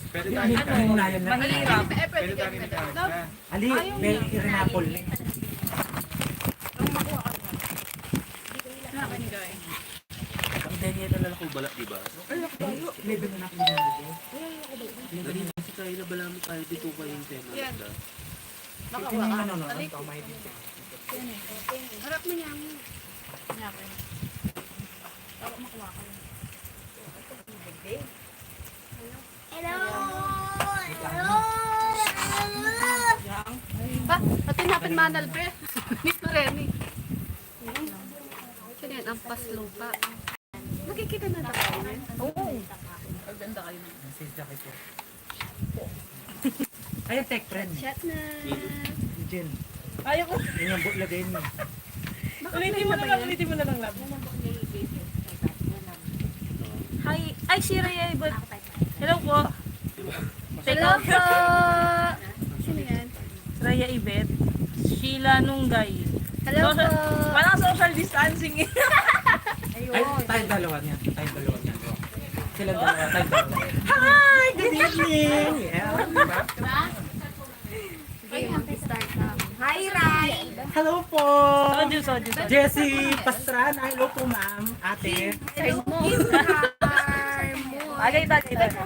Pwede tayo Mahirap. Pwede tayo ni Carla. Ali, may rinapol. Dahil yan ko bala, diba? Level na natin yung Dali na si Kayla, bala mo tayo dito kayo yung tema. Ito yung nanonood. Ito, may dito. Harap mo niya. Hello! Ba, pati napin manal pre. Miss Remy. Sino yan? Ang paslupa. Nakikita na tayo. Oo. Ganda kayo. Message na kayo. Ayun, tech friend. Chat na. Jen. Ayaw ko. Yun yung lagay mo. Ulitin mo na lang, love. Hi. Ay, si Rhea Ibot. Hello po. Hello po! Sino yan? Rhea Ibet. Sheila Nunggay. Hello po! Walang social distancing eh. Ay, tayong dalawa niya. Tayong dalawa niya. Silang dalawa, tayong dalawa. Hi! Good evening! Yeah. Ay, start na. Hi, Rai! Hello po! Soju. Jessie Pastrana. Hello po, ma'am. Ate. Sa'yo mo. Agay.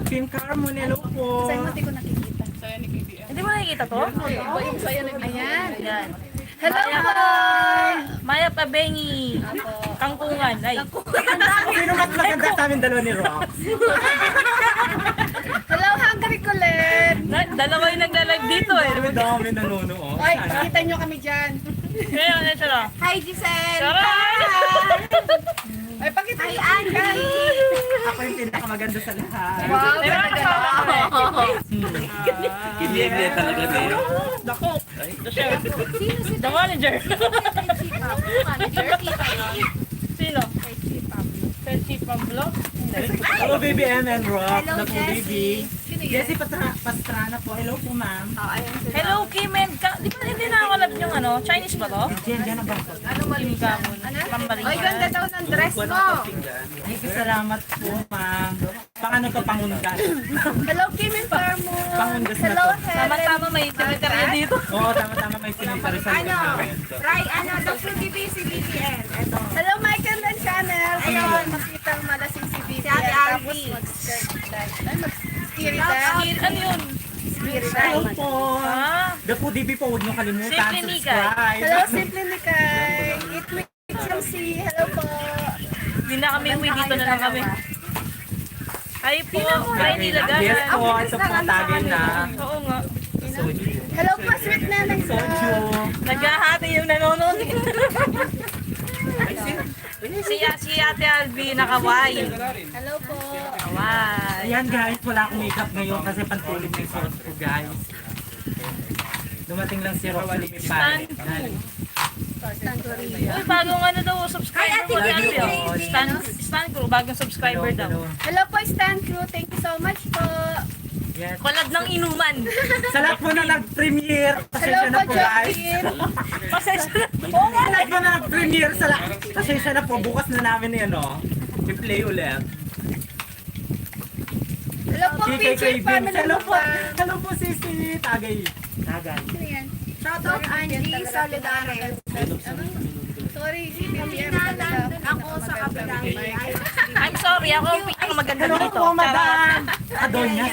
Kim Carmon. Hello po. Sa'yo mo, di ko nakikita. Hindi mo nakikita to? Ayan. Yan. Hello po! Maya Pabengi. Kangkungan. Ay. Sino mas maganda sa amin dalawa ni Rox? Hello, Hungry Colette! Dalawa yung nagla-live dito eh. Ang dami nanonood. Oy, kita nyo kami dyan. Ngayon, ano siya? Hi, Giselle! Sarap! Ay, pakita nyo. Hi, Andy! Ako yung pinakamaganda sa lahat. Wow, Ay, mga kasama ko eh. Hindi talaga na yun. Dako. The chef. The manager. Sino? Kay Chief Pablo? Hello, baby M and Rox. Hello, Naku, baby. Sino yan? Jessie Pastrana po. Hello po, ma'am. Hello, Kim and Di ba hindi nakakalap yung ano? Chinese ba to? Jen, yan ang bangko. Kim Kamon. Pambaling. Oy, ganda daw ng dress mo. Ay, salamat po, ma'am. Paano to pangundas? Hello, Kim and Farmo. Pangundas na Hello, to. Helen. Tama-tama may secretary dito. Oo, tama-tama may sinitari sa Ano? namin. Rai, Dr. BB, si BBN. Ito. Hello, Michael and Channel. Ayun, makita malasing si BBN. Si Ate Alvi. Tapos mag-spirit Ano yun? Hello po. Ah, The Food DB po, huwag niyo kalimutan. Simply Nikay. Subscribe. Hello, Simply Nikay. Eat me Chelsea. Hello po. hindi na kami uwi dito na lang kami. Ay po, ay Yes nilagahan. po, ito po tagay na. Oo nga. Soju. Hello po, sweet nanay ko. Soju. Naghahati yung nanonood. si Ate Alvi naka-wine. Hello po. Wine. Ayan guys, wala akong makeup ngayon kasi pantulog na yung suot ko guys. Dumating lang si Rox Limipan. Uy, bagong ano daw, subscriber mo. Stan Crew, bagong subscriber daw. Hello po, Stan Crew. Thank you so much po. Yes. Collab ng inuman. Sa lahat po na nag-premiere, Hello pasensya po, na po guys. Joaquin. Pasensya na. Oo nga, lahat po na nag-premiere sa lahat. Pasensya na po, bukas na namin yan o. I-play ulit. Hello po, KK PJ Cravings. Family. Hello po Sisi. Tagay. Tagay. Shout out Angie Solidares. Sorry, si BBM talaga. Ako sa kabilang. I'm sorry, ako ang pinakamaganda Hello dito. po, madam. Adonya.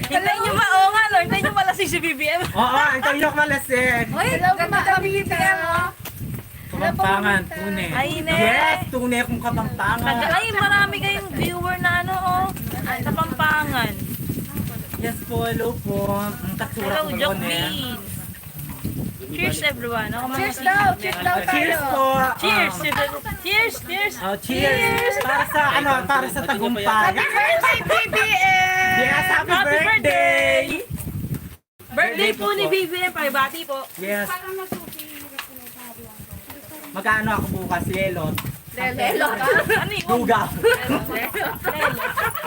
Hintayin nyo ba? Oo nga, Lord. Hintayin nyo pala si BBM. Oo, ito yung malasig. Hello, ganda kami BBM. Kapampangan, tune. Ay, ne. Yes, tune kung kapampangan. Ay, marami kayong viewer na ano, oh. Sa Pampangan. Yes po, hello po. Ang taksura Hello, ko Joke noon eh. Beans. Cheers, everyone. Ako mga Cheers daw, cheers daw Cheers tayo. po. Cheers! Cheers! Oh, cheers. Para sa ano, para sa tagumpay. Birthday, BBM! Yes, happy birthday. Birthday po ni BBM. Pahibati po. Yes. Magkano ako bukas, Lelot? Lelo. Ano yun? Lugaw.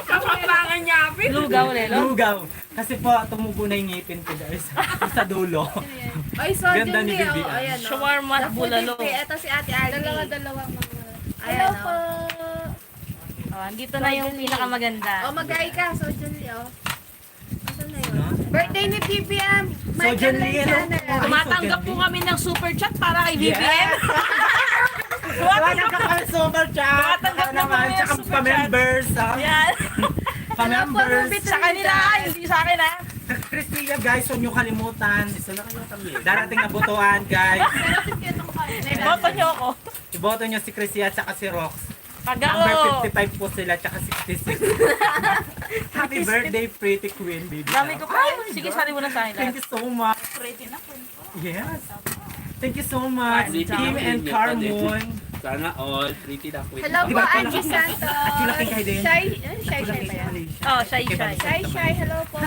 Kapampangan niya, Lugaw, Lelo. Lugaw. Kasi po, tumubo na yung ngipin ko guys. Sa dulo. Ay, so Ganda ni Julie, Bibi. oh, ayan, oh. Shawarma at bulalo. Ito si Ate Aldi. Dalawa mga. Hello po. Oh, andito na yung pinakamaganda. O, mag-hi ka. Social Lee, o. Asan na yun? Birthday ni BBM. Social Michael Lee, Lee ano? Channel. Tumatanggap po kami ng super chat para kay BBM. Wala ka kami super chat. Tumatanggap na naman, kami ng tsaka super chat. pa-members, ha? Yan. Pa-members. Sa kanila, hindi sa akin ha. Christina, guys, huwag niyo kalimutan. Darating na butuan, guys. Boto niyo ako. Iboto niyo si Christina at saka si Rox. Pag Number ako, 55 po sila, tsaka 66. Happy birthday, pretty queen, baby. dami ko pa. Sige, sali mo na sa akin Thank lahat. you so much. Yes. Thank you so much, Pretty Kim queen and niya, Carmon. Sana all pretty na queen. Hello Di po, ba, Angie Santos. Chulaking kayo din. Shy ba yan? Oh, shy. Shy, hello po.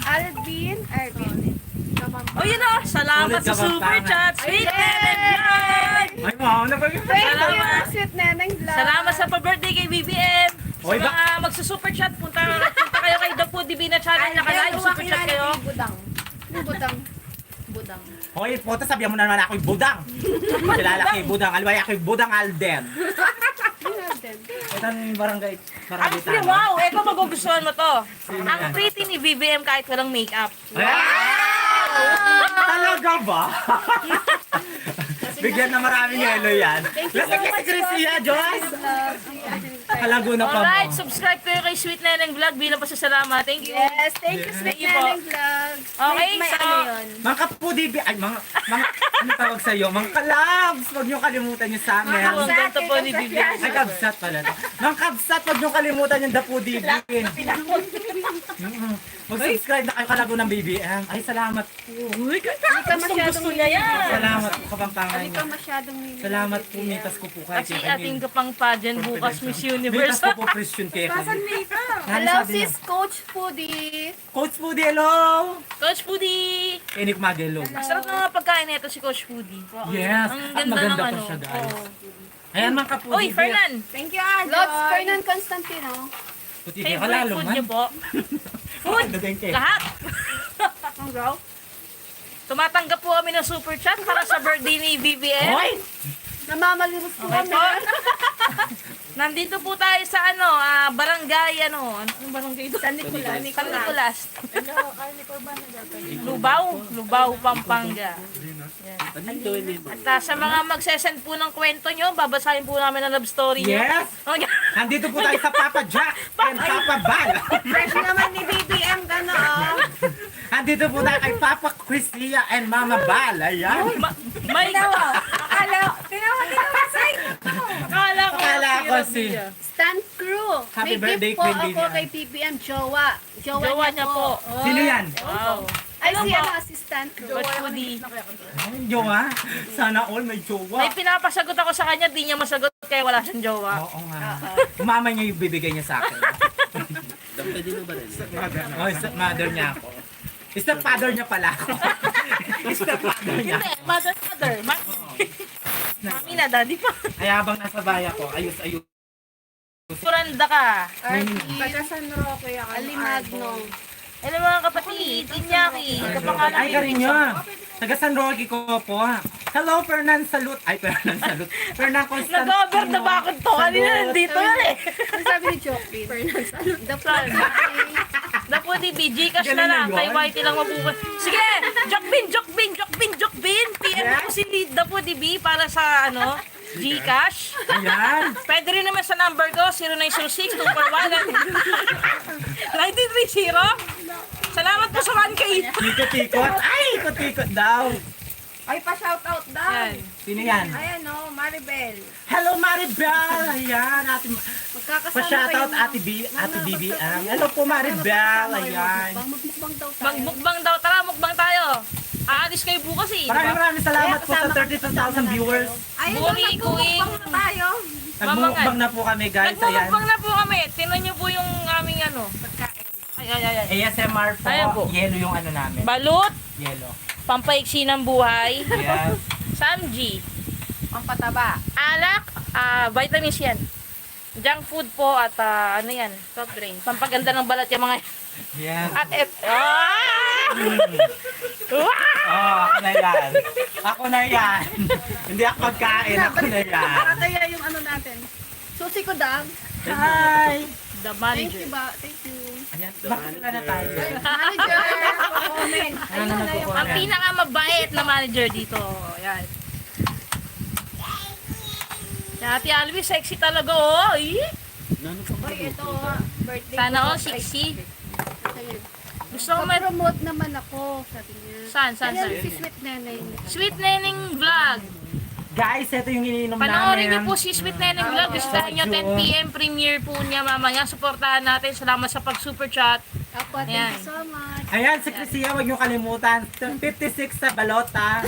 Alvin. Oh, yun o. Salamat sa super chat. Sweet Neneng Vlog. Ay, wow, napag- Thank you, Salamat. Sweet Neneng Vlog. Salamat sa pa-birthday kay BBM. Sa Oy, mga magsa-super chat, punta kayo kay Dapo Divina Channel. Naka-live super chat kayo. Budang. Budang. Hoy, puta, sabihan mo na naman ako'y budang. Kilala kay budang. Alway ako'y budang Alden. Ito yung barangay Ang tama. wow, eto magugustuhan mo to. Sino Ang yan? pretty ni BBM kahit walang makeup. Talaga ba? Bigyan na maraming yelo yan. Lasag ka si Chrisia, Joyce. Kalago na pa Alright, mo. subscribe kayo kay Sweet Neneng Vlog bilang pasasalamat. Thank you. Yes, thank you, Sweet Thank you po. Neneng Vlog. Okay, May so, ano yun? Mga kapudibi, ay mga, ano tawag sa'yo? Mga kalabs, huwag niyo kalimutan yung sa amin. ang ganda po ni BBM. Ay, kabsat pala to. Mga kabsat, huwag niyo kalimutan yung dapudibin. Mag-subscribe na kayo kalago ng BBM. Ay, salamat po. Hindi ka masyadong Gusto niya yan. Salamat po, kapampangan Hindi niyo. ka masyadong Salamat po, mitas ko po kayo. Kasi ating kapang pageant bukas Miss Universe. Mitas ko po, Christian kayo. Hello, sis Coach Foodie. Coach Foodie, hello! Coach Foodie! Enik Magelo. Masarap na mga pagkain nito si Coach Foodie. Yes, Ang at ganda maganda ng pa ano. siya, guys. Oo. Ayan, mga kapudi. Oy, Fernan! Thank you, Adol. Lods Fernan Constantino. Puti kayo, Favorite kalalo food man. niyo po? Food! Food! Lahat! Ang raw? Tumatanggap po kami ng super chat para sa birthday ni BBM. Hoy! Namamalimus po Okay kami. po. Nandito po tayo sa barangay anong barangay ito? San Nicolas. Lubaw, Pampanga. Ano yung gawin mo? At sa mga magsesend po ng kwento nyo, babasahin po namin ang love story nyo. Yes! Nandito po tayo sa Papa Jack and Papa Bal. Fresh naman ni BBM, gano'n. Nandito po tayo kay Papa Cristia and Mama Bal. Ayan. May Akala ko si... Stan Crew. Happy May birthday, gift po Queen ako Vivian. kay BBM. Jowa jowa niya po. Sino yan? Wow. Ay, Ano si po? si Stan Crew. Coach Foodie. Ay, jowa. Sana all may jowa. May pinapasagot ako sa kanya, di niya masagot kaya wala siyang jowa. Oo nga. Mama niya yung bibigay niya sa akin. Pwede mo ba rin? Oh, stepmother niya ako. Stepfather niya pala ako. Stepfather niya. Hindi, mother. Mami na, daddy pa. Ay, habang nasa bahay ako, ayos-ayos. Kuranda ka. Taga San Roque ako. Alimagno. Hello mga kapatid, Inyaki. Kapangalan Ay, karin niyo. Taga San Roque ko po. Hello, Fernan Salut. Ay, Fernan Salut. Fernan Constantino. Nag-over na ba ako to? Kanina nandito yan eh. Ano sabi ni Joaquin? The plan. Naku, di Gcash Ganun na lang. na yun. Kay Whitey lang mabukas. Sige! Jokbin! PM ko si Dapo DB para sa Gcash. Ayan. Pwede rin naman sa number ko, 0906-241-9330. Salamat po sa 1K. Ikot-ikot. Ay, ikot-ikot daw. Ay, pa-shoutout daw. Yan. Sino yan? Ayan o, Maribel. Hello, Maribel. Ayan, ate. Magkakasama Pa-shoutout Ate BBM. Hello po, Maribel. Ayan. Magmukbang daw tayo. Magbukbang daw. Tara, mukbang tayo. Aalis kayo bukas eh. Maraming salamat po sa 32,000 viewers. Ayun Buli, na, nagmumukbang na tayo. Nagmumukbang na po kami, guys. Ayan. Nagmumukbang na po kami. Tinan niyo po yung aming Ay. ASMR po. Ayan po. Yelo yung namin. Balut, Yelo. pampaiksi ng buhay, Yes. Samji, Pampataba. alak, vitamins yan. Junk food po at soft drink. Pampaganda ng balat yung mga Yes. at Oh, ako na yan. Ako na yan. Hindi ako pagkain. Ako na yan. Nakataya yung natin. Susi ko daw. Hi! The Thank manager. you ba? Thank you. Ayan, bakit wala na tayo? Manager, comment. Ano na Ang nagkukuha? pinakamabait na manager dito. Yan. Si Ate Alvi, sexy talaga, oh. Eh? Nano pa Oy, ito, birthday Sana ko. all 60. Ayun. Gusto ko may... Promote naman ako, sabi niya. Saan? Ayan, si Sweet Nenay. Sweet Neneng Vlog. Guys, ito yung iniinom Panoorin niyo namin. po si Sweet Neneng Vlog. Gustahin niyo 10 p.m. premiere po niya mamaya. Suportahan natin. Salamat sa pag-super chat. Apo, thank Ayan. you so much. Ayan, si Crisia, huwag niyo kalimutan. 56 sa balota.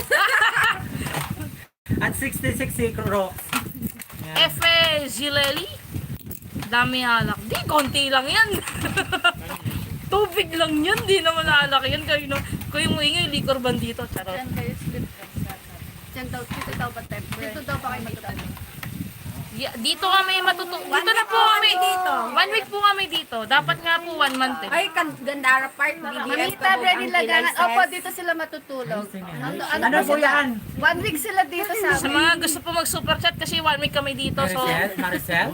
At 66 si Crocs. Efe Zileli. Dami halak. Di, konti lang yan. Tubig lang yan. Di naman halak yan. Kayo mo ingay, liquor bandito. Charot. Diyan kayo split ka. Diyan daw, dito daw ba temp? Dito daw ba kayo matutulog? Dito kami matuto. Dito na po kami dito. 1 week po kami dito. Dapat nga po 1 month eh. Ay, Gandara Park, BBS. Manita, Brenny Laganan. Opo, dito sila matutulog. Ano po yan? 1 week sila dito sa Sa amin. mga gusto po mag-super chat kasi 1 week kami dito. So, Maricel?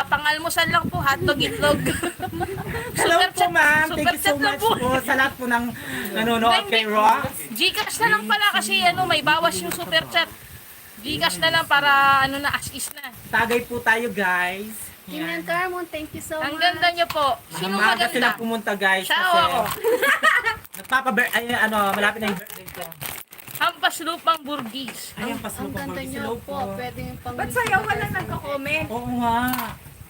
pang-almusal lang po, hotdog, itlog. Hello po ma'am, thank super you so chat na much po. po sa lahat po ng nanonood kay Rox. Gcash na lang pala kasi may bawas yung super chat. Gcash na lang para as is na. Tagay po tayo guys. Tingnan Carmon, thank you so much. Ang ganda niyo po. Sino Umaga sila maganda? pumunta guys Siya kasi o ako? malapit na yung birthday ko. Hampas lupang burgis. Ayan, Ang pasalubong ganda ko. niyo Hello po. Pwede yung pang... Ba't sa'yo wala nagko-comment? Oo nga.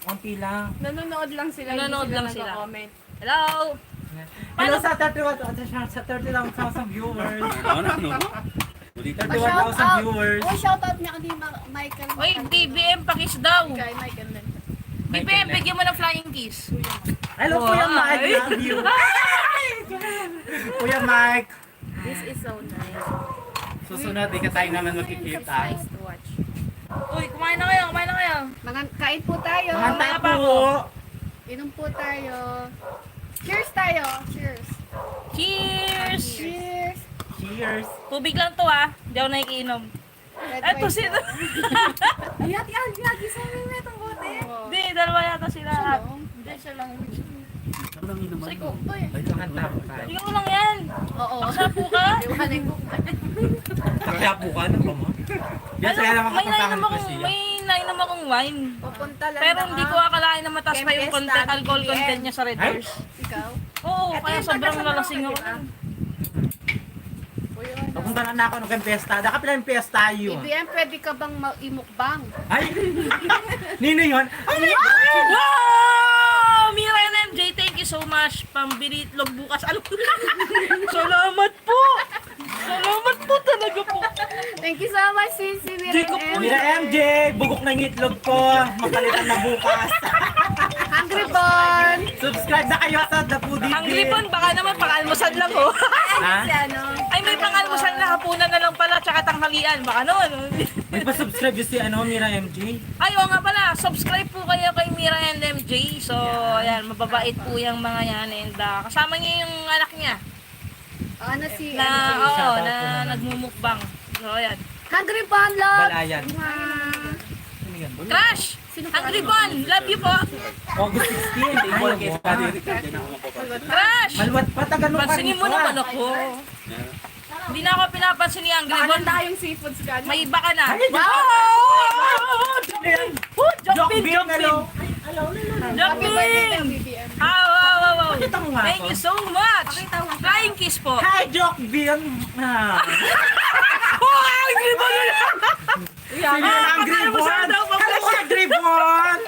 Konti lang. Nanonood lang sila. Nanonood hindi lang sila. nagko-comment. Hello? Hello sa 31,000 viewers. Ano? Ulitin. 31,000 viewers. Oh, shoutout niya kay Michael. Oy, BBM pakis daw. Kay Michael din. BBM, bigyan mo ng flying kiss. Hello Kuya Mike, love you. Kuya Mike. This is so nice. Susunod, di ka tayo naman magkikita. Nice to watch. Uy, kumain na kayo, kumain na kayo. Mga kain po tayo. Mantay pa po. Inom po tayo. Cheers tayo. Cheers. Cheers! Cheers. Cheers. Tubig lang to Hindi ako nakikiinom. Red Eto wine sino? Ay, yati, sa mga itong bote. po. Hindi, dalawa yata sila. Hindi siya lang. Ako lang yun naman. Say ko. Ay, kanta po tayo. Ikaw lang yan. Oo. Paksapo ka. Iwanan ko. Kaya po ka, ano ba mo? Yes, kaya naman May kapuntahan nainom ko akong, siya. may nainom akong wine. Pupunta lang Pero na hindi ko akalain na mataas pa yung content, alcohol content niya sa Red Ay? Horse. Ikaw? Oo, kaya sobrang lalasing ako. Papunta na ako ng piyesta. Daka pala yung piyesta yun. BBM, pwede ka bang imukbang? Ay! Nino yun? Ay! Wow! Mira and MJ, thank you so much. Pambili itlog bukas. Salamat po! Salamat po talaga po. Thank you so much, Sisi Jacob, Miren. Mira MJ, bugok ng itlog ko. Mapalitan na bukas. Hungry Bon! Subscribe na kayo sa The Foodie Hungry Bon, baka naman pang-almusal lang oh. Ha? Si ano? Ay, may pang-almusal na hapunan na lang pala, tsaka tanghalian. Baka naman. May pa-subscribe yung si Mira MJ. Ay, oo nga pala. Subscribe po kayo kay Mira and MJ. So, ayan, mababait po yung mga yan. And kasama niya yung anak niya. Ano si Na, ano? oo, Shoutout na po naman. nagmumukbang. So, ayan. Hungry Bon, love! Balayan. Mwah. Ano yan? Crush! Hungry Bon! Love you po! August 16. Table Ay, case wow. pa din. Diyan ako mapapansin. Crush! Malwat pa, tagalog ka Pansinin mo rito, naman ah. ako. Yan. Hindi na ako pinapansin ni Hungry Bon. Maganda yung seafoods ka. May iba ka na. Ay, Jokbin! Jokbin, hello. Happy birthday Jokbin! to BBM. Wow! Pakita mo nga Thank ako. you so much! Flying kiss po! Hi, Jokbin. Ah. Oh, Hungry Bon! Sige, Hungry Pakita mo sa Bon. daw, Hello, Hungry Bon.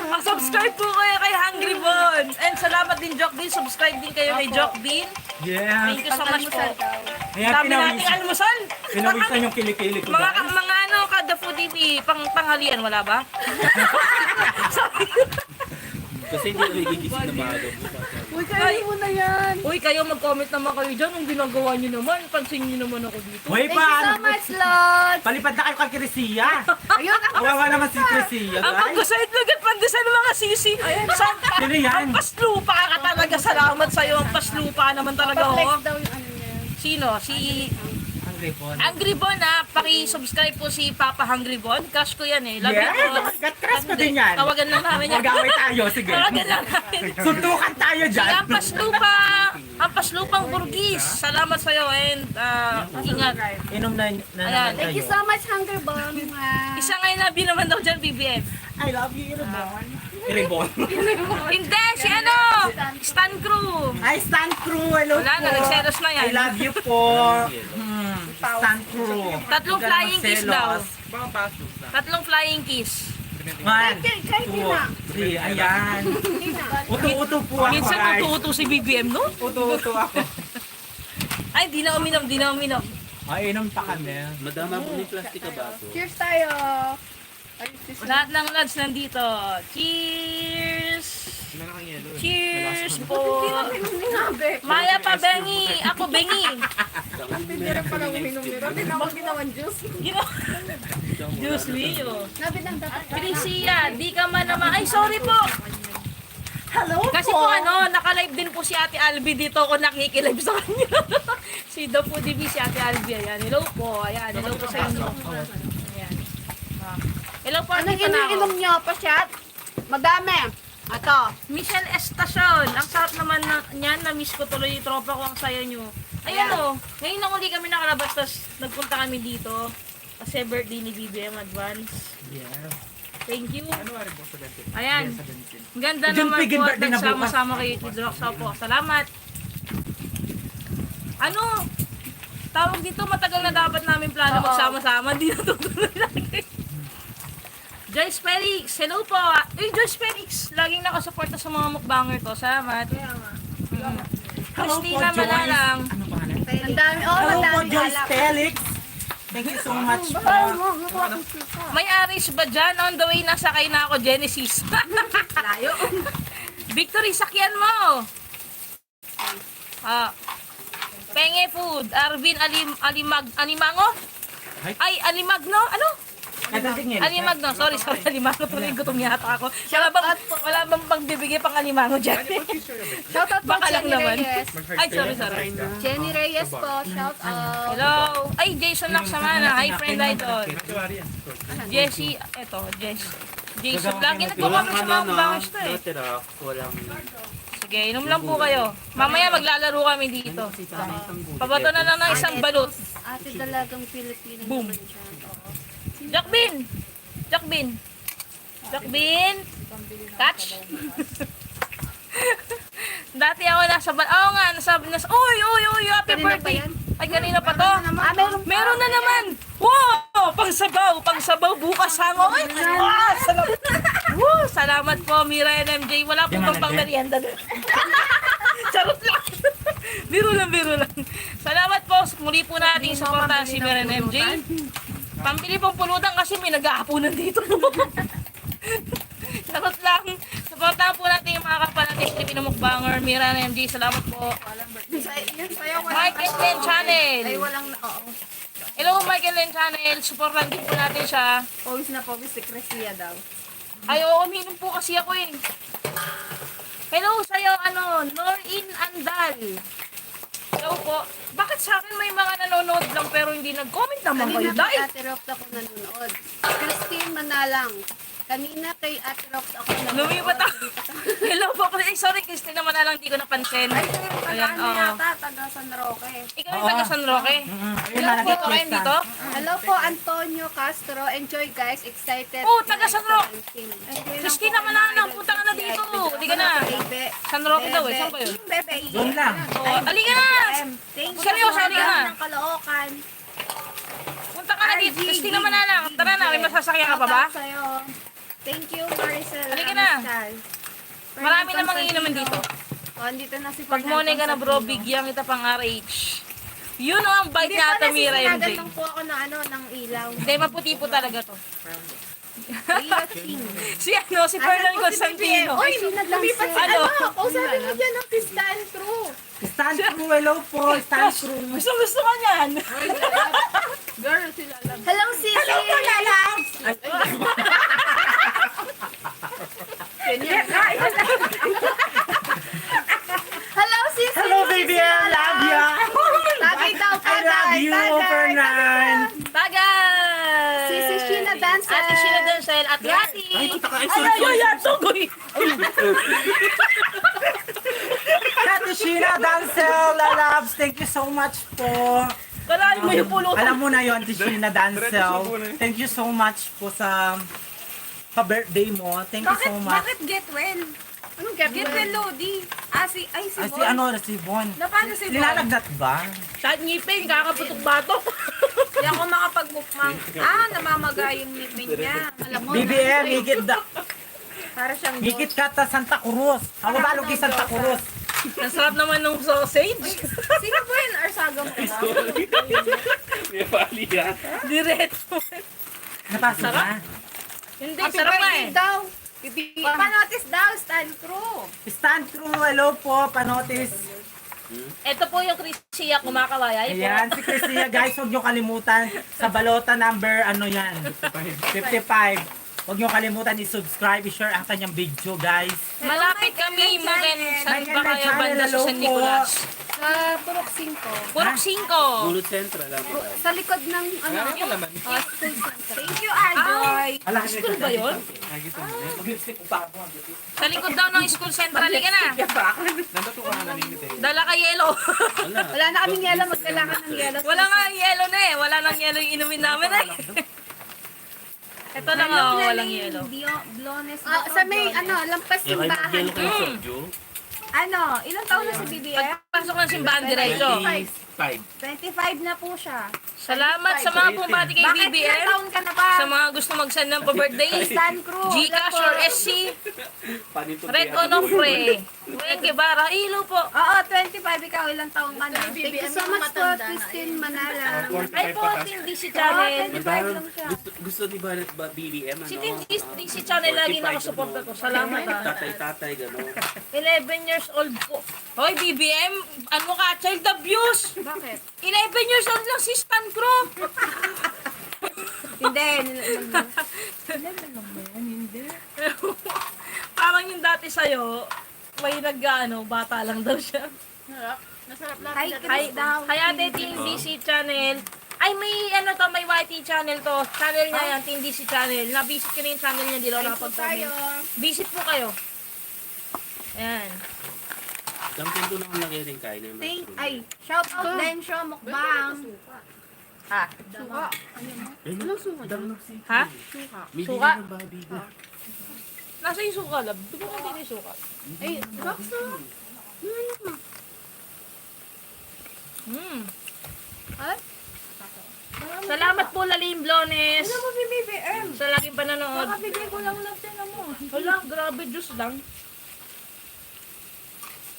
Mag-subscribe po kayo kay Hungry Bon. And salamat din, Jokbin. Subscribe din kayo kay Jokbin. Yes. Thank you so much po. Ayan, Sabi nating almusal. pinawisan yung kilikili ko. Mga, guys. mga ano, kada food TV, panghalian, wala ba? Kasi hindi ako nagigising na maaga. Uy, kayo muna yan. Uy, kayo mag-comment naman kayo dyan. Ang ginagawa nyo naman, pansin nyo naman ako dito. Hoy, Thank you so pa. much, Lord. Palipad na kayo kay Crisia. Ayun, ako. Kawawa naman si Crisia, Ang guys. pagkasahit lagat pandesal ng mga sisi. Sino yan? Ang paslupa ka talaga. Salamat sa'yo. Ang paslupa naman talaga, Flex oh. daw yung ano niya. Sino? Si... Hungry Bon. Angry Bon ha, paki-subscribe po si Papa Hungry Bon. Crush ko yan eh. Love you po. Yes! Crush ko din yan. Tawagan lang namin yan. Mag-away tayo, sige. Tawagan lang namin. Suntukan tayo Si dyan. Ampas Lupang Burgis. Salamat sa'yo and ingat. Inom na Ayan. naman Thank you kayo. so much, Hunger Bomb. Isa ngayon na naman daw dyan, BBM. I love you, Irebon. Irebon. Hindi, si ano? Stan Crew. Ay, Stan Crew, hello Wala po. na, nagselos na yan. I love you po. Stan Crew. Tatlong flying kiss daw. Baka pasok na. Tatlong flying kiss. 1, Kay 2, Tina. 3, ayan. Uto-uto po ako, Minsan guys. utu-utu si BBM, no? Uto-uto ako. Ay, di na uminom, di na uminom. Ay, inom pa kami. Madama mo yung plastic ka baso. Cheers tayo. Ay, sis. Lahat ng lads nandito. Cheers! Wala na kang yelo eh. Cheers po! Sinabi. Maya pa, Bengi! Ako, Bengi! Hindi pa lang uminom nito. Hindi na ako ginawan juice. Diyos mio! Nabi lang dapat. Tricia, di ka man naman. Ay, sorry po! Hello Kasi po ano, naka-live din po si Ate Albi dito ako nakikilive sa kanya. Si The Foodie Bee, si Ate Albi. Ayan, hello po. Ayan, hello po sa inyo. Ayan. Ah. Hello po, Anong Ate Panao. iniinom nyo pa, chat? Madami. Ato. Michelle Estacion. Ang sarap naman niyan. Na-miss ko tuloy yung tropa ko. Ang saya nyo. Ayan o. Ngayon lang uli kami nakalabas. Tapos nagpunta kami dito. Kasi birthday ni BBM advance. Yes. Thank you. Ano nga rin po sa dati? Ayan. Ang ganda Diyan naman pigil po. birthday na bukas. Nagsama-sama kayo. Tidrox po. Salamat. Ano? Tawag dito. Matagal na dapat namin plano magsama-sama. Hindi natutuloy lagi. Joyce Felix, hello po. Uy, Joyce Felix, laging nakasuporta sa mga mukbanger ko. Salamat. Hello po, Christina Joyce. Manalang. Ano pangalan? Ang dami. Oh, Hello ang po, dami. Joyce Felix. Thank you so much po. May Aris ba dyan? On the way, nasakay na ako, Genesis. Layo. Victory, sakyan mo. Penge Food, Arvin Alimango? Ay, Alimagno? Ano? Alimagno, sorry, Alimagno. Tuloy gutom yata ako. Wala bang pagbibigay pang Alimango dyan? Shoutout po, Baka lang Jenny naman. Reyes. Ay, sorry. Jenny Reyes po, shout out. Hello. Ay, Jason Laksamana. Hi, friend idol. Jessie, eto, Jason. Lagi nagko-comment sa mga bangers to eh. Natira, walang... Sige, inom lang po kayo. Mamaya maglalaro kami dito. Pabato na lang ng isang balot. Ate dalagang Pilipino Boom. naman siya. Jakbin! Catch! Dati ako nasa oo nga, uy, happy Kanina pa birthday! yan? Ay, kanina pa to? Meron na naman! Wow! Pangsabaw bukas hango! Ay, salamat! Salamat po, Mira and MJ. Wala po bang pang merienda doon. Charot lang! Biro lang. Salamat po. Muli po natin suportahan si Mira and MJ. Pambili pong pulutan kasi may nag-aapunan dito. Charot lang. Supportahan po natin yung mga kapal natin Filipino mukbanger. Mira and MJ, salamat po. Yun sa'yo, Michael Len Channel. Ay, walang, oo. Hello, Michael Len Channel. Supportahan din po natin siya. Pawis na pawis si Crescia daw. Ay, oo, uminom po kasi ako eh. Hello sa'yo, Norin Andal. Hello po. Bakit sa akin may mga nanonood lang pero hindi nag-comment naman kayo, Kanina kay dahil? Ate Rox ako nanonood. Christine Manalang. Kanina kay Ate Rox ako nanonood. Lumipat ako. Hello po. Ay, sorry, Christine naman na lang, di ko napansin. Ayan, oo. Yata, taga San Roque. Ikaw yung taga San Roque. Hello po, kayo dito? Hello po, Antonio Castro. Enjoy guys, excited. Oh, taga San Roque. Christine Christina Mananang, punta ka na dito. Di ka na. San Roque daw eh. Saan ba yun? Bebe. Doon lang. Oh, halika na. Thank you. Seryoso, halika na. Ng Caloocan. Punta ka na dito. Christina Mananang. Tara na, may masasakyan ka pa ba? Shoutout sa'yo. Thank you, Maricel. Halika na. Amascal. Marami namang iinumin dito. Oh, andito na si Pag money ka na bro, bigyan kita pang RH. Yun o ang bite Hindi niya pa ata, Mira MJ. nasisinagan po ako ng ilaw. Hindi, maputi po talaga to. Rio Ching. Si Fernan Constantino. Oy, lumipat si Ano? O, sabi mo dyan ng Stan True. Stan Crew, hello po. Stan Crew. Gusto ka niyan. Hello, Sisi. Hello po, Lalang. Hello, Sisi. Hello, baby. I love you. Tagay daw, I love tagay, you, tagay. 99. Tagay! Si Sheena Dancel. Ate Sheena Dancel at Yati. Ay, Ay, ay, ay, tugoy. Ate Sheena Dancel, loves, thank you so much po. Kalahin mo yung pulutan. Alam mo na yun, Ate Sheena Dancel. Thank you so much po sa pa-birthday mo. Thank you so much. Bakit get well? Anong get well, Lodi? Si Ay, si Bon. ano, si Bon. Na paano si Bon? Nilalagnat ba? Sa ngipin, kakaputok-batok. Hindi ako makapagmukmang. Namamaga yung ngipin niya. Alam mo, BBM, para siyang higit ka ta Santa Cruz. Ako ba kay Santa Cruz? Ang sarap naman ng sausage. Sino po yun? Arsaga mo ba? May pali yan. Diretso. Napasa ba? Hindi, Happy sarap nga birthday eh. daw. Panotis daw, Stan Crew. Stand crew, hello po, panotis. Ito po yung Chrisia kumakawaya. Ayan, si Cristia, guys, huwag niyo kalimutan sa balota number, ano yan, 55. Huwag niyo kalimutan i-subscribe, i-share ang kanyang video, guys. Malapit kami mag-en San May Bacaya channel, banda sa hello San po. Nicolas. Sa Purok 5. Purok 5. Gulot Central lang. Sa likod ng Wala ka naman. Thank you, Arjoy. Ala, School ba yun? Mag-lipstick pa ako. Sa likod daw ng school central. Halika na. Nandito ka na naninit eh. Dala ka yelo. Wala. Wala na kaming yelo, magkailangan ng yelo. Wala nga yelo na eh. Wala nang yelo yung inumin namin eh. Ito lang oh, walang yelo. Blones sa may, lampas Yung simbahan. yellow kayo soju. Ilang taon na si BBM? Pagpasok ng simbahan diretso. 25. 25 na po siya. Salamat sa mga bumati kay Bakit ilang BBM. taon ka na ba? Sa mga gusto mag-send ng pa-birthday. Stan Crew. Gcash or SC. Panito Red Onofre. Weng Guevara. Ilo po. Oo, 25 ikaw. Ilang taon ka na? Thank you so much po, Christine Manala. Ay po, Tindi si Channel. 25 lang siya. Gusto ni ba BBM ano? Si Tindi si Channel lagi nakasuporta ko. Salamat ah. Tatay, gano'n. 11 years old po. Hoy, BBM, ano ka? Child abuse! Bakit? 11 years old lang si Stan Crew! Hindi. Parang yung dati sa'yo, may bata lang daw siya. Hi, Chris daw. Hi, Ate TNDC channel. Ay, may may YT channel to. Channel niya yan, TNDC channel. Na-visit ko na yung channel niya, di lang nakapag-comment. Visit po kayo. Ayan. Lampion ko naman lagay rin kain ng mushroom. Shout out din siya, mukbang. Ha? Suka. Ha? Bibili Suka? ng babi. Nasa yung suka, lab. Di ba natin yung suka? Bakso. Ay? Salamat po, Lalim Blones. Ano mo si BBM? Sa laging pananood. Nakabigay ko lang lang siya mo. Wala, grabe, juice lang.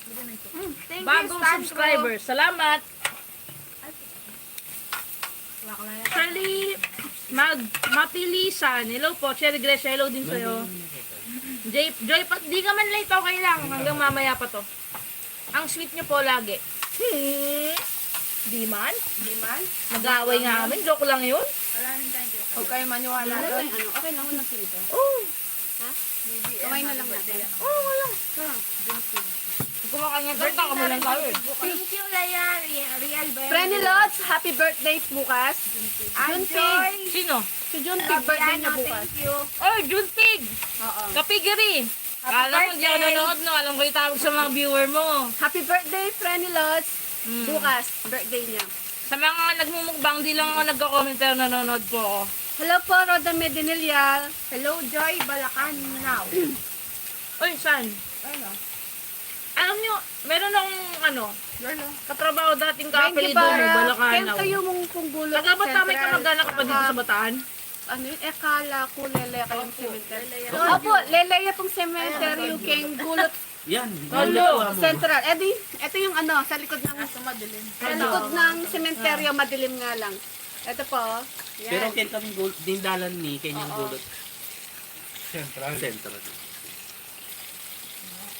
Thank you, Bagong Stan subscriber. Salamat. Shirley Mapilisan. Hello po. Cherry Gracia. Hello din sa'yo. Joy, di ka man late. Okay lang. Hanggang mamaya pa to. Ang sweet nyo po lagi. Di man? Nag-aaway nga kami. Joke lang yun. Huwag kayo maniwala doon. Okay lang, unang pinito. Oh. Kamay na lang natin. Oh, wala. Kumakain nga torta. Kamo lang tayo eh. Thank you, Laya. Real Ben. Frenny Lots, happy birthday bukas. Enjoy. Sino? Si Junpig birthday niya bukas. Thank you. Oh, Junpig. Oo. Kapigiri. Alam mo, di ako nanonood, no? Alam ko yung tawag sa mga viewer mo. Happy birthday, Frenny Lots. Bukas, birthday niya. Sa mga nagmumukbang, di lang ako nagko-comment pero nanonood po ako. Hello po, Roda Medinilial. Hello, Joy Balacan now. Uy, saan? Alam nyo, meron akong katrabaho dating kaapelido mo, Kaya Balakanaw. kayo mong punggulo. Taga ba't may kamag-anak ka pa dito sa Bataan? Ano yun? Kala ko lele kayong cemetery. Opo, leleya pong cemetery yung kayong gulot Yan. central. Ito yung sa likod ng sa likod ng cemetery, madilim nga lang. Ito po. Pero kaya kami dindalan ni kanyang gulot. Central. Central.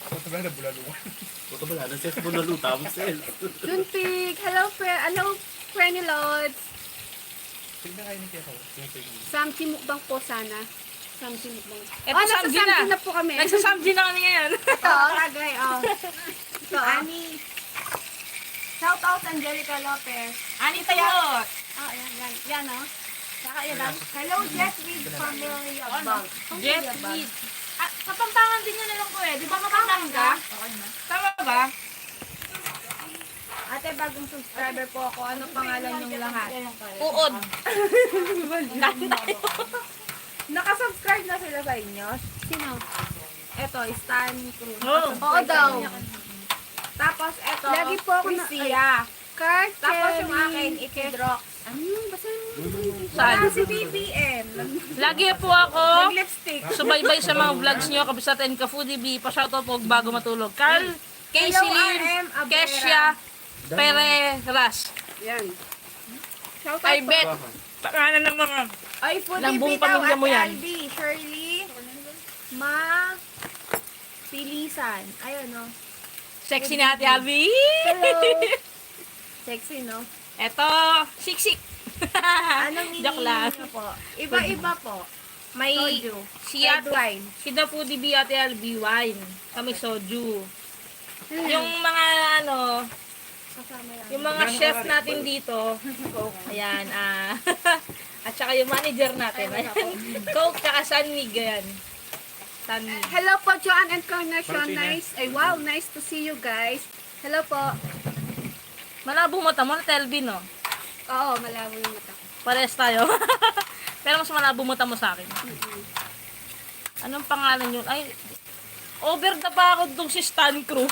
Ako sabi na bulaluan. Baka wala na siya sa bulaluta mo sel. Junpig, hello Frenny Lods. Tignan kayo ni Kesa. Samchi mukbang po sana. Samchi mukbang. Eto, Samji na. Nagsasamchi na po kami. Nagsasamji na kami ngayon. Ito, tagay. Ito, Ani. Shout out Angelica Lopez. Ani tayo. Oh, yan. Yan, oh. Saka yan lang. Hello, Jet with Familia Bag. Jet Lead. Ah, Kapampangan din yan lang ko eh. Di ba Kapampangan? Tama ba? Ate, bagong subscriber po ako. Ano pangalan yung lahat? Uod. Nakasubscribe na sila sa inyo? Sino? Ito, Stan Cruz. Oh. Oo daw. Tapos ito, Lagi po ako na- Prisia. Kurt Tapos yung Kelly. akin, Ikidrox. Saan? Si BBM. Lagi po ako Lipstick. subaybay sa mga vlogs nyo, Kabisat and Ka-Foodie B. Pa-shoutout po bago matulog. Carl, Casey Hello, Lynn, RM Abera. Kesha, Pereras. Yan. Shout I bet. Pangalan ng mga Ay, Foodie ng buong Bitaw pamilya at mo yan. Albi. Shirley. Pilisan. Ayun, no? sexy ni Ate Abby. Hello. Sexy, no? Eto, siksik. Anong Joke lang. iniinom niyo po? Iba-iba po. May Soju. si Red Ate, wine. si The Foodie B, Ate Albi, wine. Kami soju. Yung mga ano, Kasama yan. yung mga chef natin dito, ayan, at saka yung manager natin, ayan, Coke, tsaka Sunmig, ayan. Sunmig. Hello po, Joanne Encarnacion. Nice. Ay, wow. Nice to see you guys. Hello po. Malabo mata mo, Telvin, no? Oo, malabo yung mata ko. Pares tayo. Pero mas malabo mata mo sa akin. Anong pangalan yun? Ay, over the pa ako dong si Stan Crew.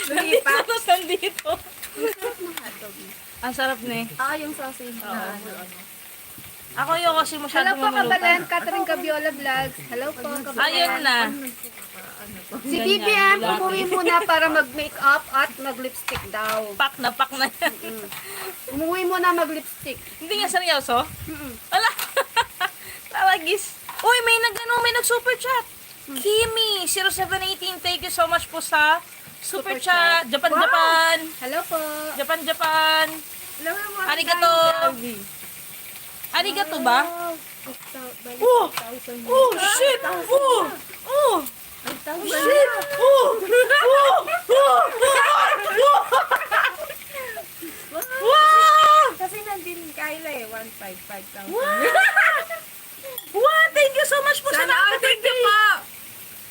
Nandito. Ang sarap na eh. Yung sausage na ano. Ako yung kasi Hello masyadong po, mamulutan. Kabalan. Catherine Gabiola Vlogs. Hello po, Kabalan. Ayun na. Si BBM, umuwi muna para mag-makeup at mag-lipstick daw. Pak na yan. Umuwi muna mag-lipstick. Hindi nga seryoso? Wala. Talagis. Uy, may nag-super chat. Kimi, 0718, thank you so much po sa super chat. Japan, Wow. Japan. Hello po. Japan, Japan. Hello, mga Arigato. Arigato ba? Oh! Oh, shit! Oh! Oh! Shit! Oh! Wow! Kasi nandun Kyla eh, 155,000. Wow! Thank you so much po sa Thank you po.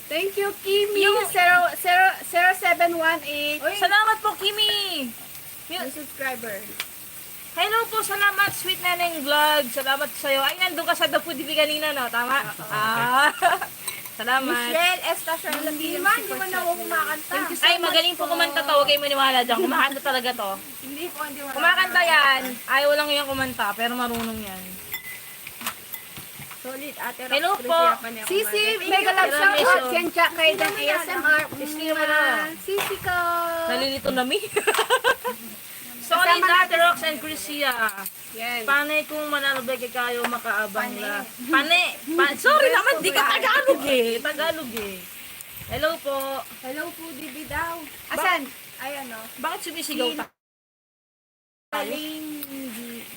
Thank you, Kimi. 0718. Salamat po, Kimi! Yung subscriber. Hello po, salamat, Sweet Neneng Vlog. Salamat sa'yo. Ay, nandun ka sa The Food TV kanina, no? Tama? Salamat. Michelle Estacion Lima, hindi mo na ako kumakanta. Ay, magaling po kumanta to. Huwag kayo maniwala dyan. Kumakanta talaga to. Hindi po, hindi mo na. Kumakanta yan. Ayaw lang yung kumanta, pero marunong yan. Solid, ate Rox. Hello po. Sisi, mega love shout out. Kencha, kay Dan ASMR. Sisi mo na. Sisi ko. Nalilito na mi. Sorry, Dr. Rox and Chrisia. Yan. Panay kung manalabay kayo makaabang la. Sorry naman, di ka Tagalog eh. Tagalog eh. Hello po. Hello po, Bibi daw. Asan? Ayan o. Bakit sumisigaw ta? Aling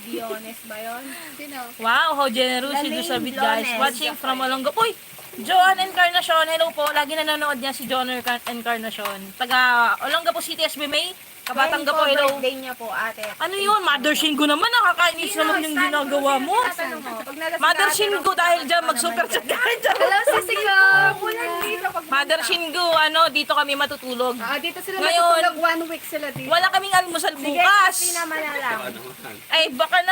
Diones ba yun? Sino? Wow, how generous you do Laling sa bit guys. Blones. Watching from Olonga. Uy! Joan Encarnacion, hello po. Lagi nanonood niya si Joan Encarnacion. Taga Olonga po City, SB May. Kabatangga po, hello. Birthday niya po, ate. Ano yun? Mother Shingo naman. Nakakainis naman yung ginagawa mo. Tatanong mo, pag nalasing Mother ate Shingo Rox, dahil dyan mag-super chat ka dyan. Hello, Sisi ko. Walang dito pag Mother Shingo, ano, dito kami matutulog. Dito sila Ngayon, matutulog 1 week sila dito. Wala kaming almusal Sige, bukas. Christina Malalang. Ay, baka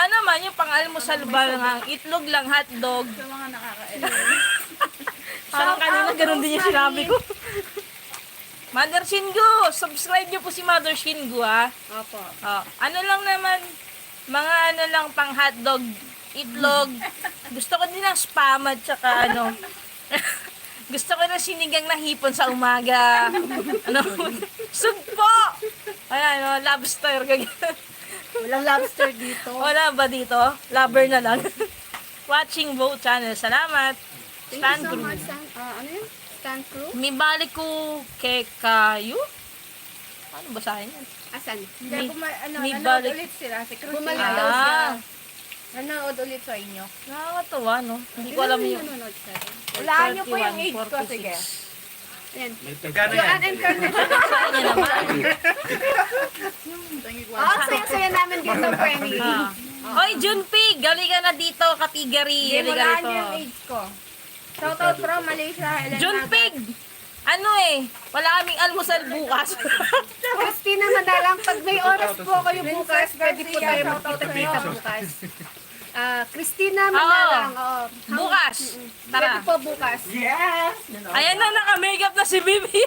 naman yung pang-almusal ba lang, itlog lang, hotdog. Sa mga nakakailan. Parang kanina, ganun din yung sinabi ko. Mother Shingo, subscribe niyo po si Mother Shingo, ha? Opo. Oh, ano lang naman, mga ano lang pang hotdog, itlog. Gusto ko din ng spam at saka ano. Gusto ko ng sinigang na hipon sa umaga. Ano? Sugpo! Ayan, ano, lobster. Walang lobster dito. Wala ba dito? Lover na lang. Watching both channels. Salamat. Thank Stan you so Crew. much, ano yun? Stan Crew? May balik ko kay kayo? Ano basahin yan? Asan? Hindi, may nanood balik. ulit sila. Si Cruz Bumalik sila. daw siya. Nanood ulit sa inyo. Nakakatawa, no? Hindi ko alam yung... Nanonood siya. Walaan niyo po yung age ko, 46. sige. Yan. May Magkano Yung yan? unincarnated. Saan niya naman? Oo, saya-saya namin dito, Penny. Ah. Hoy, Junpig! Gali ka na dito, katigari. Gali ka Wala dito. yung age ko. Shoutout from Malaysia, Helen Junpig! Ano wala kaming almusal bukas. Christina Madalang, pag may oras po kayo bukas, pwede po tayo magkita-kita bukas. Christina Madalang, Bukas. pwede Tara. po bukas. Yes! Ayan na, naka-makeup na si Bibi.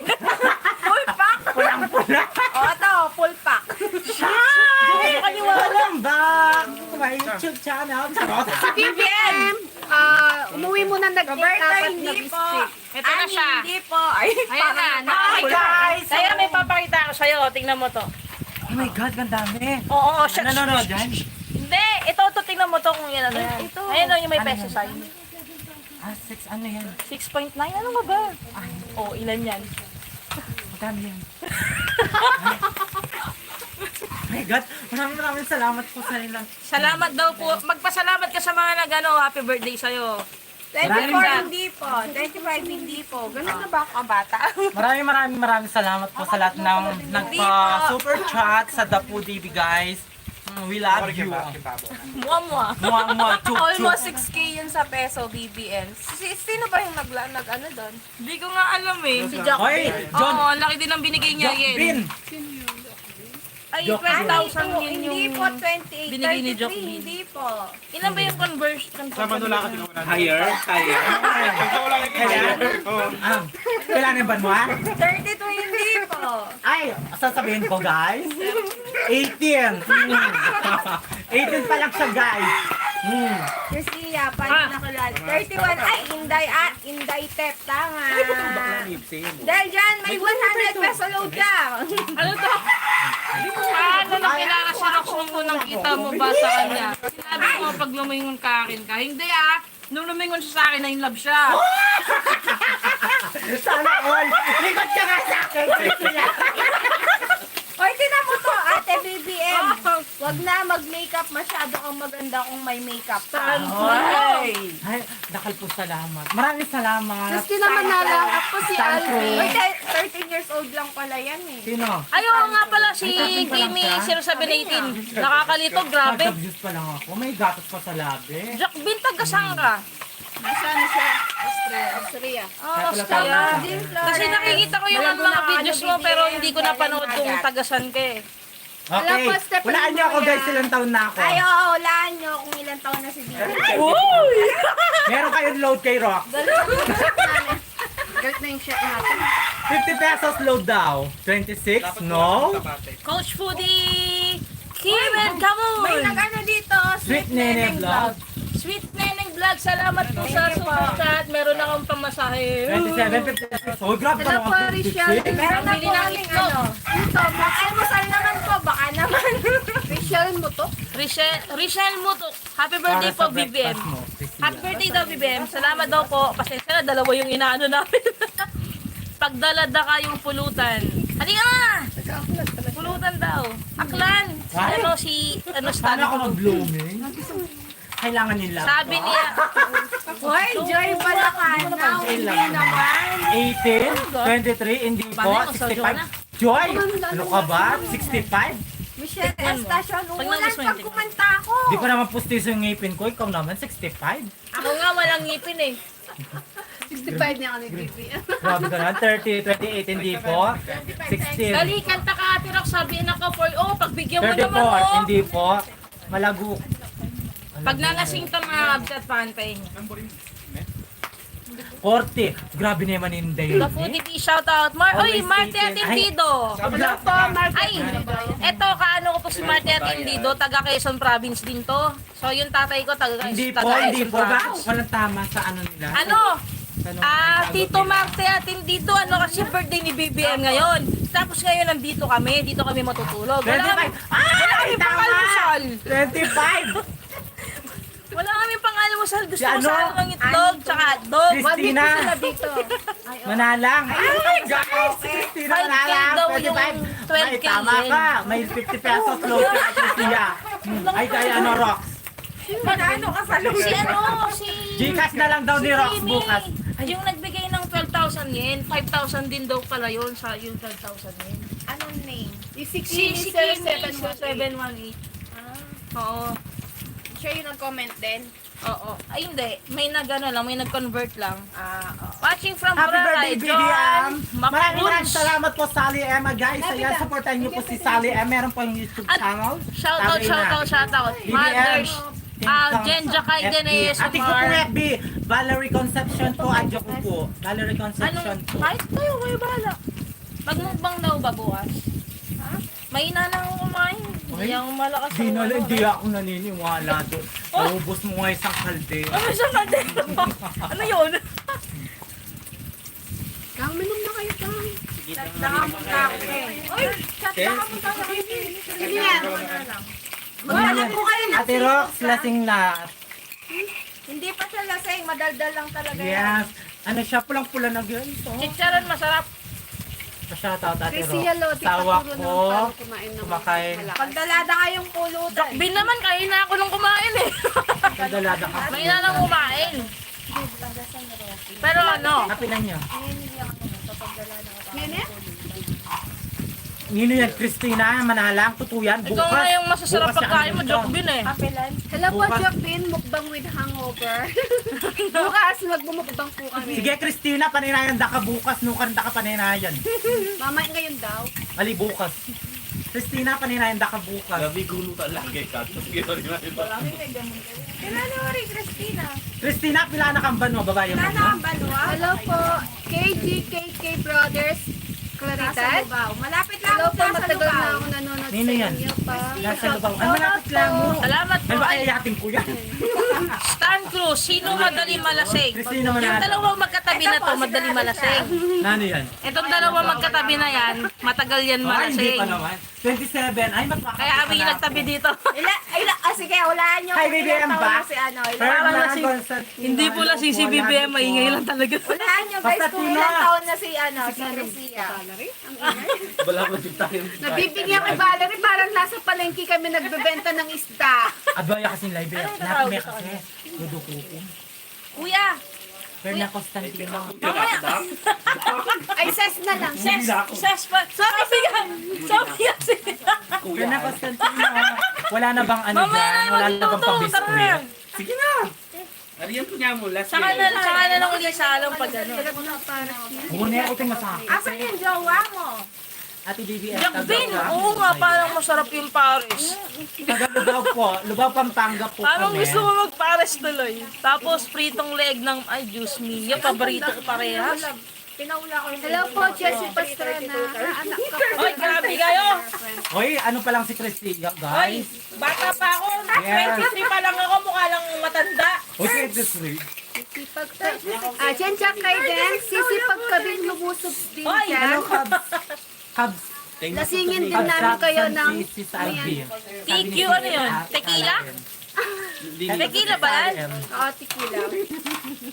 Full pack! Pulang-pula! O, ito, full pack. Welcome back to my YouTube channel. Charot! BBM, umuwi muna Birthday, nag-dapat hindi po. nag-stick. Ito na siya. Hindi po. Ay, Ayan na. Hi guys! Kaya may papakita ko sa'yo. Tingnan mo to. Oh my God, gandami! Oo, Ano nanonood dyan? Hindi, ito tingnan mo to kung yan ano yan. Ito. Ayan yung may Ano peso yan? sign. Ah, 6 ano yan? 6.9, ano nga ba? Oh, ilan yan? Madami yan. Oh my God, maraming salamat po sa ilang. Salamat daw po. Magpasalamat ka sa mga nag-ano, happy birthday sa'yo. 24 hindi po. 25 hindi po. Ganun na ba ako bata? Maraming salamat po sa lahat ng nagpa-super chat sa The Food TV guys. We love you. Mua-mua. Mua, chuk, Almost chuk. 6K yun sa peso, BBM. Sino ba yung nag-ano doon? Hindi ko nga alam eh. Si Jack. Hoy, John, Oo, ang laki din ang binigay niya Jock yen. Bin. Ay, Jock 12,000 yun Hindi yung... po, 28. binigay ni 33, Jock Bin. hindi po. Ilan ba yung conversion? Sa Manula ka din wala. Higher? Higher? Ikaw lang yung kaya. Oo. Kailangan ba mo? 32 hindi po. Ay, sasabihin ko guys. 18. 18 pa lang siya guys. Christia, paano nakilala? 31, ay, Inday Tep, tama. Dahil dyan, may 100 peso load ka. Ano to? Paano nakilala si Rox nung unang kita mo ba sa kanya? Sinabi ko pag lumingon ka akin ka. Hindi nung lumingon siya sa akin, na-in-love siya. Sana all. Likod ka nga sa akin. Hoy, tinan mo to, Ate BBM. Wag na mag-makeup, masyado kang maganda kung may makeup ka. Ay, nakal po salamat. Maraming salamat. Christina Madalang, ako si Thank you. Alvin. Hoy, 13 years old lang pala yan eh. Sino? Ayaw nga pala si Kimi 0718. Nakakalito, grabe. Pagka-views pa lang ako. May gatos pa sa labi. Jack Bin, tagasang ka. Nasaan siya? Austria. Oh, Kaya pala Australia. Kasi nakikita ko yung mga videos mo pero hindi ko napanood kung tagasan ka eh. Okay. Wala pa, step Walaan niyo ako mo guys, yan. ilang taon na ako. Ay, oo, hulaan nyo kung ilang taon na si BBM. Meron kayong load kay Rock. Galit na yung shirt natin. 50 pesos load daw. 26? No? Coach Foodie! Kim and come May on! nag-ano dito, Sweet Sweet Nene Neneng Vlog. Vlog. Sweet Neneng Vlog, salamat po sa super chat. Meron akong pamasahe. 27, 56. Oh, grab ka Sila naman. po, Rachel. 56. Meron na Pambili po ng kaming itlog. ano. Ito, almusal naman po, baka naman. Rachel mo to? Richelle Mutok, happy birthday Para po sa BBM. breakfast mo, Priscilla. Happy birthday daw BBM. Salamat daw po. Pasensya na, dalawa yung inaano namin. Pagdalada ka yung pulutan. Halika nga! Pulutan daw. Aklan! Si Sana Stan. ako mag-blooming. Kailangan nila. Sabi niya, Hoy, Joy Balakanaw, hindi naman. 18, 23, hindi po, Paano, sa Jonah? 65. Joy! Ano ka ba? 65? Michelle Tikman mo. Estacion, Pag umulan naubos mo yung pag tikman. kumanta ako. Di ko naman pustiso yung ngipin ko. Ikaw naman, 65. ako nga walang ngipin eh. 65 niya ka nag-BBM. Grabe ka na. 30, 28, hindi po. 16. Dali, kanta ka Ate Rox, sabihin ako for, pagbigyan mo 34, naman oh. hindi po. Malago. Pag nangasing ta mga absat, paantayin niyo. 40. Grabe naman yung day. The Foodie Tea, shout out. Oy, Always Marty taken. Atendido. Hello po, Mark. Ay, eto, kaano ko po si Marty Atendido, taga Quezon Province din to. So, yung tatay ko, taga Hindi taga po, hindi Quezon po. Bakit Province. walang tama sa ano nila? Ano? Tanong- Tito Marte Atendido, ano kasi birthday ni BBM ngayon. Tapos ngayon nandito kami matutulog. 25. Wala kami Tama! pang-almusal. 25. Wala kami pang-almusal. Gusto Si ko ano? sana ng itlog, tsaka hotdog. Christina. Dito. Manalang. Ay, guys. Christina 5K Manalang. daw yung 25. 12K Ay, tama yen. ka. May 50 pesos load ka kay Christina. Ay, kaya ano, Rox? Magkano ka sa Si ano, si... Gcash na lang daw ni Rox Amy. bukas. Yung nagbigay ng 12 12,000 yen. 5,000 din daw pala yun sa yung 12,000 yen. Anong name? Yung si Si Kimi Kimi 0718. 718. Ah, Oo. siya yung nag-comment din. Oo. Ay, hindi. May nag-ano lang, may nag-convert lang. Ah, oo. Watching from Happy Boracay, birthday, John BBM! Maraming Makuns. salamat po, Sally Emma, guys. Ayan, supportan niyo po si Sally Emma. Meron po yung YouTube At channel. Shoutout, shoutout. Mothers. Jenja Kaidenes. Ate ko po FB, Valerie Concepcion po, adyo ko po. Valerie Concepcion Anong, po. kahit kayo bahala. Magmukbang daw ba bukas? Ha? May ina na akong kumain. Hindi Ay, ako malakas. Hindi ako naniniwala doon. Naubos mo nga isang kalde. Ano siya na din? Ano yun? Kang, minum na kayo, Kang. Nakamunta ako eh. Uy, chat nakamunta ako. Sige yan. Maghanap ko kayo ng Ate Rox, lasing na. Hindi pa siya lasing, madaldal lang talaga yan. Yes. Ano siya, pulang-pula na yun. Chicharon masarap. Pa-shoutout, Ate Rox. Chrissy Lodi, Sawa paturo ko. naman paano kumain ng Kumakain. malakas. Pagdalada kayong pulutan. Bin naman, kain na ako nung kumain eh. Kadalada ka. May ina nang kumain. Pero ano, Kapilan niya. Nene? Nino yan, Christina, manalang, tutuyan, bukas. ikaw na yung masasarap Bukas pagkain mo, siya, Jokbin eh. Kapilan. Hello po, Bukas. Jokbin. Mukbang with hangover. Bukas, magbumukbang po kami. Sige, Christina, paninayan da ka bukas, nukan da ka paninayan. Mama, ngayon daw. Ali, bukas. Christina, paninayan da ka bukas. Gabi gulo ka lagi ka. Tapos gano'n rin ito. Kailan mo rin, Christina? Christina, pila na kang banwa, babae mo. Kailan na ang balwa? Hello po, KGKK Brothers. Nasa Claritas. Lubao. Malapit lang Hello ako po, sa matagal na Lubao. ako nanonood Nino sa yan? inyo pa. Nasa lubaw. Ay, malapit lang mo. Salamat po Ano ba, kay ayayating ko yan? Stan Cruz. Sino madali malasing? Christina, Yung manalo. dalawang magkatabi na to, madali malasing. Nano yan? Itong dalawang magkatabi na yan, matagal yan Ay, hindi malasing. pa naman. 27. Ay, magpapakita Kaya kami nagtabi dito. Sige, hulaan nyo. Hi, kung ilang BBM taon ba? na si ano. Parang lasing. Hindi po lasing si BBM, maingay lang talaga. Hulaan nyo guys Basta kung Tina. ilang taon na si ano, si Crissia. Wala ko din tayo. Nabibigyan kay Valerie, parang nasa palengke kami nagbebenta ng isda. Abaya kasing live. Napamaya kasi. Duduko ko. Kuya, Berna Constantino. mamaya. Ay, ses na lang. Ses, ses pa. Sabi yan. Berna Constantino. Wala na bang ano Mamaya dyan? na Wala na bang magluto. Tara. pabiskuit? Sige na. Ariyan po niya mo. Last Saka na lang ulit sa alam pag ano. Muna ako tingnan sa akin. Asan yung jowa mo? Ate BBM. Jakbin, oo nga, parang masarap yung Paris. Taga Lubao po. Lubao, Pampanga po Parang kami. gusto mo mag-Paris tuloy. Tapos pritong leg ng, ay, juice me. Yung paborito ko parehas. Pinaula ko yung Hello po, Jessie Pastrana. Anak ka po. Oy, grabe kayo. Hoy, ano pa lang si Christy, Oy, guys? bata pa ako. Yes. 23 pa lang ako, mukha lang matanda. Okay, this week. Sisipag ka. Jen Jack kay Den, sisipag ka din lumusog din Oy, dyan. Hello, Cubs. Cubs. Lasingin din Cubs namin kayo Jackson, ng... si Salvi. TQ, ano yun? Tequila? Tequila ba yan? Oo, tequila.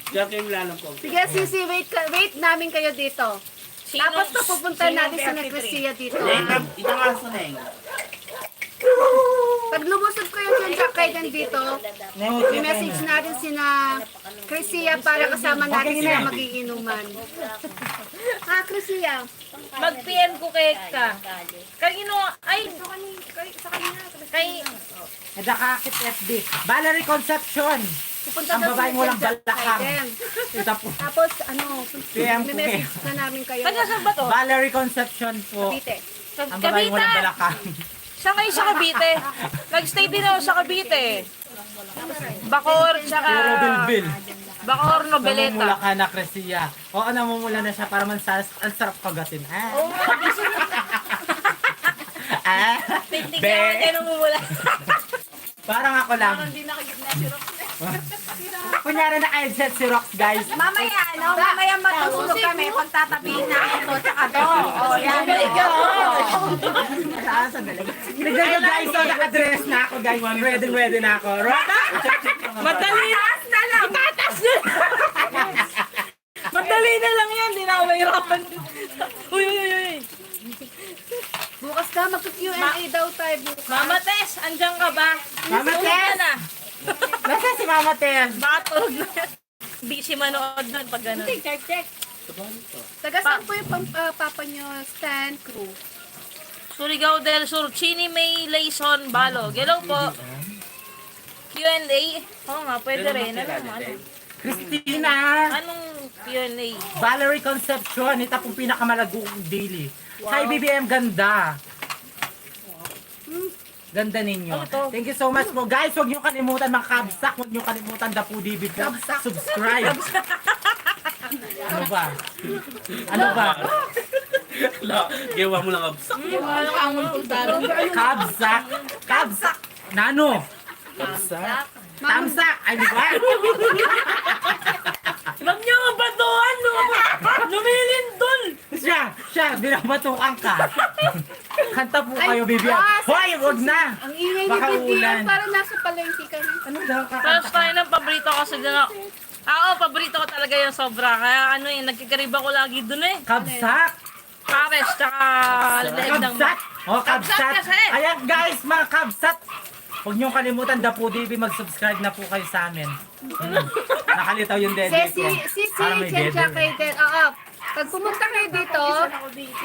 Diyan kayo lalang po. Sige, Sisi, wait namin kayo dito. Tapos papupunta natin sa Negresia dito. Ito nga sa neng. Pag lumusog kayo Jen Jack kay Den dito, i-message natin sina Crisia para kasama natin sila magiinuman. Crisia. Mag-PM ko kay ka. Kanino, ay, kay, Nadakakit FB. Valerie Concepcion. Pupunta Ang daw babaeng sila walang Jen Jack kay balakang. Den. Ito po. Tapos PM ko may-message na namin kayo. taga saan ba to? Valerie Concepcion po. Cavite. Ang babaeng walang Cavite. balakang. Saan kayo sa Cavite? Nag-stay din ako sa Cavite. Bakor, tsaka... Puro bilbil. Bakor, Namumula Nobeleta. ka na, Cresia. Oo, namumula na siya para ang sarap kagatin. Oo nga, Ah, tindig Be. naman kayo namumula. parang ako lang. Kunyari na kayo si Rox, guys. Mamaya, no? Mamaya matutulog kami pag tatabihin na ito tsaka doon. O, yan. Saan sa dalaga? Nagdaga guys, so naka-dress na ako guys. Ready na ako. Rota? Madali na lang. Itatas yun. Madali na lang yan. Di na ako mahirapan. Uy, uy, uy, uy. Bukas ka, magka-Q&A daw tayo bukas. Mama Tess, andyan ka ba? Mama Tulog Tess? ka na. Nasaan si Mama Tess? Baka tulog na. Busy manood nun pag gano'n. Taga saan po yung papa nyo, Stan Crew? Surigao del Sur, Chini May Layson Balog. Hello po. Q&A? Oo nga, pwede rin. Christina! Anong Q&A? Valerie Concepcion, ito pong pinakamalagong daily. Hi BBM, ganda. Ganda ninyo. Thank you so much po. Guys, huwag niyo kalimutan mga kabsak. Huwag niyo kalimutan Dapu DB po. Subscribe. Ano ba? Ano ba? Gawa mo lang absak. Kabsak. Kabsak. Nano? Tamsak. Ay, di ba? Huwag niyo nga batuhan, no? Lumilindol! Siya, binabatukan ka. Kanta po kayo, BBM. Hoy, huwag na. Ang ingay ni Baka BBM, ulan. parang nasa palengke kami. Ano daw ka? Tapos tayo ng paborito kasi dun ako. Paborito ko talaga yung sobra. Kaya ano eh, nagkikariba ko lagi dun eh. Kabsak. Pares, tsaka leeg ng... Kabsat! Oh, Kabsat kabsat! kasi. Ayan guys, mga kabsat! Huwag niyong kalimutan, Dapu DB, mag-subscribe na po kayo sa amin. Nakalitaw yung dede ko. Si Parang may Chencha dede. kayo din. Oo. Pag pumunta kayo dito,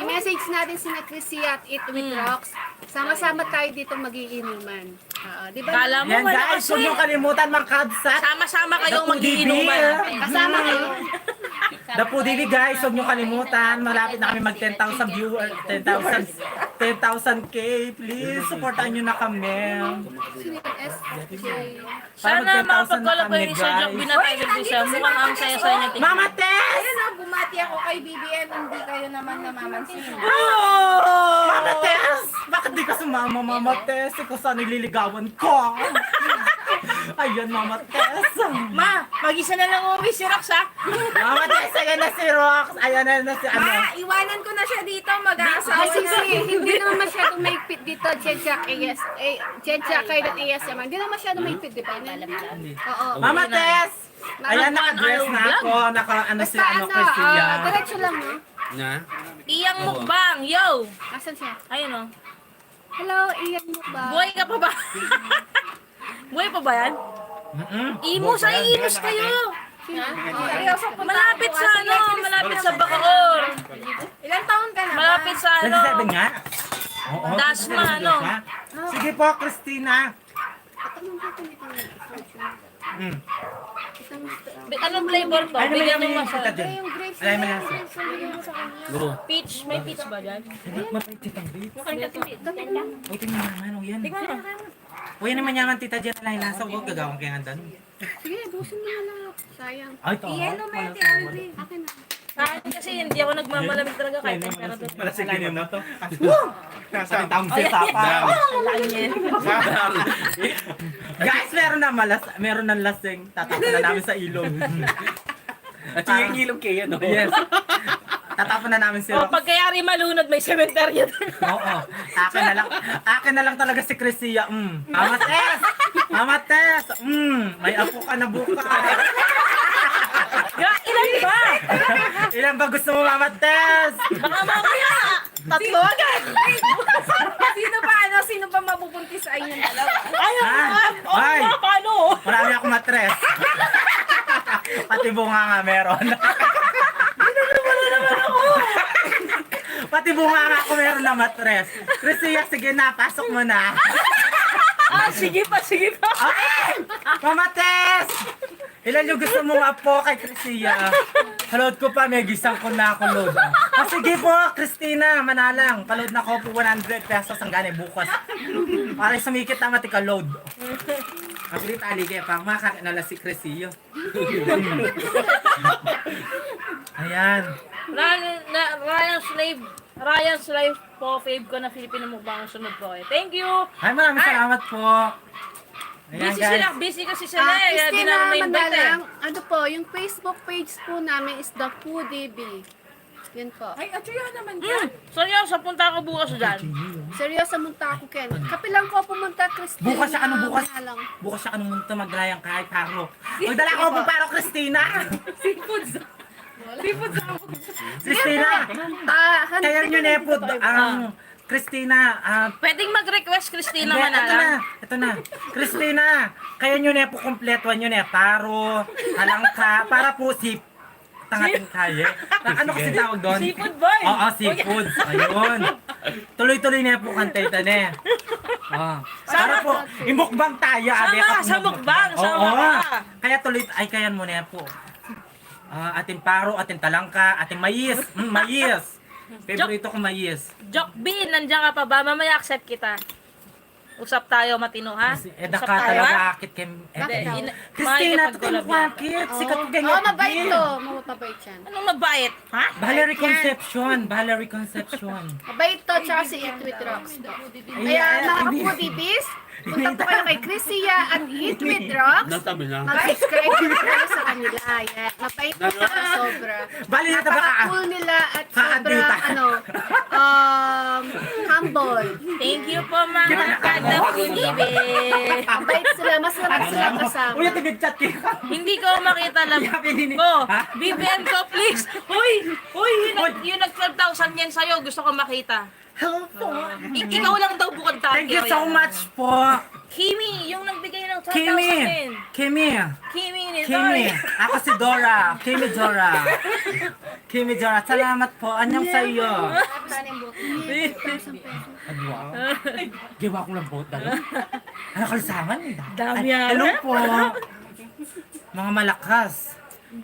i-message natin si Chrissy at Eat with Rocks. Sama-sama tayo dito magiinuman. Oo, di ba? Kala mo Yan wala guys, huwag kasi. niyong kalimutan, mga kabsat! Sama-sama kayong Dapu DB, magiinuman. Kasama kayo. Dapu DB guys, huwag niyong kalimutan. Malapit na kami mag 10,000 viewers, 10,000k. Please, supportan niyo na kami. Sino yung SJ? Sana 10,000 na mapagkala ko kami, yung isa guys. joke binatagin ko siya. Mukhang ang saya-saya niya tingnan. Mama Tess! Ayun na, bumati ako kay BBM, hindi kayo naman namamansin. Oh! Mama Tess! Bakit di ka sumama, Mama Tess? Ikaw saan nililigawan ko? Ayan, Mama Tess. Ma, mag-isa na lang uwi si Rox ha. Mama Tess, ayan na si Rox. Ayan na si ano. Iwanan ko na siya dito, mag-aasawa Kasi na. hindi naman masyadong maigpit dito, Chencha kayo at AS naman. Hindi naman masyadong maigpit, di ba? Oo. Mama Tess! Ayan, naka-dress na ako. Naka-ano si ano, Chrisia. Diretso lang, no? Na? Iyang mukbang, yo! Asan siya? Ayun o. Hello, iyan mo ba? Buhay ka pa ba? Buhay pa ba yan? Imus, ay imus kayo! Seryoso po. Malapit sa ano, malapit sa Bacoor. Ilang taon ka na ba? Malapit sa ano. 27 nga. Oo, Dasma, 27 ano? siya. Sige po, Christina. Anong flavor to? Ay, naman Bigyan mo yung masarap. kita dyan. Yung grapes Alam mo na yan. Bro. Peach, may peach ba dyan? Mapait kitang babe. Tingnan. Uy, tingnan naman. O yan. Uy, naman yaman tita dyan. Alay, nasa huwag gagawang kaya nga dano. Sige, busin mo na lang. Sayang. Ay, ito. Yellow mo yung Alvin. Akin na. Sa akin kasi hindi ako nagmamalamig talaga kahit temperature. Malasig din mo to. Sa tamsi sa pa. Laki niya yan. Guys, meron ng lasing. Tatapon na namin sa ilog. At yung ilog kayo, no? Yes. Tatapon na namin si O, Rox. pag kayari malunod, may cemetery doon. Oo. Akin na lang talaga si Chrisia. Mama Tess! Mama Tess! May apo ka na bukas. Ilan ba? Ilan ba gusto mo, Mama Tess? Baka mamaya, tatlo agad. Sino pa mabubuntis sa inyong dalawa? Ayaw Ha? mo. Ay! Paano? Marami akong matres. Pati bunga nga meron. Pati bunga nga ako meron na matres. Chrisia, sige na, pasok mo na. Sige pa, sige pa. Ay! Mama Tess! Ilan yung gusto mong apo kay Chrisia? Load ko pa, may gisang ko na ako load. Sige po, Christina, manalang. Paload na ko po 100 pesos ang gani bukas. Para sumikit na matika load. Mabili tali kaya pang makakinala si Chrisia. Ayan. Ryan Slave po, fave ko na Filipino mukbang sunod po. Thank you. Ay, maraming salamat po. Ayan, Busy kasi sila eh. Kaya di Christina namin ma-invite eh. Madalang, ano po, yung Facebook page po namin is The Foodie. Yun po. Ay, atyo naman dyan. Seryoso, punta ako bukas dyan. Seryoso, munta ako, Ken. Kapilang ko pumunta, Christina. Bukas siya, ano bukas? Madalang. Bukas siya anong munta magrayang kahit paro. Magdala ko po paro, Christina! Christina! Kaya nyo na po, Christina, Pwedeng mag-request Christina hindi, Manalang. ito na. Christina, kaya nyo na po kompletuan nyo na paro, halangka, para po si ng ating kalye. Ano kasi tawag doon? Seafood boy. Oo, seafoods. Ayun. Tuloy-tuloy na po kantay tane. Para po, imukbang tayo. Sa mukbang, sa Oo. mukbang. Kaya tuloy, ay kayan mo na po. Ating paro, ating talangka, ating mais. Mais. Favorito ko mais. Joke Bean, nandiyan ka pa ba? Mamaya accept kita. Usap tayo matino, ha? Eda Usap ka tayo, ha? talaga akit kay Christina, ito kayo akit. Sikat ko ganyan. Oo, mabait to. Mabait yan. Anong mabait? Ha? Valerie Concepcion. Valerie Concepcion. Mabait to, tsaka si Eat With Rocks to. Kaya mga kapudibis, punta po kayo kay Chrisia at Eat With Rocks. Natabi na. Mag-subscribe po kayo sa kanila. Yan. Mabait po sila sobra. Bali na ba ka? Napaka-cool nila at Kaandita. sobrang humble. Thank you po mga kadapudibis. Mabait sila. Masarap sila kasama. Uy, ito nag-chat kayo. Hindi ko makita lang ko. BBM ko, please. Uy, yung nag-12,000 yan sa'yo, gusto ko makita. Hello po. Ikaw lang daw bukod tayo. Thank you so much po. Kimi, yung nagbigay ng 12,000 Kimi. din. Kimi. Kimi ni Kimi. Ako si Dora. Kimi Dora. Kimi Dora. Salamat po. Anyang sa iyo. Adwa. Giwa ko lang po. Ano kalisangan? Dami Ay, yan. hello po. Mga malakas.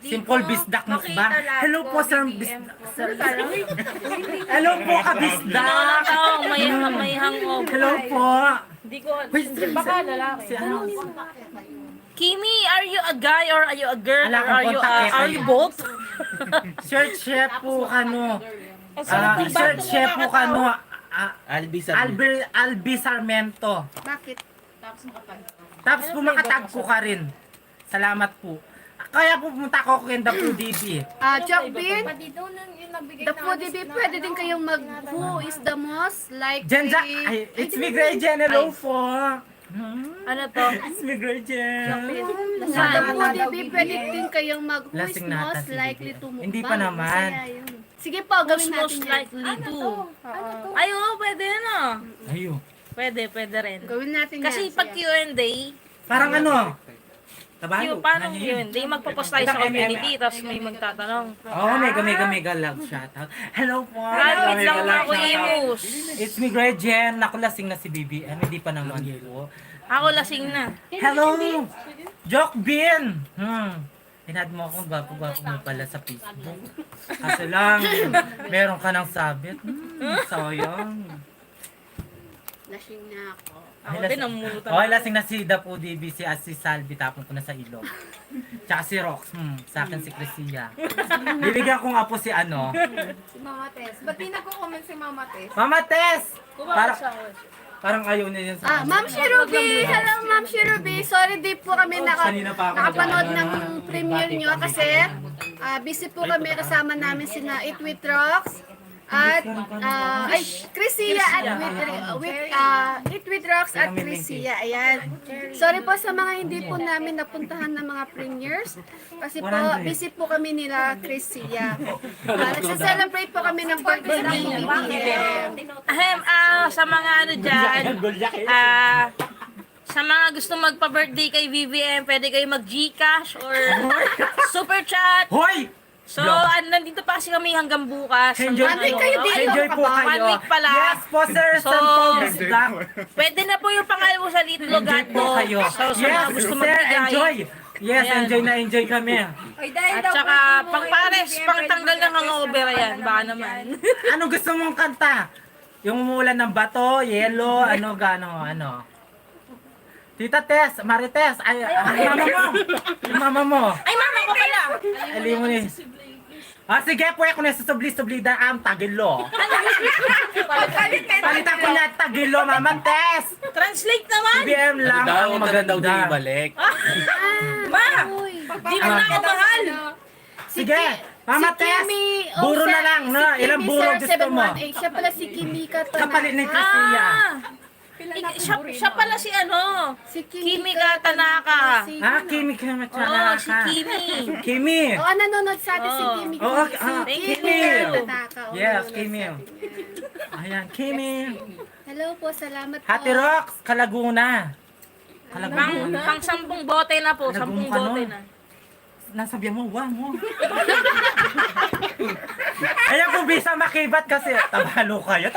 Simple bisdak mukbang. Hello po, sir. Hello po, kabisdak. Tao, may hangover. Hello po. Hindi ko, Baka lalaki. Si ano? Kimi, are you a guy or are you a girl Wala or akong kontak eh, are you both? Sir Chef po kano. Sir Chef po kano. Albi Sarmento. Bakit? Tapos po makatag ko ka rin. Salamat po. Kaya po pumunta ko kay The Foodie. Jokbin, the Foodie, pwede din kayong mag who is the most likely. Jenja, ay, it's me Grey Jen. Hello po. Ano to? It's me Grey Jen. Sa the Foodie, pwede din kayong mag who is Lasing nata most si likely Bibi. to mukbang. Hindi pa naman. Masaya yun. Sige po, Who's gawin natin most yan. likely to? Ay, oo, pwede na. Ayo. Pwede rin. Gawin natin Kasi yan. pag Q&A, Parang ano? Tabalo. paano Ano yun? Q&A? Magpo-post tayo sa community, tapos may magtatanong. Oh, mega love shoutout. Hello po. Wait lang Mega ako, love shoutout. Imus. It's me Grey Jen. Naku, lasing na si BBM. Hindi pa naman po. Ako lasing na. Hello! Joke Bin! Tinad mo akong gwapo-gwapo mo pala sa Facebook. Kasi lang, meron ka ng sabit. Sayang. Lasing na ako. Ako din, namumunutan. Okay, lasing na si Dapo DBC at si Salvi. Tapon ko na sa ilog. Tsaka si Rox. Sa akin si Crisia. Bibigyan kong apo si ano. Si Mama Tess. Ba't di nagko-comment si Mama Tess? Mama Tess! Parang ayaw niya yun sa Ma'am Shirubi! Hello, Ma'am Shirubi! Sorry, di po kami Kanina pa ako nakapanood nag-ano. ng premiere nyo kasi busy po kami kasama namin sina Eat With Rocks at Crisia at Eat With Rocks at Crisia. Ayan. Sorry po sa mga hindi po namin napuntahan ng mga premieres kasi po busy po kami nila Crisia. Nagsa-celebrate po kami ng birthday ng BBM. Sa mga ano dyan, sa mga gusto magpa-birthday kay BBM, pwede kayo mag-Gcash or Super Chat. Hoy! So, nandito pa kasi kami hanggang bukas. Enjoy One week kayo dito. Enjoy po kayo. 1 week pala. Yes po, sir. So, Bisdak. Pwede na po yung pangalan mo sa Little Enjoy God po mo. kayo. So, sa Yes, mga gusto sir. magbigay. Enjoy. Yes, Ayan. enjoy kami. At saka, pang pares, pang tanggal ng hangover yan. Baka naman. Ano gusto mong kanta? Yung umuulan ng bato, yellow, ano. Tita Tess, Marites, mama mo. Ay, mama ko pala. Ali mo ni. Sige po, ako na susubli-subli ang tagilo. Palitan ko na tagilo, Mama Tess. Translate naman. BBM lang ang maganda. ibalik. Ma, di mo na ako mahal. Sige, Mama Tess. Buro na lang, no? Ilang buro gusto mo? Siya pala si Kimika Kapalit ni Crisia. Siya pala si ano? Si Kimi Tanaka. Kimi ka Oo, matyanaka. si Kimi. Kimi. nanonood sa atin si Kimi. Oo, Thank Kimi. you. Yes, Kimi. Ayan, Kimi. Hello po, salamat po. Hati Rocks, Kalaguna. Pang 10 bote na po. 10 Nagumukha bote nun. na. nasabihan mo, wow mo. Ayan kung bisa makibat kasi, tabalo kayo.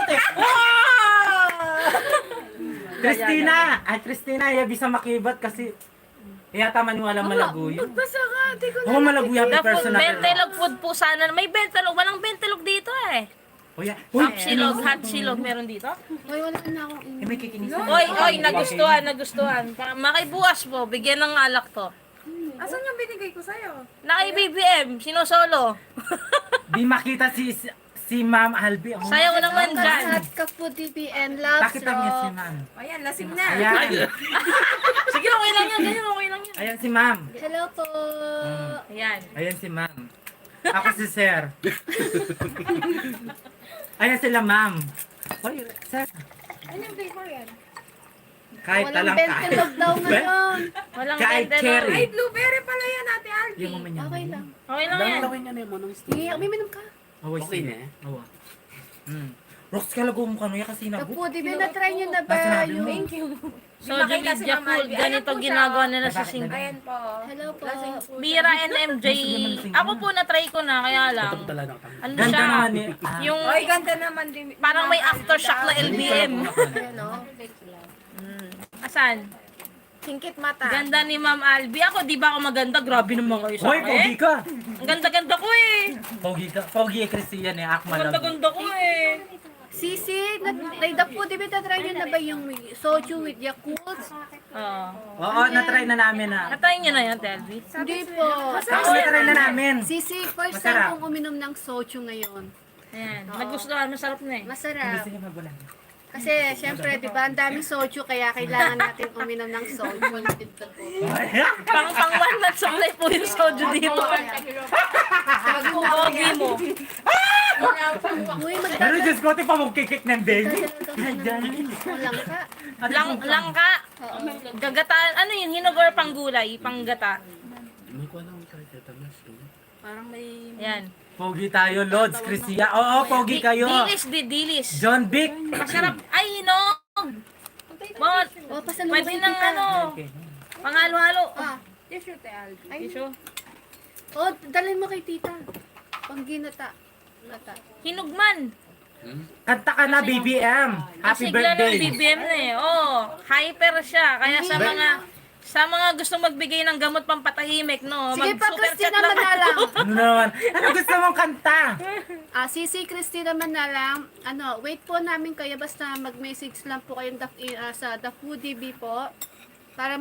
Christina! Ay, Christina, ya bisa makibat kasi yata maniwala malago yun. Basta ka, di ko Oo, malago yan The food, personal. bentelog food po sana. May bentelog. Walang bentelog dito eh. O yan. Uy, Hot silog meron dito. Uy, wala na akong eh, may kikinisan. Oy, nagustuhan. Makibukas po, bigyan ng alak to. Asan yung binigay ko sa'yo? Naka-BBM, sinosolo. Di makita si Ma'am Albi. Oh. Sayaw naman dyan. At Kapu DBN Loves Pakita niya si Rock. Ma'am. Ayan, lasing na. Ayan. Sige, okay lang yan. Ganyan, okay lang yan. Ayan si Ma'am. Hello po. Ayan. Ayan si Ma'am. Ako si Sir. Ayan sila Ma'am. Hoy, Sir. Ano yung flavor yan? Kahit Walang talang bentelog daw ngayon. Walang Kahit bentelog. cherry. Ay, blueberry pala yan, Ate Alfie. Yung mamanya. Okay lang. Okay lang yan. Lawin niya na yung monong Hindi, uminom ka. Okay na eh. Awa. Rox ka lago mo kano kasi nabot. Kapu DBN, na-try nyo na ba Sinabi mo. yung... So, Julia Pool, ganito ginagawa nila sa sing. Ayan po. Hello po. Bira and MJ. Ako po na-try ko na, kaya lang. Ito talaga kami. Ano Ganda siya? naman eh. Yung Oy, ganda naman din. parang may aftershock na LBM. Ano? Asan? Singkit mata. Ganda ni Ma'am Albi. Ako, di ba ako maganda? Grabe naman kayo sa Hoy, pogi akin. ka. Ang ganda-ganda ko eh. Pogi ka. Pogi eh, Christian eh. Akma Ang lang. ganda-ganda ko eh. Sisi, Kapu DBN, na-try nyo na ba yung soju with Yakult? Oo. Oo, natry na namin na. Natayin niyo na yan, Telvi. Hindi po. Ako natry na namin. Sisi, first Masarap. time kong uminom ng soju ngayon. Ayan. Nagustuhan, masarap na eh. Masarap. Gusto niya magulan. Kasi, syempre, di ba, ang daming soju, kaya kailangan natin uminom ng soju. Pang one month supply po yung soju dito. Pogi mo. Uy, Pero Diyos ko, ito pa mong kikik ng baby. lang ka. Langka. Gagataan. Ano yun? Hinog or panggulay? Panggata. Hindi ko alam kung kaya tamas. Parang may... Ayan. Pogi tayo, Lods, Christia. Oo, pogi kayo. Dilis. John Vic. Masarap. Ay, hinog! Bon, O, pasalubong pwede kay ng tita. ano, pangalo-halo. Ah, Iso. o, dalhin mo kay tita. Pang ginata. Hinog man. Kanta ka na, BBM. Happy Sigla ng birthday. BBM na eh. Oh, hyper siya. Kaya sa mga gusto magbigay ng gamot pampatahimik, no? Sige pa, Mag-super chat Christina lang. Manalang. Ano naman? Ano gusto mong kanta? Sisi Christina Manalang. Wait po namin kayo. Basta mag-message lang po kayong sa The Food DB po. Para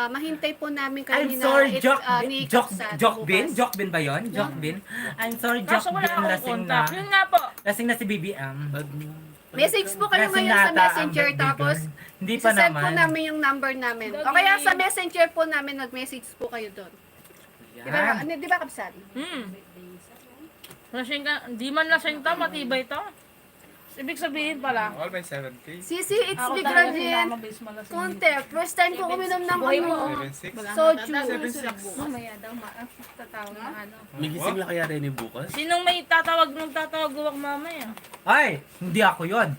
mahintay po namin kayo I'm sorry, ni Jokbin? Jokbin ba yun? Jokbin? I'm sorry, Kaso wala Jokbin. akong Lasing na. contact. Yun nga po. Lasing na si BBM. Message po kayo Lasing ngayon sa nata ang messenger. birthday Tapos, girl. Hindi pa isasend po naman. namin yung number namin. O kaya sa messenger po namin, nag-message po kayo doon. Yan. Di ba, Kapsan? Lasing ka, di man lasing to, matibay to. Ibig sabihin pala. All by 70. Sisi, it's Big Rajin. Konte, first time ko uminom ng 76. soju. 76. May gising na kaya rin yung bukas? Sinong may tatawag huwag mamaya? Ay, hindi ako yun.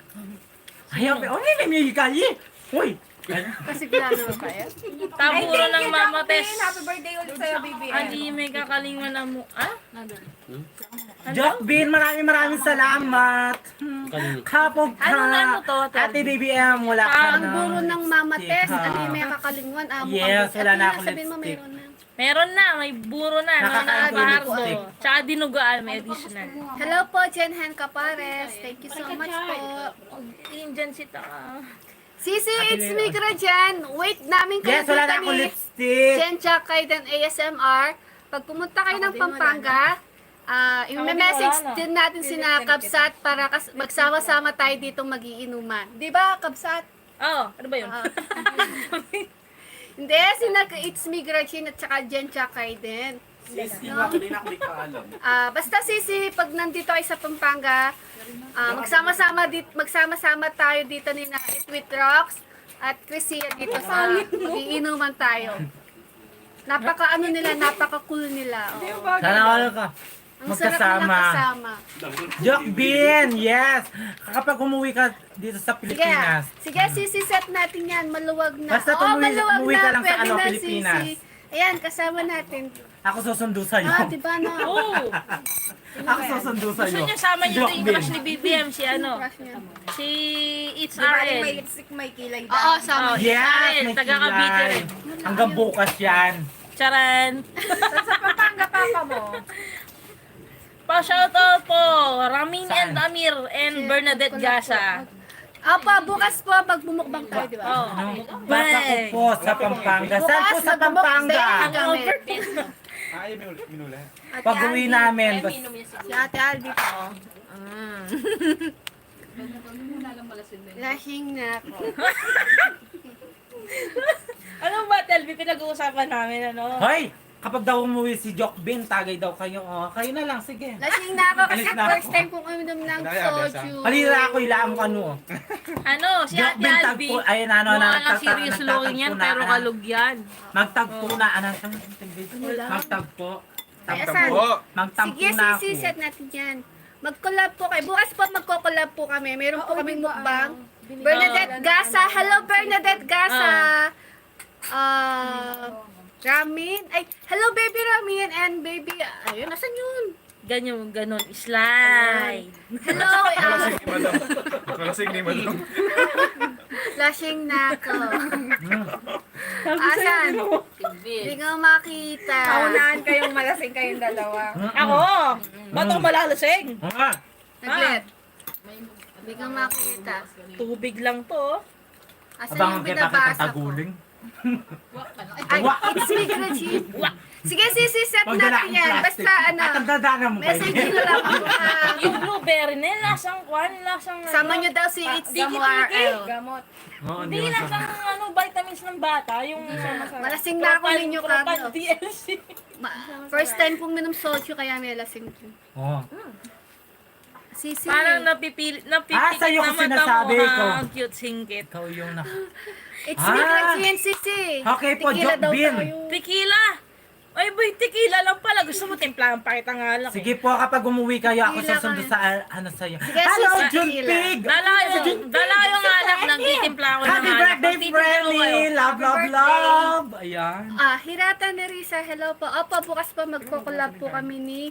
Ayaw, hindi may kali. Uy, Kasi plano pa eh. Taburo ng Mama Tess. Happy birthday ulit sa'yo, BBM. Hindi may kakalingan na mo. Ah? Jokbin, maraming salamat. Kanina. Kapog ka. Ano to? Ate BBM, wala ka Ang buro ng Mama Tess, Stika. ano yung may kakalingwan, amo Yes, wala na akong sabihin mo lipstick. meron na. Meron na, may buro na. Nakakain ko yung Nakakardo. lipstick. Tsaka dinugaan, may additional. Hello po, Jenhen Capares. Thank you so much po. Indian sita ka. Sisi, it's me, Grajan. Wait namin kayo Yes, wala na akong lipstick. Jen Chakay dan ASMR. Pag pumunta kayo ng Pampanga, i-message din natin sina Kabsat para magsama-sama tayo dito magiinuman. Di ba, Kabsat? Oh, ano ba yun? Hindi, sina It's Me Gretchen at saka Jen Chakay din. Kanina ako di ka alam. Basta Sisi, pag nandito ay sa Pampanga, magsama-sama tayo dito ni na It Rocks at Chrisia dito sa magiinuman tayo. Napaka-cool nila. Oh. Sana wala ka. Ang sarap nilang kasama. Jokbin, yes. Kapag umuwi ka dito sa Pilipinas. Sige, Sisi, set natin yan. Maluwag na. Basta umuwi ka lang sa Pwede na, Pilipinas. Sisi. Ayan, kasama natin. Ako susundo sa'yo. Ah, di ba na? Oo. Ako susundo Gusto sa'yo. niya sama niyo yung Jokbin. crush ni BBM, si ano? Crush niya. Si It's Di ba may RL. lipstick, may kilay Oo, daw. sama. Yes, Ariel, may taga Cavite kilay. rin. Hanggang bukas yan. Charan. Sa Pampanga papa mo. Pa-shoutout po, Ramin Saan? and Amir and Bernadette Gasa. Apa, bukas po, pag bumukbang tayo, di ba? Oh. Baka ko po sa Pampanga. Saan po sa Bukas, Pampanga? mag-birthday kami. Ay, minula. Ate Pag-uwi Aldi. namin. Si Ate Aldi po. Lasing na ako. Ano ba, Telby, pinag-uusapan namin, ano? Hoy! Kapag daw umuwi si Jokbin, tagay daw kayo. Oh, kayo na lang, sige. Lasing na ako kasi Alis na ako. first time kong uminom ng soju. Halila ako, ilaan mo ano. Ano, si Ate Jokbin Albi. tagpo, ayun ano, Mukha lang serious looking yan, pero kalug yan. Magtagpo na, ano, magtagpo. Ay, Tamtam asan? po. Magtagpo Sige, na ako. set natin yan. Mag-collab po kayo. Bukas po magko-collab po kami. Meron po kaming mukbang. Bernadette Gasa. Hello, Bernadette Gasa. Ramin. Ay, hello, baby Ramin and baby... Ayun, nasan yun? Ganyan, ganon, slide. Hello, Malasing ni madam. Malasing ni madam. flashing na ako. Asan? Hindi ko makita. Kaunahan kayong malasing kayong dalawa. Ako? Ba't ako malalasing? Ah, Naglit. Hindi ko makita. Tubig lang to. Asan abangan yung kita kitang binabasa ko? taguling. Ay, it's me, Gretchen. Sige, set Huwag natin na lang yan. plastic. Basta, ano, At ang dadaanan mo kayo. message nyo lang ako. Yung blueberry na yun, lasang kwan, lasang... Sama nyo daw si It's Dikit-dikit. WRL. Gamot. Oo, Hindi, lasang vitamins ng bata, yung... Malasing na ako ninyo, Propan Carlos. DLC. First time kong minom soju, kaya may lasing ko. Oo. Sisi. Parang napipili sa'yo ko naman sinasabi ako, ko. ha? Ang cute singkit. Ikaw yung na... It's me, Gretchen, Sisi. Okay po, Tequila daw Jokbin. tayo. Tequila! Ay boy, tequila lang pala. Gusto mo timplahan pa kita nga lang. Sige po, kapag umuwi kayo, ako Tequila susundo kayo. sa ano sa'yo. Sige, Hello, sis, Jun tequila. Pig! Dalayo nga lang, nagtitimpla ako ng Happy alak. birthday, Magtitimpla ko Frenny! kayo. Love, love, love! Ayan. Hirata Nerissa, hello po. Opo, bukas po magko-collab po kami ni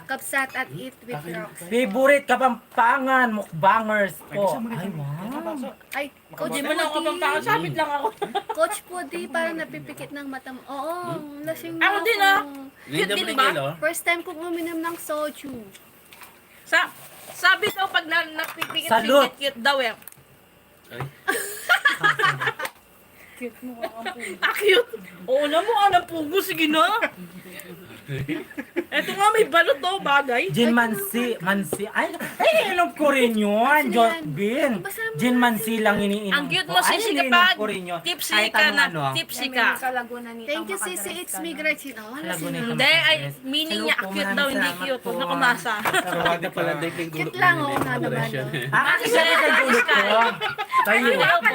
Kapsat at Eat with Rocks. Favorite Kapampangan, mukbangers po. Ay, wow. Ay, Coach Hindi mo na ako Pudi. pampakot. Sabit lang ako. Coach Pudi, parang napipikit ng mata mo. Oo, lasing na Ako din, ah. Linda Cute din mo ba? yelo? First time kong uminom ng soju. Sabi daw pag napipikit Salute. cute daw eh. Ay. Cute. Oo na mo, anong pugo. Sige na. Eto nga, may balot to, bagay. Jin Mansi. Ay, iniinom ko rin yun. Jokbin. Jin Mansi lang iniinom Ang cute ko. mo, Ay, Sisi, iniinom kapag ko rin yun. tipsy Kahit ka anong na, ano. tipsy ka. Sa Laguna nito. Thank you, Sisi. It's me, Gretchen. Oh, lasing Laguna. na. Hindi, ay, meaning niya, Hello po, cute maraming daw, hindi salamat cute. po. Huwag na kumasa. Hindi pala daigdig dulo. Cute lang, oo nga naman. Kasi kay gulot ko. Tayo. Hello po.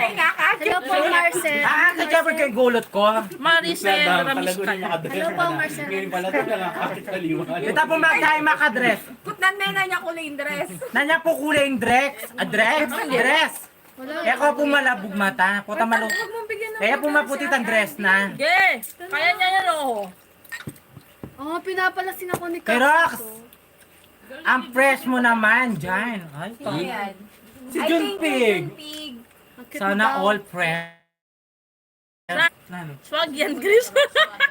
Hello po, Marcel. Kasi kay gulot ko. Maricel Ramiscal. Hello po, Marcel. Ngayon pala ito nakakakit kaliwan. Ito po magkain makadress. Putnan na na niya kulay dress. Nanya po kulay yung dress. Dress. Kaya ko po malabog mata. Puta malo. Kaya po maputit ang dress na. Yes! Kaya niya yan, oh. Oh, pinapalasin ako ni Pero, Kapsat. ang fresh mo naman dyan. Ay, Ayan. si Jun Pig. Pig. Ang cute Sana daw. all fresh. Swag yan, Chris.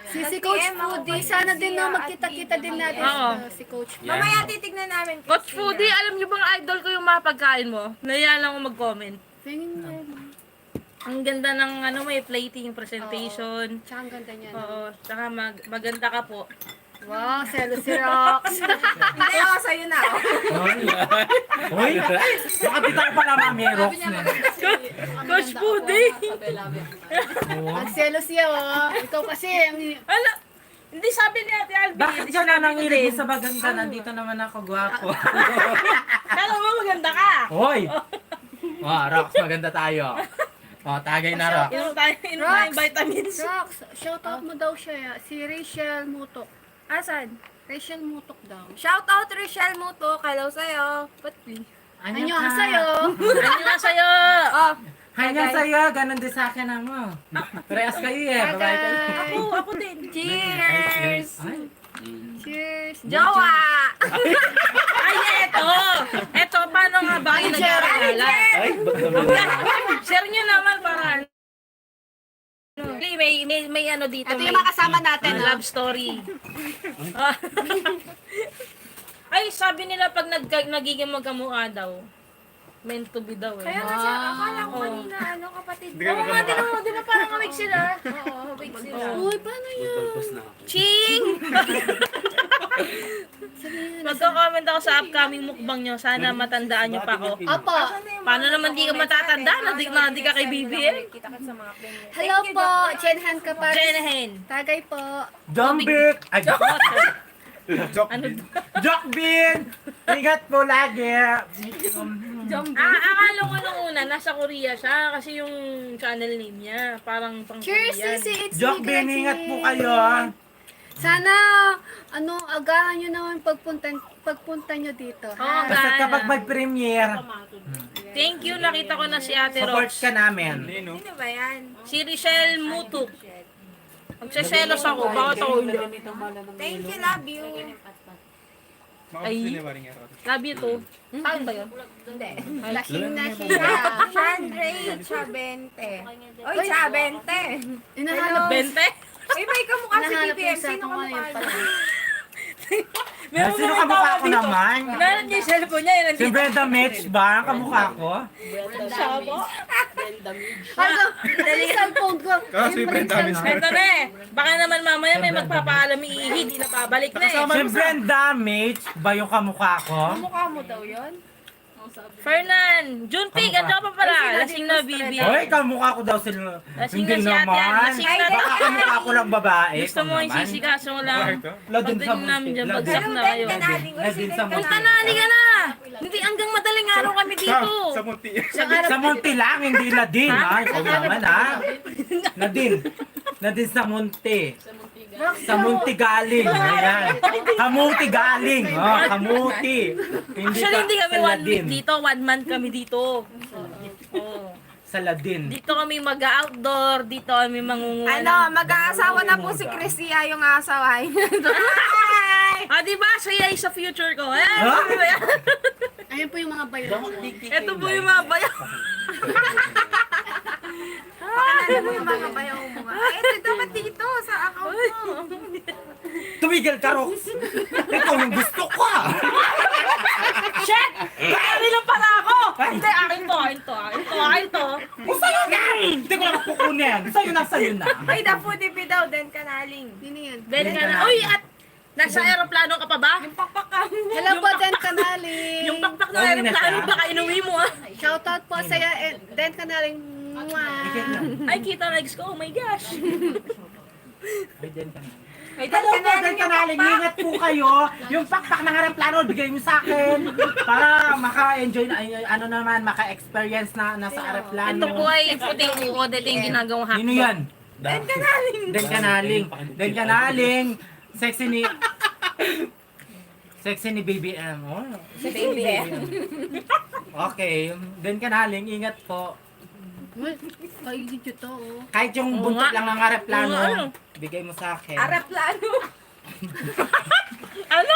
Si Coach Foodie, sana din na magkita-kita din natin Oo. si Coach Foodie. Mamaya titignan namin. Coach Foodie, alam niyo bang idol ko yung mga pagkain mo? Naya lang ako mag-comment. Tingin mo. Ang ganda ng ano may plating, presentation. Tsaka ang ganda niya. Oo, tsaka maganda ka po. Wow, selo si Rox. Hindi, sa'yo na. Uy, bakit di tayo pala mamerox na? Coach Foodie! Nagselo siya, oh. Ikaw kasi, Ala, hindi sabi ni Ate Albi. Bakit hindi siya sinabi ko nanangilig din. sa maganda? Nandito naman ako gwapo. Kala mo maganda ka. Hoy! Oh, Rox, maganda tayo. Oh, tagay na Rox. Inom tayo ng vitamins. Rox, shoutout mo daw siya. Si Rachel Mutok. Asan? Rachel Mutok daw. Shout out Rochelle Muto. Hello sa'yo. Ba't Anyo nga sa'yo. Ano nga sa'yo? Oh, Hanya sa'yo, ganun din sa akin mo. Parehas kayo eh, babae kayo. Ako din. cheers! Ay, Cheers! Jowa! Ay, eto, paano nga ba kayo nag-aalala? Share nyo naman para may ano dito. Ito yung mga kasama natin. may love story. Ay, sabi nila pag nagiging magkamukha daw, meant to be daw eh. Kaya nga siya, akala ko kanina, kapatid Hindi ka magkamukha. Di ba parang awig sila? Oo, wait sila. Uy, paano yun? Magpalpos na ako. Ching! Magko-comment ako sa upcoming mukbang nyo. Sana matandaan nyo pa ako. Opo. Paano naman di ka matatanda? Nadik ka kay BBM. Kita ka sa mga friend niya. Hello po, Chenhan Kapag. Jenahen. Tagay po. Jombik! Ay, Joke. Ano? Jokbin! Ingat po lagi! Akala ko nung una, nasa Korea siya. Kasi yung channel name niya, parang pang Cheers, Korean. Sisi. It's Jokbin, me, ingat po Gretchen. kayo. Sana, agahan nyo naman pagpunta nyo dito. Oo, Kasi gana. kapag mag-premiere, Thank you, nakita ko na si Ate support Rox. ka namin. Hindi, no? Sino ba yan? Si Richelle Mutuk. Magsaselos ako, bakit ako hindi? Thank you, love you. Makapagsin niya ba rin yan? Love you too. Saan ba yun? Hindi. Lasing na siya. Chandray Chabente. Oy, Chabente. Inahanap. Bente? Uy, may kamukha si Hinahanap BBM. yung Sino cellphone ko kamukha ngayon pala. niya? Ah, sino kamukha ko naman? Meron niya yung cellphone niya, yun Si Brenda Mitch ba? Ang kamukha ko? Ano? Dali cellphone ko. Kasi Yung Brenda cellphone. Mitch. Ito na eh. Baka naman mamaya may magpapaalam iihi, di na babalik na eh. Si Brenda Mitch ba yung kamukha ko? Kamukha mo daw yun? Fernan, Junpig, ano pa pala? Lasing na bibi. Hoy, kamukha ko daw sila. Lasing Hindi na si ate, naman. lasing na. Baka kamukha ko lang babae. Gusto ikaw mo yung naman. sisikaso mo lang. Ladun sa Pagdating namin dyan, Ladun. bagsak na kayo. Kanaling. Uy, Ladun sa Punta na, halika na! Hindi hanggang madaling araw kami dito. Sa munti. Sa Monte lang, hindi Ladin, ha? Ikaw naman, ha? Ladin. Ladin sa Monte. Sa Monte galing. Ayan. Kamuti galing. Oh, kamuti. Actually, hindi kami sa 1 Ladin. week dito, 1 month kami dito. Oh. Sa Ladin. Dito kami mag-outdoor, dito kami mangunguha. Ano, mag-aasawa na po si Crisia yung aasawahin. Ah, di ba? Siya ay sa future ko. Eh, Huh? Ayun po yung mga bayan. ito po yung mga bayan. Alam mo yung mga bayaw mo nga. Ay, ito dapat dito sa account mo. Tumigil ka, Rox. Ikaw yung gusto ko, ah. Shit! Kaya lang pala ako! Hindi, akin to. Sa'yo na! Hindi ko lang kukunin. Sa'yo na. Ay, dapudipi daw, then kanaling. Sino yun? Ben ka na. Uy, at nasa aeroplano ka pa ba? Pakpak ka. Hello po, Den Kanaling. Yung pakpak ng Uwi na aeroplano, siya. baka inuwi mo ah. Shoutout po sa Den Kanaling. Ay, kita legs ko. Oh my gosh. Hello po, Dan Kanaling. Ingat po kayo. Yung pakpak ng aeroplano, bigay mo sa akin. Para maka-enjoy na, ano naman, maka-experience na nasa aeroplano. Ito po ay puting uko. Dito yung ginagawang hack. Sino yan? Dan Kanaling. Sexy ni BBM. Oh. BBM. Okay. Dan Kanaling, ingat po. Kaigit yun to, oh. Kahit yung Oo buntot nga. lang ng Oo nga, ano? aeroplano, bigay mo sa akin. Araplano. Ano?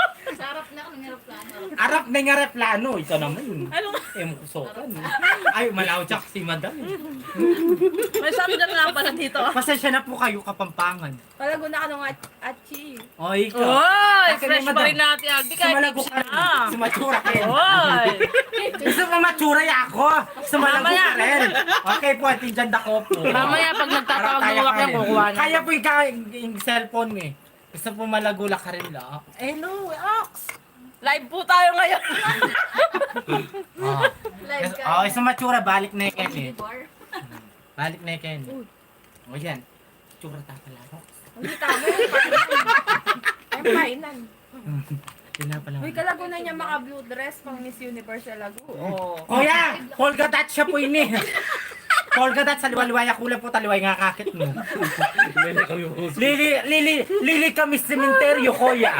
Arap na yung aeroplano. Ito naman. Ano? Kusokan. Ay, malawchak si madam. May subject nga pala dito. Pasensya na po kayo, Kapampangan. Palaguna ka nung achi. O, ikaw. Oy, Akin fresh na, pa madam. rin natin. Agdi kahit Sumalago tips ka rin. na. Sumatsura ka rin. Oy. Gusto mo matsuray ako. Sumalago Mamaya. ka rin. Okay po, ating dyan ko po. Mamaya pag nagtatawag Para ng kaya uwak ka yan, rin. kukuha na. Kaya po yung cellphone mo eh. Gusto po malagula ka rin lang. Hello, Ox. Live po tayo ngayon. Oh. Live ka. Oh, isang matsura, balik na yung Ken eh. Balik na yung Ken. O yan. Tsura ta pala, Ox. Kita mo. Ang painan. Yun na pala. Uy, kalaguna niya maka-blue dress pang Miss Universe sa Lagu. Oh. Kuya, Polka Dot siya po ini. Polka Dot sa liwaliwaya kulay po taliway nga kakit mo. Lili kami sementeryo, kuya.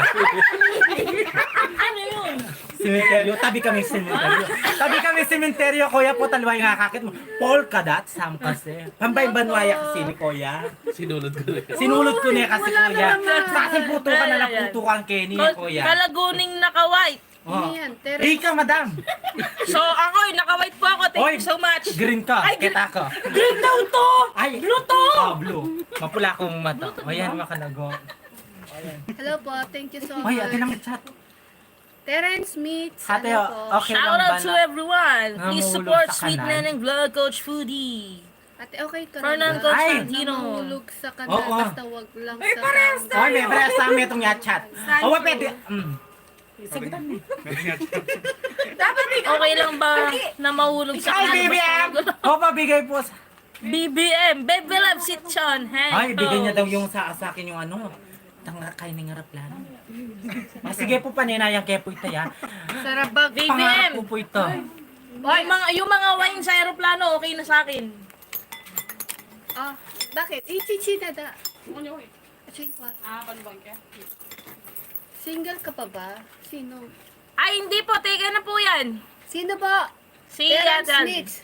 Ano yun? Simenteryo, tabi kami simenteryo. Tabi kami simenteryo, kuya po, talway nga kakit mo. Polka dot, Sam kasi. Pambay banwaya kasi ni kuya. Sinulod ko rin. Sinulot ko niya kasi Wala kuya. naman. Kasi putukan na lang putukan Kenny, kuya. Kalaguning naka-white. Oh. Yan, Terence. Rika, madam. So ako, naka-white po ako. Thank Oy, you so much. Green ka, Ay, kita ko. Green daw to! Ay, Blue to! Oh, blue. Mapula akong mata. O yan, makalago. Hello po, thank you so Oy, ate much. lang chat. Terence Meets, Ate, ano po? okay Shout lang ba out to na? everyone. Please Namulog support sa Sweet kanal. Neneng Vlog Coach Foodie. Ate, okay ka Fernand ba? Ay! Constantino. Mahulog sa kanal, Oo. basta wag lang sa kanal. Oy, may press sa amin itong chat. O, pwede. Okay lang ba na mahulog sa Ay, kanal? BBM! O, pabigay po sa... BBM, Baby Love Sitchon. Hey, Ay, bigay niya daw yung sa akin yung ano. Kayo ng aeroplano. Sige po, paninayang kaya po ito, ya. Sarabag. Pangarap BBM. ko po ito. Yung mga wine sa aeroplano, okay na sa akin. Ah, bakit? Ichichi na da. Single ka pa ba? Sino? Ay, hindi po. Teka na po yan. Sino ba? Si Terence Adal. Meets.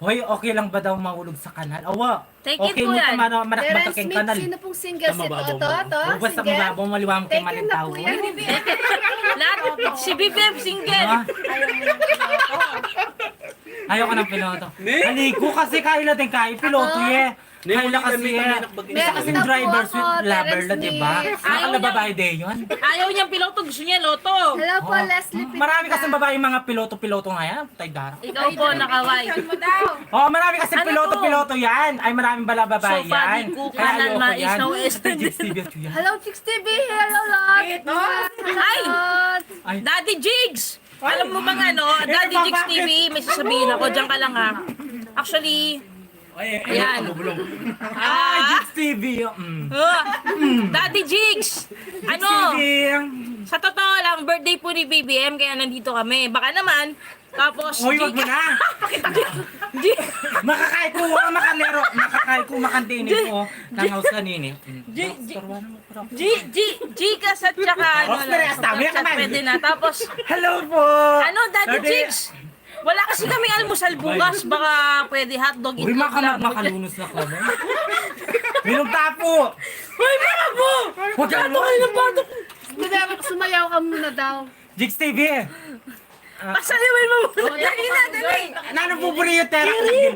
Hoy, okay lang ba daw mahulog sa kanal? Awa. Take it Okay po mo yan. tama na Terence manakbataking Meets, kanal. sino pong single? Tama Si ba, to, Bobo? Basta single? mababaw maliwam kay Taken na malintao. po yan. Lahat, si BBM single. Ah. Ayoko ng piloto. Haligo kasi kaila din kayo. Piloto ye. Kaila kasi ye. Isa kasing Meron na po driver ako, sweet lover na, Terence diba? Meets. Nakalababae din yun. Ayaw niyang piloto, gusto niya loto. Hello po, Oh. Leslie Pinta. Marami kasing babae mga piloto-piloto nga yan. Tay dara. Ikaw po, naka-white. Oh, marami kasi Ano piloto-piloto yan. Ay, maraming bala babae So, yan. Fadi, Kuka, Kaya ayoko Nalma, yan. Isaw, Esther. Tigil-tigil ko yan. Hello, Chicks TV. Hello, Lot. Ay! Ay. Daddy Jigs! Alam mo bang ano, Daddy Jigs TV, may sasabihin ako, diyan ka lang ha. Actually, Ay, Ayan. bubulong. Ay, ah, Jigs TV. Daddy Jigs! Ano, TV. sa totoo lang, birthday po ni BBM, kaya nandito kami. Baka naman, tapos, Hoy, wag mo na. G- Makakay ko, wala makalero. Makakay ko, makantini ko. Nangaw sa nini. Gcash at saka ano Rosemary, lang, astawi Superchat, naman. pwede na. Tapos, Hello po. ano, Daddy Daddy- Jigs? Wala kasi kami almusal bukas, baka pwede hotdog, Uy, itlog lang. makalunos na ko. Minong tapo. Hoy, mga po! Huwag ka Dapat sumayaw ka muna daw. Jigs TV. Pasaliwin mo muna. Dali na, dali. Nano po po rin yung tera?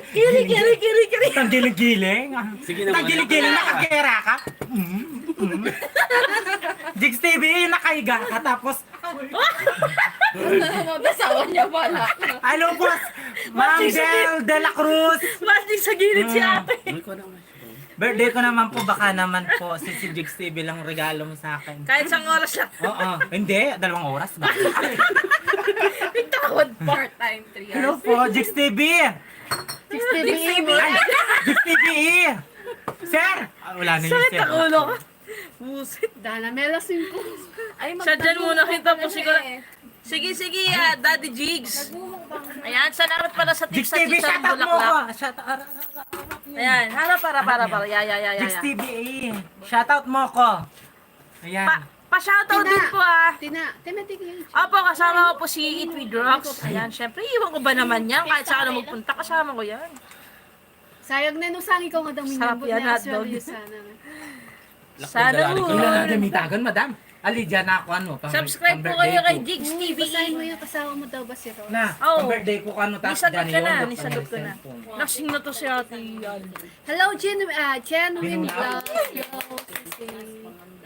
Kiri. Ang giling-giling. Sige naman. Ang giling-giling, nakakera ka. Jigs TV, nakahiga ka. Tapos, Nasawa niya pala. hello po, Ma'am Bel de la Cruz. Masdi sa gilid si ate. Ano ko na nga. Birthday ko naman po, baka naman po, si Jigs TV lang regalo mo sa akin. Kahit isang oras lang. Oo, hindi, 2 oras ba? Tawad pa. Part-time 3 hours. Hello po, Jigs TV. Chicks TV. Ay, Jigs TV. Sir! Ah, wala na yung Sakit sir. ang ulo ko. Busit. Dana, melasin ko. Ay, Siya dyan muna kita po siguro. Sige, Daddy Jigs. Ayan, salamat pala sa Jigs tips sa TV, Chichon shout out mo ko. Bulaklak. Shout out. Ayan, harap, para. Ya. Jigs TV. Shout out mo ko. Ayan. Pa-shoutout din po ah. Tina, tigil. Opo, kasama ko po si Eat With Rocks. Ayan, syempre, iwan ko ba naman yan? Kahit saan ka na magpunta, kasama ko yan. Sayag na nung sangi ko nga daw Sarap minabot yan, na hotdog. actually sana. Sana Lakad-dalali po. ko. Wala na damitagan, madam. Alidya na ako ano. Subscribe po kayo kay Jigs TV. Basahin mo yung kasama mo daw ba si Ros? Na, Oh. birthday ko ano, tapos Nisagot dyan ka na, yun, nisagot ko na. Lasing na to si ate. Hello, Genuine Binuna. Love. Hello,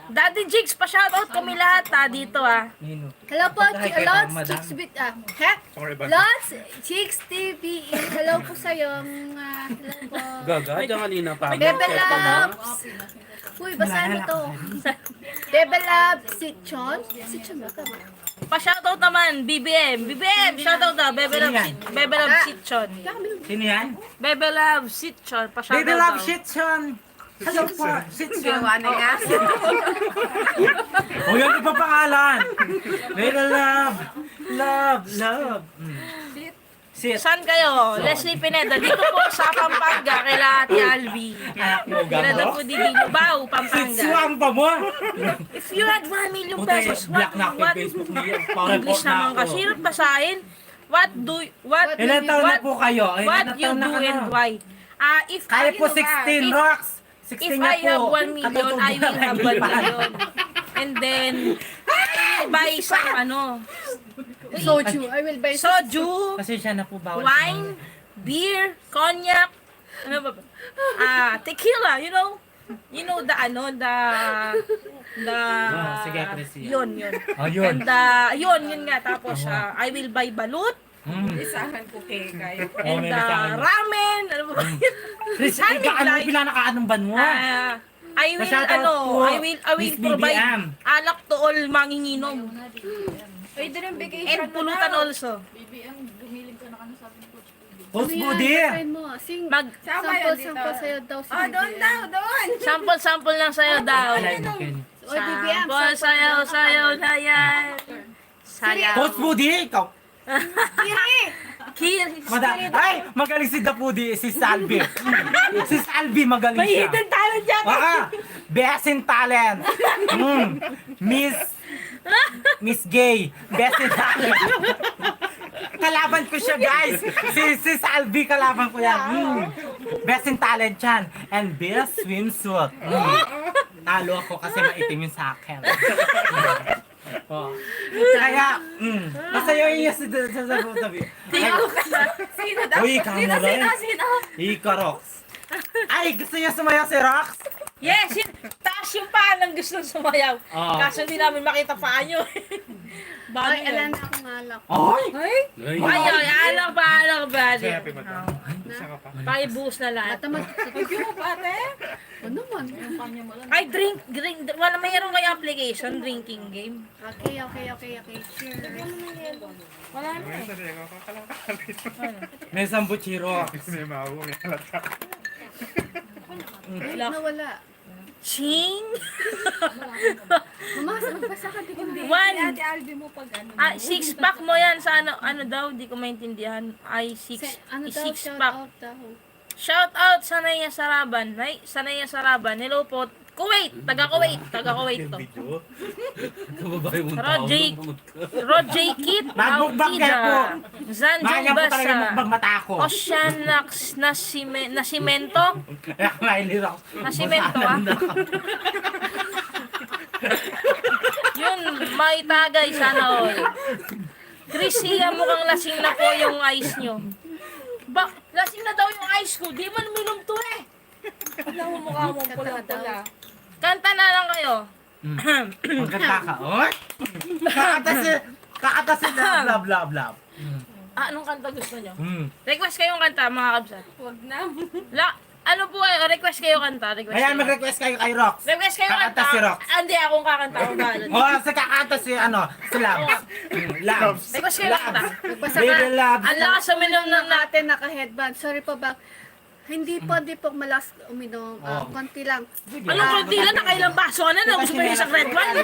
Daddy Jigs, pa-shoutout kami lahat dito ah. Nino. Hello po, Pagkahay kay Lots madam. Chicks Bit, Lots Chicks TV. Hello po sa'yo. Hello po. Gaga, dyan kanina pa. Bebe Loves. Uy, basahin mo to. Bebe Loves, si Chon. Si Chon ba? Tama. Pa-shoutout naman, BBM. BBM, shoutout daw. Bebe Love Sitchon. Sino yan? Bebe Love Sitchon. Pa-shoutout Baby love daw. shit, son. Hello po, shit, son. Gawa na yan. O yan yung papangalan. Baby love. Love. Shit. Saan kayo? Leslie Pineda. Dito po sa Pampanga, kay Ate Alvi. Anak mo. Sila daw po di Bilbao, Pampanga. Sitsuang pa mo. If you had 1 million Puta, pesos, black na ako what yung Facebook niya. English naman kasi. Hirap basahin. What Ilan taon na po kayo? What Ilan you taon na do ka and na? why? If Kaya po if- 16, Rox. 16 If na I po. have 1 million, I will have 1 million. And then, I will buy some Soju. I will buy soju, Kasi siya na po bawal. wine, beer, cognac, ano ba ba? Tequila, you know? You know the Sige, Chrissy. yun. Oh, yun. And yun nga. Tapos, I will buy balut, Isahan ko kay kayo. and may nasahan. ramen, ano ba? Chrissy, Honey ano like- pinanakaanong ban mo? I will, Pa-shoutout po, I will Miss provide BBM. alak to all manginginom. Pwede rin vacation And pulutan also. Post Ano body. yan? Try mo. Sing, Sama yan dito. sample sa'yo daw si Oh, doon BBM. daw, doon. Sample lang sa'yo daw. Alay mo, Ken. O, BBM, Sample sa'yo na yan. Sayaw. Post body, ikaw. Kiri. Ay, magaling si Dapudi, si Salvi. Si Salvi magaling May siya. hidden talent yan. Best in talent. Miss Gay. Best in talent. Kalaban ko siya, guys. Si Salvi, kalaban ko yan. Best in talent yan. And best swimsuit. Talo ako kasi maitim yung sa akin. Oh. Kaya, masayoyin niya si Sabi. Sino daw? Uy, ikaw mo rin. Sino? Ika, Rox. Ay, gusto niya sumayaw si Rox? Yes, taas yung paa ng gustong sumayaw. Oo. Kaso hindi namin makita paa nyo. Bago Ay, alam na akong alak. Ay! Ay, alak ba? Happy ba ito? Paibuhos na lahat. Ata Review mo pa, ate? Ano man? Ay, drink. Wala, mayroon kayo application, drinking game. Okay. Sure. Wala na eh. May sambuchiro. Wala. Nawala. Ching! Mama, magbasa ka din. One. Albi mo pag ano. 6-pack mo yan sa ano daw, di ko maintindihan. Ay, Ano daw, shout 6-pack. out daw. Shout out sa Naya Saraban. Sanaya Saraban. Hello po. Kuwait. Taga Kuwait to. Rod J. Kit. Magbukbak kaya po. Zanjong Maya po talaga Basa. magbang mata ko. Oceanax na simento. Maili Rox. Nasimento, Yun, may tagay sana all. Chrissy, mukhang lasing na po yung ice nyo. Lasing na daw yung ice ko. Di man uminom to eh. Alam mo mukha mo pula-pula. Kanta na lang kayo. Magkanta ka. Oy! Kakata si love, love, love. Anong kanta gusto nyo? Hmm. Request kayong kanta, mga kabsat. Huwag na. Ano po request kayo kanta? Request Ayan, kayo. mag-request kayo kay Rox. Request kayo Kakanta kanta. si Rox. Hindi, akong kakanta. Ako bahala. Sa kakanta si Labs. Labs. Request kayo kanta. Baby Labs. Ang lakas uminom ng Natin naka-headband. Sorry po ba? Hindi po malakas uminom. Konti lang. Anong konti lang? Nakailang baso ka na? Gusto mo yung isang red wine?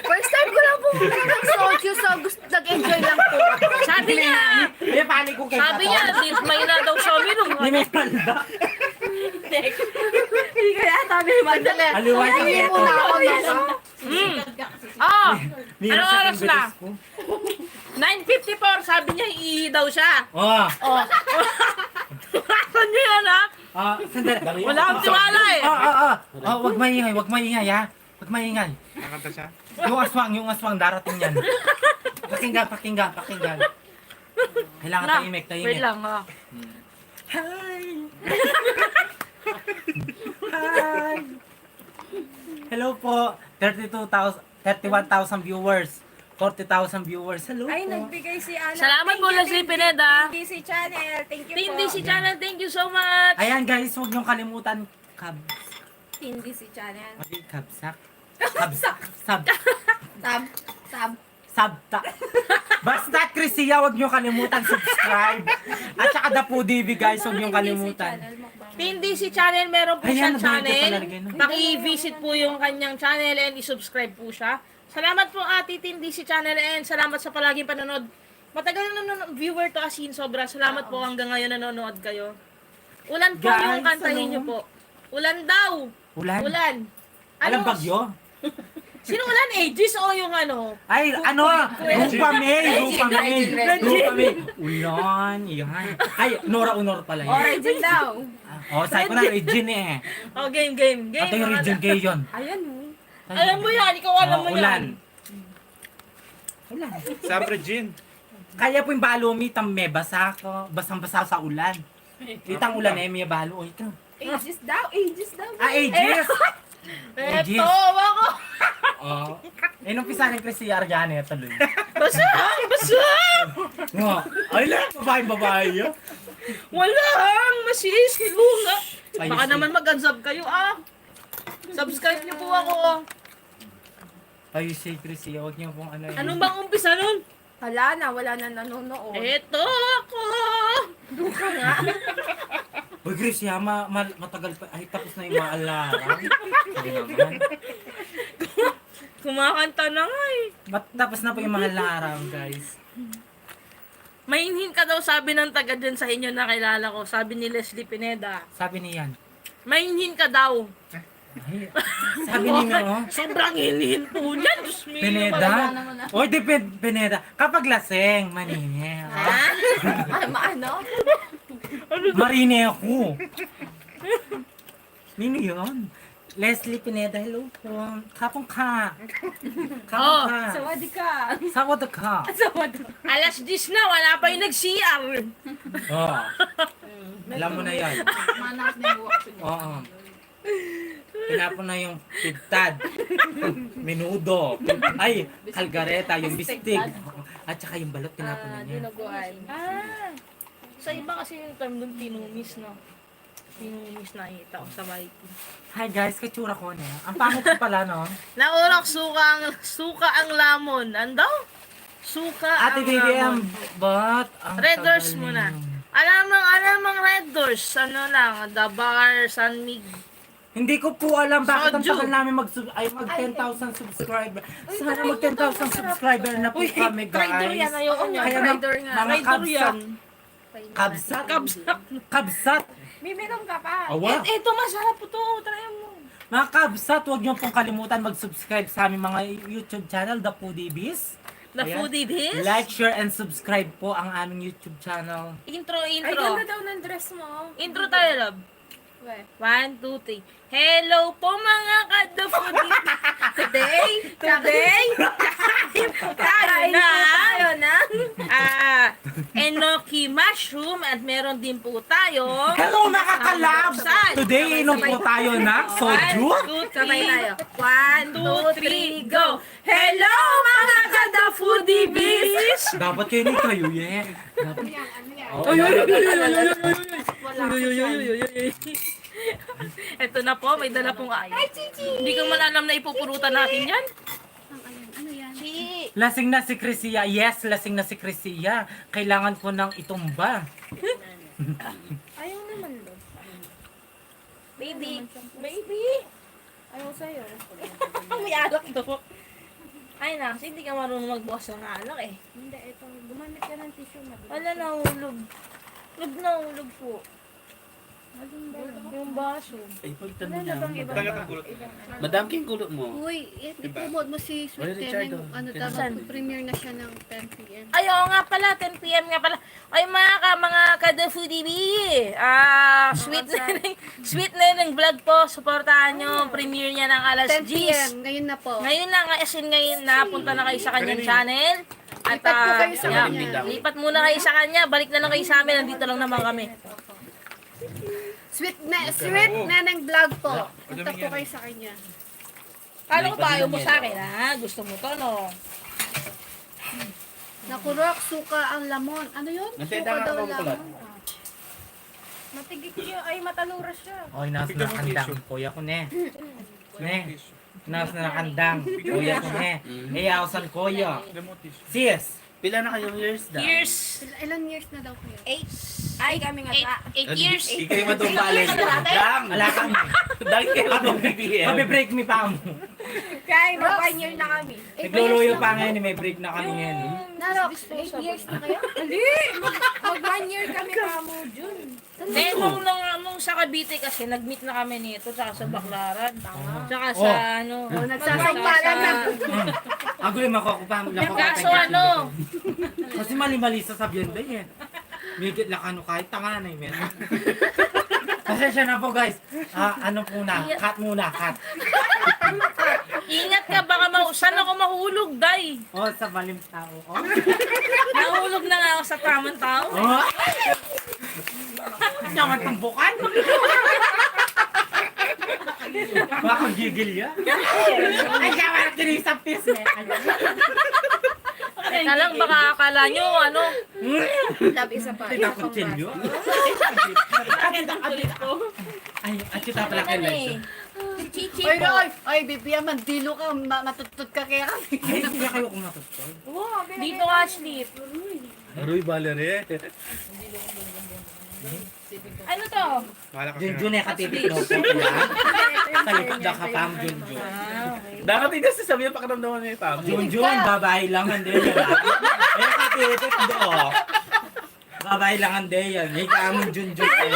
First time ko lang po ng soju, so nag-enjoy lang po. Sabi niya, May pali ko kay sabi niya, may na daw siya uminom. Hindi may panda. Hindi kaya sabi mo. Madali. Aliwan sa Hindi ito. po na ako nasa. Anong oras na? 9:54, sabi niya, daw siya. Saan niyo yan, ha? Sandali. Wala akong tiwala eh. Wag maingay, ha. Wag maingay. Nakanta siya? Yung aswang darating yan. Pakinggan. Kailangan tahimik. Wait lang, ha. Hi! Hello po. 31,000 viewers. 40,000 viewers. Hello Ay, po. nagbigay si Ana. Salamat po, Leslie Pineda. TDC Channel. Thank you Team po. DC Channel, thank you so much. Ayan guys, huwag niyong kalimutan. TDC Channel. Kabsak. Tab. Basta Chrisia, huwag niyong kalimutan subscribe. At saka Dapo TV guys, huwag niyong kalimutan. Team DC Channel, meron po Ayan, siyang nabalik ko channel. talaga, no? Paki-visit po yung kanyang channel and i-subscribe po siya. Salamat po ate Team DC Channel and salamat sa palaging panonood. Matagal na viewer to asin, sobra. Salamat po hanggang ngayon nanonood kayo. Ulan po Guys, yung kantahin niyo po. Ulan daw. Ulan? Ulan. Alam bagyo? Sino ulan? Aegis o yung ano? Ay, ano? Rupa May! Rupa May! Rupa May! Ulan, yan. Ay, Nora Honor pala yun. Origin daw. Oh, sabi ko na Regine eh. Oh, game. Ate yung Regine Gay yun. Ayan Alam mo yan, ikaw alam mo Ulan. yan. Ulan. Sabre, Jin. Kaya po yung balo mi tamme basa ko, basang-basa sa ulan. Itang ulan eh, may balo. O, ito. Ages daw. Ages daw. Ah, ages! Ages. Eto, ako. Oh. Eh, nung pisa ng Chrissy Argane, tuloy. Basa! Nga. Ay lang, babae yun. Walang masis, lunga. Ayos Baka eh. naman mag-unsub kayo ah. Subscribe niyo po ako. Ay, si Chrissy, huwag niyo pong ano yun. Anong bang umpisa nun? Wala na nanonood. Eto ako. Uy, Chrissy, ha, matagal pa. Ay, tapos na yung mga alarm. Sabi naman. Kumakanta na nga eh. Tapos na po yung mga alarm, guys. Mainhin ka daw sabi ng taga dyan sa inyo na kilala ko. Sabi ni Leslie Pineda. Sabi niyan. Mainhin ka daw. Ay, sabi niyo, oh. Sobrang hinhin po niyan. Diyos mio. Pineda? Oy, di Pineda. Kapag laseng, manine. Ano? Marine ako. Nino yun? Leslie Pineda, hello po. Kapong ka. Kapong ka. Sawadi ka. Sawad ka. Alas 10 na, wala pa yung nag-CR. Oh. Alam mo na yan. Manas na yung buwak. Oo. Tinapon na yung pigtad. Menudo. Ay, kalgareta, yung bistig. At saka yung balot, tinapon na niya. Dinuguan. Ah, sa iba kasi yung term doon, tinumis, no? Tinumis na ita sa Viking. Hi guys, katsura ko niya. Ang pangit ko pala, no? Naulak suka ang lamon. Ano daw? Suka Ate ang BBM, lamon. but ang Red Doors tagal muna. ninyo. Alam Red Doors. Ano lang, The Bar, San Mig. Hindi ko po alam bakit ang Soju. tagal namin mag 10,000 subscriber. Sana mag 10,000 subscriber na po kami, Rider yan, guys. ayoko niya. Kaya Rider nga. mga Rider yan. kabsat. Kabsak. Kabsat. Miminom ka pa. Awa. Ito, masarap po to. Try mo. Mga kabsat, huwag niyo pong kalimutan mag-subscribe sa aming mga YouTube channel, The Foodie Biz. The Ayan. Foodie Biz. Like, share, and subscribe po ang aming YouTube channel. Intro. Ay, ganda daw ng dress mo. Intro tayo, love. We. 1, 2, 3. Hello po mga ka-The Foodie. Today, tayo na enoki mushroom at meron din po tayo. Hello mga kalab! Today, inom po tayo ng soju. 1, 2, Sabay 3. tayo. 1, 2, 3, go! Hello mga ka-The Foodie Biz! Dapat kayo ni kayo, yeah. Dapat. Oh, Ito na po, may dala pong Hindi ko man alam na ipupurutan natin yan. Ano yan? Lasing na si Chrisia. Yes, lasing na si Chrisia. Kailangan ko nang itumba. Ayaw naman daw. Baby. Ayaw sa'yo. May alak to. Ay na, kasi hindi ka marunong magbukas ng alak eh. Hindi, ito. Gumamit ka ng tissue na. Wala na hulog. Nahulog po. Yung baso. Ay, pagtan mo niya. Tagat ang kulot. Madam King kulot mo. Uy, i-promote mo si Sweet Oy, Richard, Teneng. Ano Saan? tawag? Premiere na siya ng 10 p.m. Ay, oo nga pala, 10 p.m. nga pala. Ay, mga ka-The Foodie Bee. Sweet Neneng vlog po. Supportahan nyo. Premiere niya ng alas 10 p.m. 10. Ngayon na po. Ngayon lang, as in ngayon na, punta na kayo sa kanyang channel. At, Lipat po kayo sa yeah, kanya. lipat muna kayo sa kanya. Balik na lang kayo sa amin. Nandito lang naman kami. Sweet Neneng vlog po. Punta po kayo sa kanya. Kala ko tayo mo sa akin, ha? Gusto mo to, no? Nakurok, suka ang lamon. Ano yun? Nantenda Suka ka daw ako kulat. lamon. Matigit siya. Ay, mataluras siya. Oy, nasa nakandang. Kuya ko ne. Ne. Nasa nakandang. Kuya ko ne. Iyawsan kuya. Sis. Pila na kayong years da? Years. Ilan years na daw kuya? 8. Ay, kami nga. 8 years. Ikay matumbalik. Dam! Wala kami. Dahil kayo ng BBM. Mabe-break mi pa mo. Kaya mag 1 year na kami. Nagluluyo pa ngayon, may break na kami ngayon. Narok, 8 years na kayo? Mag 1 year kami pa mo, June. Hindi, nung sa Cavite kasi, nag-meet na kami nito, tsaka sa Baclaran. Tsaka sa ano. Nagsasampalan na. Ang gulo makukupa. Kaso ano, Kasi mali-mali sa sabihan din eh. Migit lang ano kahit tanga na yun. Pasensya na po guys. Ano po na? Cut muna, cut. ingat ka, baka saan ako mahulog, day. Oh, sa maling tao. Oh. Nahulog na nga ako sa tamang tao. Oh. Naman tumbukan. Baka gigil yan. Ay, kaya tinisang pis eh. Teka lang, baka akala nyo, ano, Labi isa pa. Tinakutsilyo. Ay, at kita pala kay Liza. Chichi Oy, po. Roy! Oy, Bibiya, mandilo ka. Matutut ka kaya kami. Ay, hindi kayo kung natutol. Dito ka, sleep. Aroy, Valerie. Ano to? Junjun eh, katipid no po yan. Sa likod na kapam, Junjun. Dapat hindi sa sabihin pakiramdaman niya yung pamo. Junjun, babae lang hindi yan. Eh, katipid do. Babae lang hindi yan. May kamong Junjun kayo.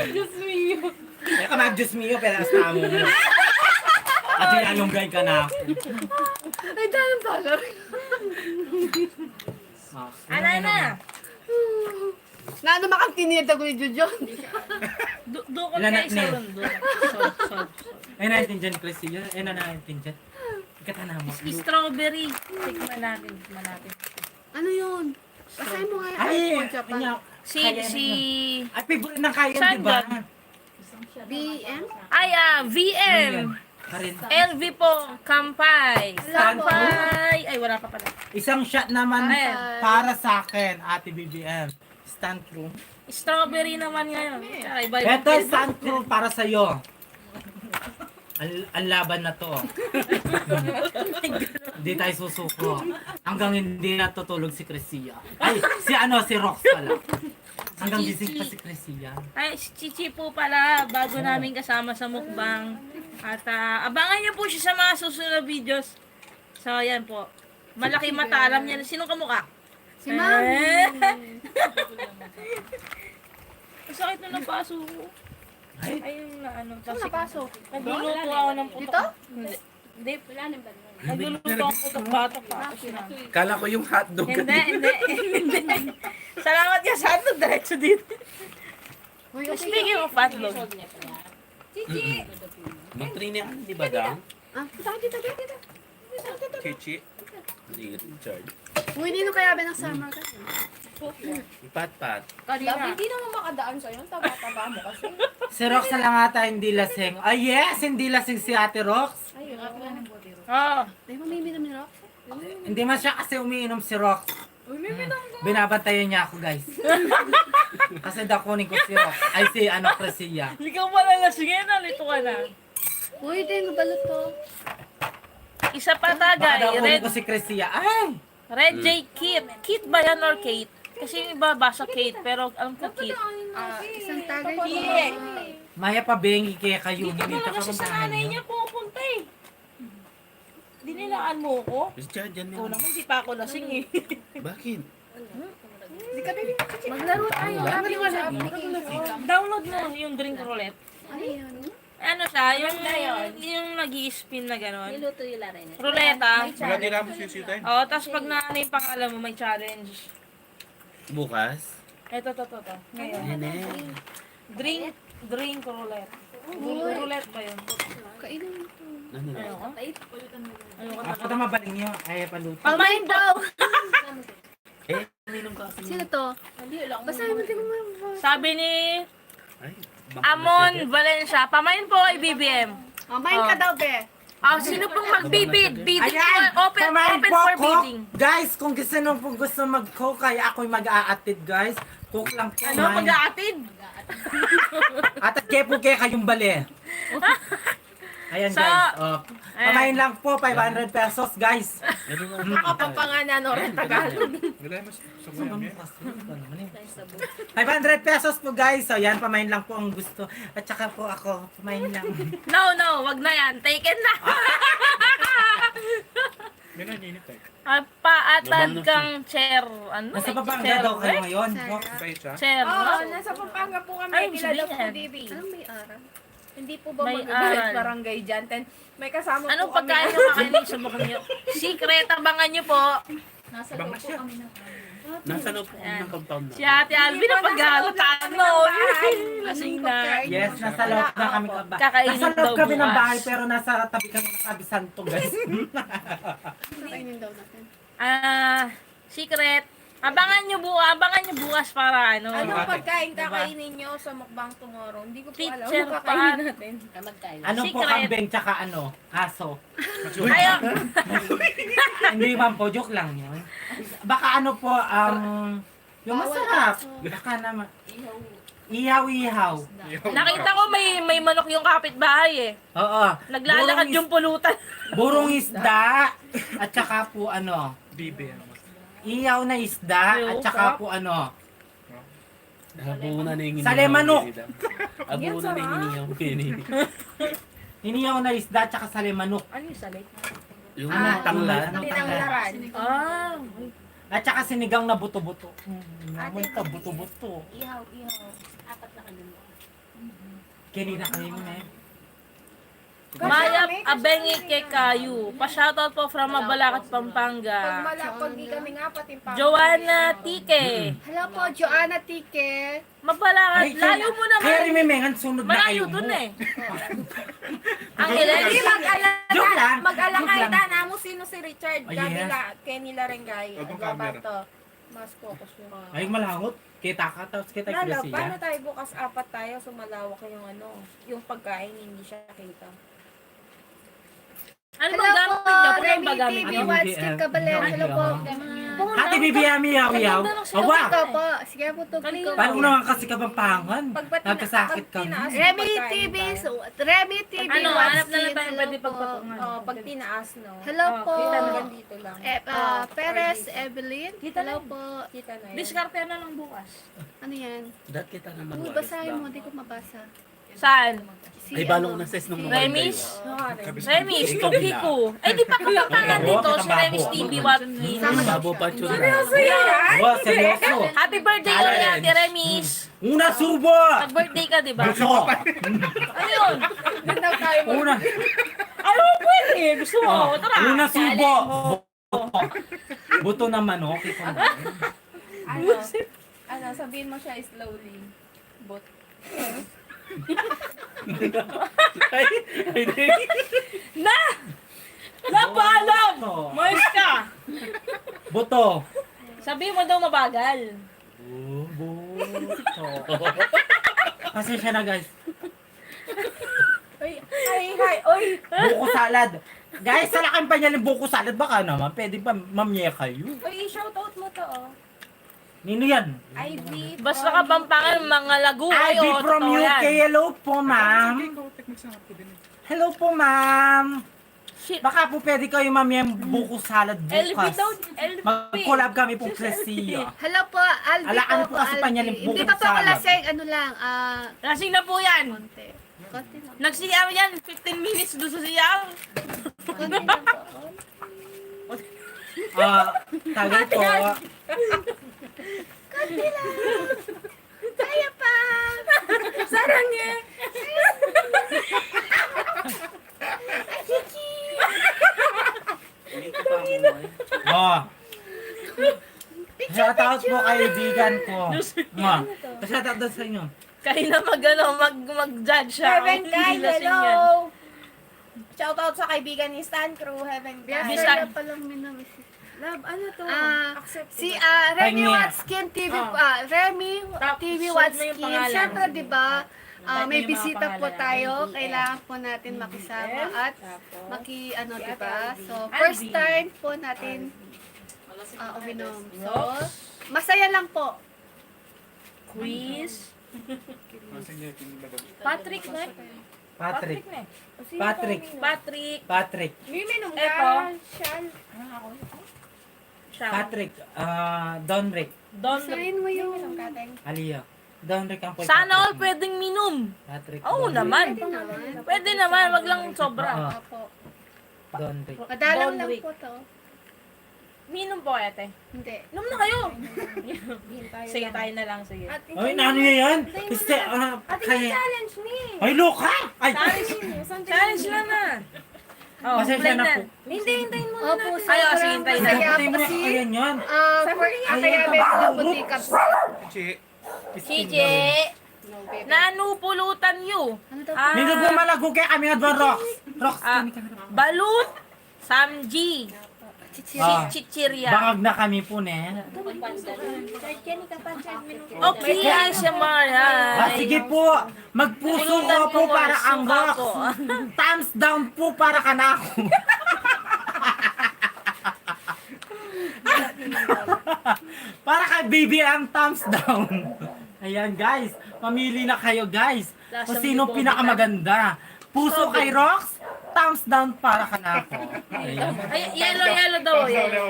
Diyos mio. Eh, kamag Diyos mio, pero as tamo mo. At sinalunggay ka na. Ay, dalang pala. Ano na? Na ano makang tinida ko ni Jujon? Dukot Ilan kayo na- sa ne? rondo. Ay, naintindihan, Chrissy. Ay, naintindihan. Ikatana mo. Strawberry. Tikman natin. Ano yun? Basahin mo nga yung Ay, iPhone siya pa. kanya. Si... Ay, favorite ng kayan, Saan di ba? doon? BM? Ay, VM. Karin. LV po. Kampay. Kampay. Ay, wala pa pala. Isang shot naman Ay. para sa akin, Ate BBM. Stand room. Strawberry naman ngayon. Ay, iba Ito, stand room para sa'yo. Ang laban na to. Hindi tayo susuko. Hanggang hindi natutulog si Crescia. Ay, si Rox pala. Hanggang gising pa si Crescia. Ay, si Chichi po pala, bago namin kasama sa mukbang. At abangan niyo po siya sa mga susunod na videos. So, yan po. Malaki mata, alam niya. Sino kamukha? Si Ma'am. Ang sakit na ng paso ko. Ay. Ayun na ano. Saan napasok? Nagluluto ako ng putok. Dito? Hindi. Hindi. Nagluluto ako ng putok batok pa. Kala ko yung hotdog. Hindi. Salamat ka sa hotdog. Diretso dito. Speaking of hotdog. Mag-train yan, di ba daw? Dito. Kichi. Hindi ka charge. Uy, hindi no kaya ba ng summer kasi? Ipat-pat. Kanina. Hindi naman makadaan sa'yo. Ang taba-taba mo kasi. Si Rox na lang ata hindi lasing. Ay, yes! Hindi lasing si Ate Rox. Oo. Ay, mamiminom ni Rox? Hindi man siya kasi umiinom si Rox. Binabantayan niya ako, guys. Kasi dakunin ko si Rox. Ay, si Crescia. Ikaw pala lasingin. Nalito ka na. Uy, din, balot to. Isa pa Baka tagay. dakunin ko si Crescia. Ay! Red J Kit. Kit ba yan or Kate? Kasi yung iba basa Kate, pero alam ko Kit. Isang tagay. Maya pa bengi kaya kayo. Dito Hindi talaga siya sa nanay niya pupunta eh. Dinilaan mo ko? Mas dyan Oo yan. naman, di pa ako lasing eh. Bakit? Maglaro tayo. Download mo yung drink roulette. Ano yun? Ano siya, yung nag-i-spin na gano'n. Niluto yung larin. Ruleta. Maganda na mo sisitayin. Oo, tapos pag naano yung pangalan mo, may challenge. Bukas? Ito. Ngayon. Nene. Drink roulette. Roulette ba yun? Kainin mo to. Ano na? Ayoko. Ayoko Ako na. na mabaling niyo. Ay, paluto. Pamain daw! Eh, uminom ka kasi. Sino to? Basahin mo din mo. Sabi ni Ay, Amon Valencia, pamain po kay BBM. Pamain ka daw, be. Sino pong magbibid? Bidding Ayan! po, open Kumain po for ako. bidding. Guys, kung gusto mag-cook, kaya ako'y mag-aatid, guys. Cook lang po. Ano, mag-aatid? At kepo kaya kayong bali. Ayan, So, guys. Pamain lang po, 500 pesos, guys. Kapapanganan o rin Tagalog. Wala mas sa 500 pesos po, guys. So, yan, pamain lang po ang gusto. At saka po ako, pamain lang. No, wag na yan. Taken na. Yan ang init eh. Paatad kang chair. Ano? Nasa Pampanga daw kayo ngayon. Kayo siya? Chair. Oo, nasa Pampanga po kami. Ay, Kilala sabihin. po, Bibi. Anong may araw? Hindi po ba May magagalit aral. barangay dyan? May kasama Anong po kami. pagkain yung kakainin sa bukong nyo? Secret, abangan nyo po. Banga siya. Nasa loob po kami ng compound Si na. Ate Alvin ang paghahalatan mo. Lasing na. Yes, nasa loob na kami. Kakainin Nasa loob daw kami ng bukas. bahay pero nasa tabi kami ng Sabi Santo, guys. Kainin daw natin. Secret. Abangan nyo bukas para ano. Anong pagkain kakainin nyo sa mukbang tomorrow? Hindi ko po alam. Teacher Anong kakainin pa. natin? Ano po, Secret. kambing tsaka ano? Aso. Ayaw. Hindi man po, joke lang yun. Baka ano po, yung masarap. Baka naman. Ihaw-ihaw. Nakita ko may manok yung kapitbahay eh. Oo. Naglalakad yung pulutan. Burong isda. At saka po ano, Bibi. ihaw na isda. At saka po ano, Abunan na yung Sale manok. Abunan na yung iniyaw. inihaw na isda at saka sale manok. Ano yung salit? Yung Tanglad. Ano tanglad? Tinanglaran. Ah. At saka sinigang na buto-buto. Naman ka, buto-buto. Ihaw. Kinina kami mo eh. Mayap abengi kay kayu. Pa-shoutout po from Mabalacat, Pag Pampanga. malapag di kami nga pati pa. Joanna Tike. Hello po, Joanna Tike. Mabalacat. Layo mo Kaya naman. rimimengan, sunod na Malayo kayo dun mo. eh. Ang Hindi ilan. Joke lang. mag-alakay Joke lang. ta na mo sino si Richard. Oh, Kami yes. ka, Kenny Larengay. Huwag Ang mong camera. babato. Mas focus mo. Ay, malangot. Kita ka, tapos kita Lalo, yung paano tayo bukas apat tayo sumalawak yung ano, yung pagkain hindi siya kita. Ano Hello bang gamit po, niyo? Ano Remy bang gamit TV, niyo? Watskin Caballero. Hello po. Ate Bibi Ami Yaw-Yaw. Awa! Ikaw po. Sige po, tugtog Kanina ko. Paano naman kasi kapampangan? Nagkasakit kami. Remy TV, Remy TV, Ano, hanap na lang Watskin. tayo Hello pwede po. pagpatungan. Oh, pag tinaas, no? Hello po. Kita naman dito lang. Perez Evelyn. Hello po. Kita na yun. Diskarte na lang bukas. Ano yan? Dat kita naman. Uy, basahin mo. Di ko mabasa. Saan? Si Ay, balo ko ano? na ses nung Remis? Ano, Remis, Tuki ko. Ay, di pa kapampangan dito si Remis TV Watkins. Babo pa tsura. Wow, seryoso. Happy birthday ulit, Ate Remis. Una subo! Nag-birthday ka, di ba? Buso! Ano yun? doon daw tayo mag- Una! Ano pwede? Gusto mo? Tara. Una subo! Buto. Buto na manok. Ikaw na. ano, sabihin mo siya slowly. Bot. Na! Napaalam! Buto. Moist ka! Buto. Sabihin mo daw mabagal. Buto. Pasensya na guys. Ay, oy! Buko salad. Guys, salakan pa niya yung buko salad. Baka naman, pwede pa mamye kayo. Oy, shoutout mo to, oh. Nino yan? Ivy. Basta kapampangan, mga lagu Ivy kayo. from totoo yan. UK. Hello po, ma'am. Hello po, ma'am. Shit. Baka po pwede kayo mamye yung buko salad LV bukas. daw, LV. Mag-collab kami po Crescia. Hello po, Albi Ala, ano po kasi Albi. pa niyan yung Hindi bukod pa po ako salad? lasing, ano lang, Lasing na po yan. konti. Konti lang. Nagsiyaw yan, 15 minutes doon sa siyaw. Konti lang po. Tagay po. Kaya pa! Sarang eh! Oh. Shoutout po kaibigan ko. Shoutout doon sa inyo. Kayo na mag-judge siya. Heaven Kung Kai, hindi lasing hello! yan. Shoutout sa kaibigan ni Stan Crew, Heaven Kai. Yes, Bisa- sir, pa lang minamisis. Love, ano to? Si Acceptable. Remy Kanya. Watskin TV, Remy TV suot na yung Watskin. pangalan. Siyempre, di ba, Type may mo yung mga bisita po pangalan. tayo. LBM. Kailangan po natin makisama at ano, di ba? So, Albi. first time po natin uminom. So, masaya lang po. Quiz. Patrick na. Patrick. na. Patrick. Patrick. Patrick. Minom ka, Eto. Shal. Siya. Patrick. Donrick. Don. Sabihin mo yung... Minom ka, Teng. Aliyah. Donrick ang point. Sana all pwedeng minom. Patrick. Oo Donrick. naman. naman. Pwede naman, wag lang sobra. Oo. Opo. Donrick. Madalang Don lang Rick. po to. Minom po, ate. Hindi. Inom na kayo. Sige, tayo na lang. Sige. At Ay, nano yan? Kasi, kaya... challenge ni. Ay, loka! Ay! Challenge lang na. Oh, Pasensya play na na. po. Hindi, hintayin mo Opo, natin. Ay, sige, hintayin na. Patay mo na ayan yan. Kaya may mga butika. Chi. Kije, nanupulutan yu. Ano daw? Hindi po malago kaya kami nga doon, Rox. Rox, Ah, balut, samji, chichirya. bangag na kami po, ne. Okay, ASMR. Sige po, magpuso ko po para ang Rox. Thumbs down po para kanako. Para kay baby ang thumbs down. Ayan guys, mamili na kayo guys. Kung sino pinakamaganda. Puso kay Rox, thumbs down para kanako. Ayan. Ay, yellow daw. Yellow.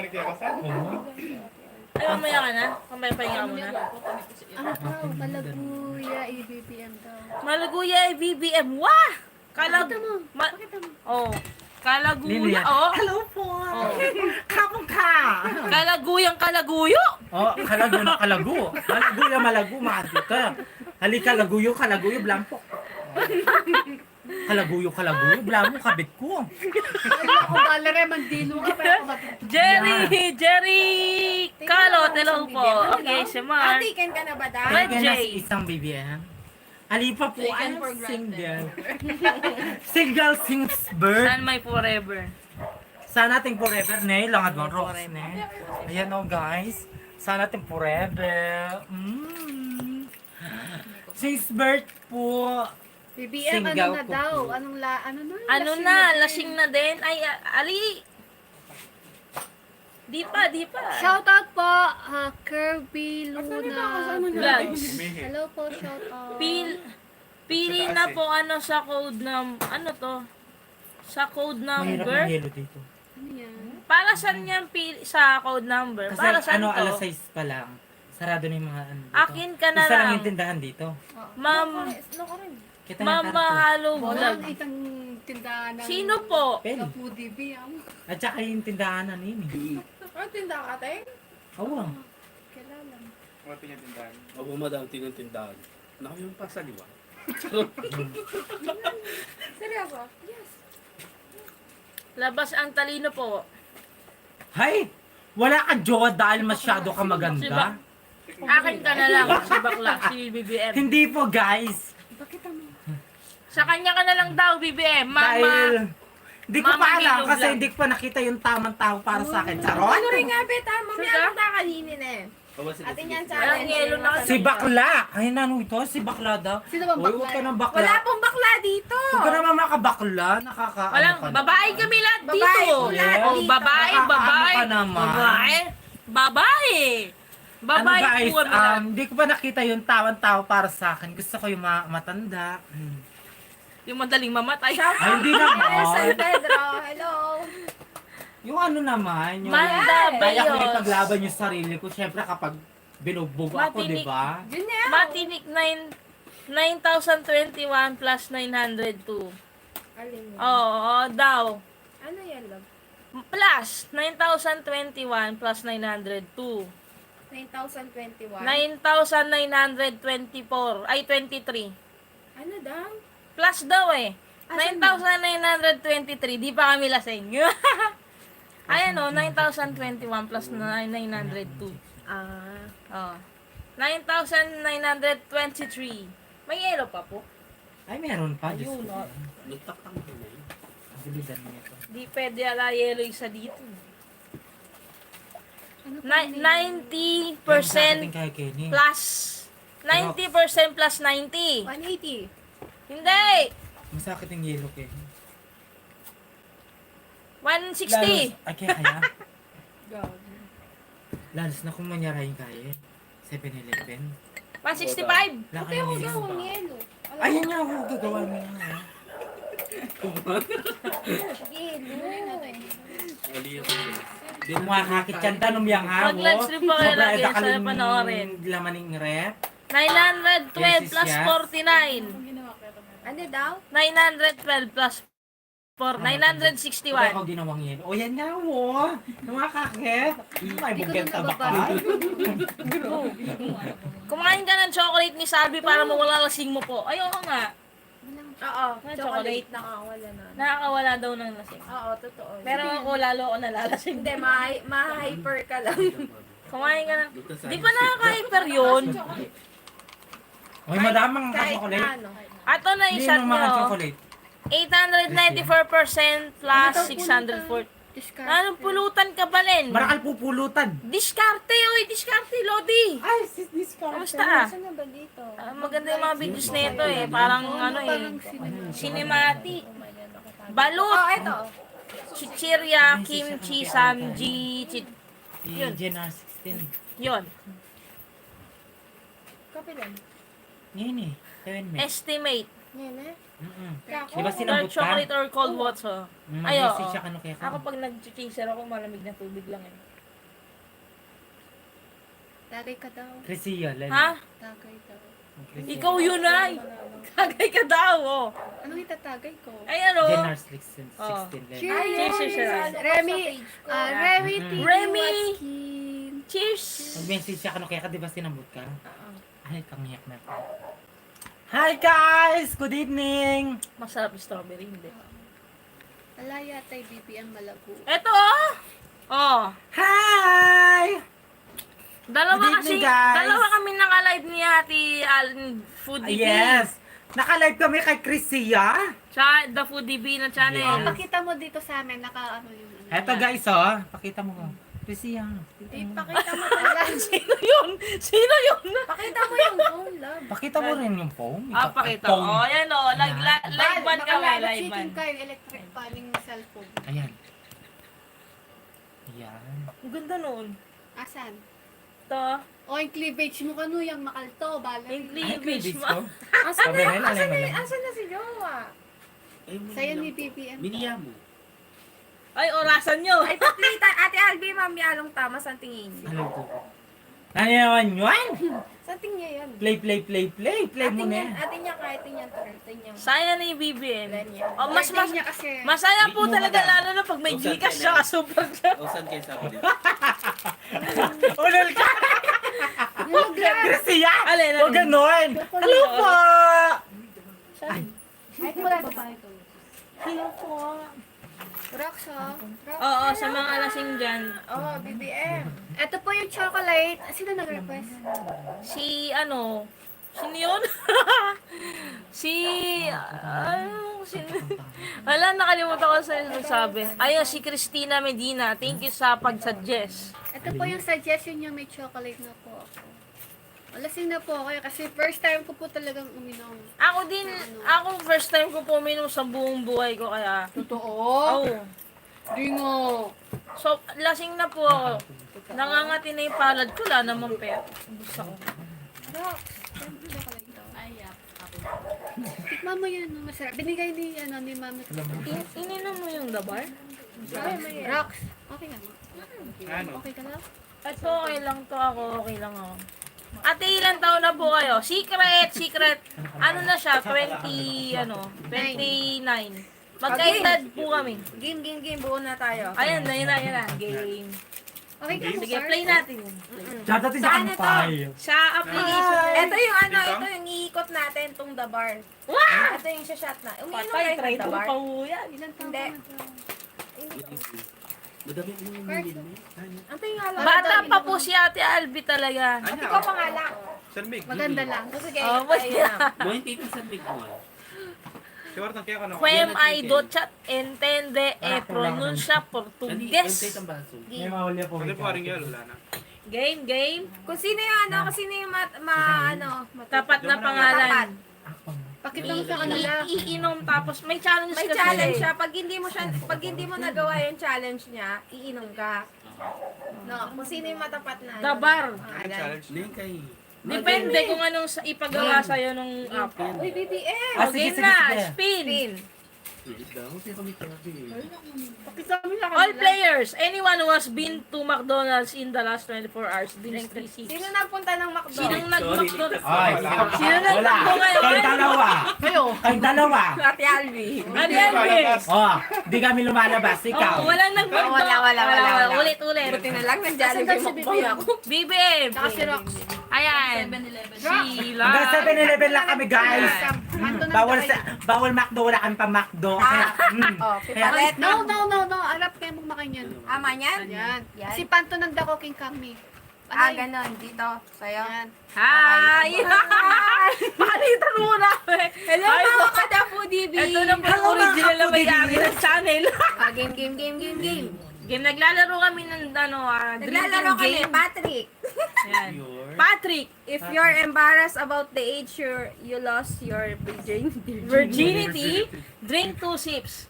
Ay, mamaya ka na. Mamaya pahinga ka muna. Ano daw? Kalaguya, EBPM daw. Malaguya ay BBM. Wah! Oh. Kalaguya. Lilian. Oh. Hello po. Oh. Kapong ka. Kalaguyang kalaguyo. Oh, kalago na kalago. Malaguya malago, maadito. Halika, kalaguyo, blampo. Kalaguyo, blampo, kabit ko. Ako, Valerie, mandino ka pero Jerry Calot. Hello po. Okay, Simar. Atiken ka na ba, da? Kaya Jay. na si isang BBM. Alipa po ang single. Single since birth. San my forever. Sana ating forever, ne? Langad mo, Rox, ne? Ayan o, guys. Sana ating forever. Since birth po, BBM, ano Singaw na ko daw? po. Ano na? Lasing na din. Ay, Ali. Di pa. Shoutout po, Kirby Luna Vlogs. Hello po, shoutout. Pili na po sa code ano to? Sa code mahirap number. ng yelo dito. Ano yan? Para saan yan sa code number? Kasi Para saan to? alas 6 pa lang. Sarado na yung mga ano dito. Akin ka na Isa lang lang. yung tindahan dito. Kita ng Mama karton. Halo Walang Vlog. itang tindahan ng Sino po? Pen. Foodie Bam. At saka yung tindahan na nini. Ano tinda ka, te? Awa. Kilala. Mga tindahan. Ako madam, tinuntindahan. Naku yung pasaliwa. Seryoso? Labas ang talino po. Hay! Wala kang jowa dahil masyado ka maganda. Akin ka na lang, si Bakla, si BBM. Hindi po guys. Sa kanya ka na lang daw, BBM. Mama. Dahil hindi ko Mama pa alam Hilo kasi Vlog. hindi ko pa nakita yung tamang tao para sa akin. Charot! Ano rin nga, beta? Mamaya Sure ka? ang takalinin eh. Atin yan Walang challenge. yelo na kasi. Si Bakla! Ay, nano ito? Si Bakla daw? Sino bang Uy, huwag bakla? ka ng bakla. Wala pong bakla dito. Huwag ka naman makabakla. Nakaka... Walang, ano ka na. babae kami lahat Babae dito. po lahat Oh, dito. babae. Nakakaano ka naman. Babae. Ano Babae guys, po kami lahat. hindi ko pa nakita yung tamang tao para sa akin. Gusto ko yung matanda. Yung madaling mamatay. Ay, hindi San naman. Pedro, hello. Yung ano naman, yung Manda kaya ko Bayos. ipaglaban yung sarili ko. Siyempre kapag binugbog ako, Matinik. di ba? Yun na. Matinik 9,021 plus 902. Alin yun? Oo, daw. Ano yan, love? Plus 9,021 plus 902. 9,021. 9,924. Ay, 23. Ano daw? Plus daw eh. Asan 9,923. Di pa kami lasing. Ayan o, 9,021 plus 902. Oh. 9,923. May yellow pa po. Ay, meron pa. Diyos Ayun, ko. oh. Nagtakang ko na yun. Ang bilisan mo ito. Di pwede ala yellow isa dito. Ano po 90% Kay Kenny. plus 90% plus 90. 180. Hindi! Masakit yung yellow, Kenny. 160. Ay, kaya. God. Lalos na kung manyara yung kaya. 7-Eleven. 165. Laki Ate, yung huwag yellow. akong yelo. Ayun nga, huwag gagawa mo yan. ha? Ali ako. Di mo makakit yan, tanong yang hawo. Mag-live stream pa kayo lagi, sana panoorin. Lamaning rep. 912 plus Yes, yes. 49. Ano daw? 912 plus For Kaya 961. ako ginawang yelo. O yan nga mo. Yung mga kakit. May bugyan ka ba? Kumain ka ng chocolate ni Salvi para mawala lasing mo po. Ayoko nga. Oo, Chocolate. chocolate nakakawala na. Nakakawala daw ng lasing. Oo, totoo. Pero ako lalo ako nalalasing. Hindi, ma-hyper ka lang. Kumain ka ng... Di pa nakaka-hyper yun. Oy, madamang Kahit chocolate. ano. Ato na Hindi i-shot yung mga nyo. chocolate. 894% plus 604. Discard. Anong pulutan ka ba, Len? Marakal pupulutan. Diskarte, oy! Diskarte, Lodi! Ay, sis discount. Kamusta ka? Saan na ba dito? Maganda yung mga videos na ito eh. Parang ano eh. Cinematic. Balut. Oh, ito. Chichirya, kimchi, samji, Yun. January 16. yun. Kapilan. Yun eh. 7 May. Estimate. Yan eh. Di ba Dark sinabot ka? chocolate or cold water. Ay, Mag-message oo. siya kano kaya ka. Ako pag nag-chaser ako, malamig na tubig lang eh. Tagay ka daw. Crisia, Len. Ha? Tagay daw. Crisia. Ikaw yun ay! Kagay ka daw, oh. Anong itatagay ko? Ay, ano? January 16, Oh. 16 Len. Cheers, cheers. Remy, Remy Mm. TV Remy! Waskin. Cheers! Mag-message siya kano kaya ka, di ba sinabot ka? Ay, kangyak na. Hi guys! Good evening! Masarap yung strawberry, hindi. Wala yata yung BBM malago. Eto, oh! Oh. Hi! Dalawa Good kasi, evening, guys. dalawa kami naka-live ni Ate Allen Foodie B. Yes! Naka-live kami kay Crisia. The Foodie B na channel. Oh, pakita mo dito sa amin, naka ano yung ano. Eto guys, oh. Pakita mo ko. Crisia. Pakita mo talaga. Sino yun? Sino yun? Pakita mo yung phone, love. Pakita mo rin yung phone. Pakita. Phone. Oh, yan oh. Live ban kami, Nakalala live ban. chicken ka yung electric pan yung cellphone. Ayan. Ayan. Ang ganda nun. Asan? Ito. O, yung cleavage mo kanu, yung makalto, bala. Yung Ay, cleavage cleavage mo. ko. Sabi rin, alam mo lang. Asan na si Jowa? Sa'yo ni BBM. Biniya mo. Ay, orasan nyo. Ay, paplita. Ate Albi, Mami Along tama. Saan tingin niyo? Ano ko? Ano naman yun? Saan tingin niya yan? Play mo na yan. Ate niya, kahit niya. Ate niya. Sayang na yung BBM. Ganyan. Oh, mas Birthday niya kasi. masaya po talaga lalo na pag may Gcash siya super siya. O, saan kayo sabi dito? Ulol ka! Crisia! Alin, Huwag ganon! Hello po! Kahit mula babae ko. Hello po. Rox, ha? Oo, sa mga lasing dyan. Oh, BBM. Ito po yung chocolate. Sino nag-request? Si ano? Sino yun? si... Wala, nakalimutan ko sa sabi. Ayun, si Christina Medina. Thank you sa pag-suggest. Ito po yung suggestion niya, may chocolate na po ako. Lasing na po ako kasi first time ko po talagang uminom. Ako din, ako first time ko po uminom sa buong buhay ko kaya. Totoo? Oh. Dingo. So, lasing na po ako. Nangangati na yung palad ko, wala naman pera. Gusto ko. Rox, tikman mo yun, masarap. Binigay ni, ni Mama. Ininom mo yung dabar? Rox, okay ka na? Ano? Okay ka na? Ito, okay lang to ako. Okay lang ako. Ate, ilang taon na po kayo? Secret. Ano na siya? 29. Magkaedad po kami. Game. Buo na tayo. Ayan na, yun na. Game. Okay ka mo, Sige, sir? play natin. Dadating sa Saan ito? kampay. Sa application. Ito yung ito yung iikot natin, tong the bar. Wow! Ito yung shot na. Umiinom Patay, kayo try ng the to bar. pauyan. Ilan taon Hindi. ka na to? Madami mo yung million mo. Ito yung alam. Bata pa po si Ate Albi talaga. Ate ko pangalan. San Mig? Maganda lang. Sige, Oh, tayo na. Mo yung tito sa big mo. Si Wartan kaya ka na. Quem ay dochat entende e pronuncia Ano portugues. ang baso? May mahuli po. Ano po rin yun? Wala na. Game. Kung sino yung Tapat na pangalan. Pakita mo sa kanila. Iinom tapos may challenge May kasi. challenge siya. Pag hindi mo nagawa yung challenge niya, iinom ka. No, kung sino yung matapat na. Dabar. Ang challenge. Hindi kay... Depende kung anong ipagawa sa'yo nung app. Uy, BBM! Ah, O, sige, game sige, na. sige. Spin. All players, anyone who has been to McDonald's in the last 24 hours, drinks 3 sips. Sino nagpunta ng McDo? Sinong nag-McDonald's? Ay, Sino wala. nag-McDo ngayon? Kayong dalawa. Kayo. Kayong dalawa. Ate Alvi. Ano yan, Chris? Oh, di kami lumalabas. Ikaw. Oh, walang nag-McDo. Wala. Ulit. Buti na lang, nag-Jollibee Mukbang ako. BBM. Saka si Rox. Ayan. Sheila. Hanggang 7-Eleven lang kami, guys. Kanto ng Bawal Daray. sa bawal McDo, wala kami pa McDo. Kaya, Oh, kaya, piparet. No. Arap kayo magmakain yan. Ama niyan? Yan. Yan. Si Panto ng Dako King kami. Ah, ganon. Dito. Sa'yo. Yan. Hi! Palitan muna. Hello, mga ka-Dapo-DB. Ito na po yung original na may-ari ng channel. Ah, game. Game, naglalaro kami ng Naglalaro drinking kami, game. Patrick. Yan. Patrick, If you're embarrassed about the age you lost your virginity, drink 2 sips.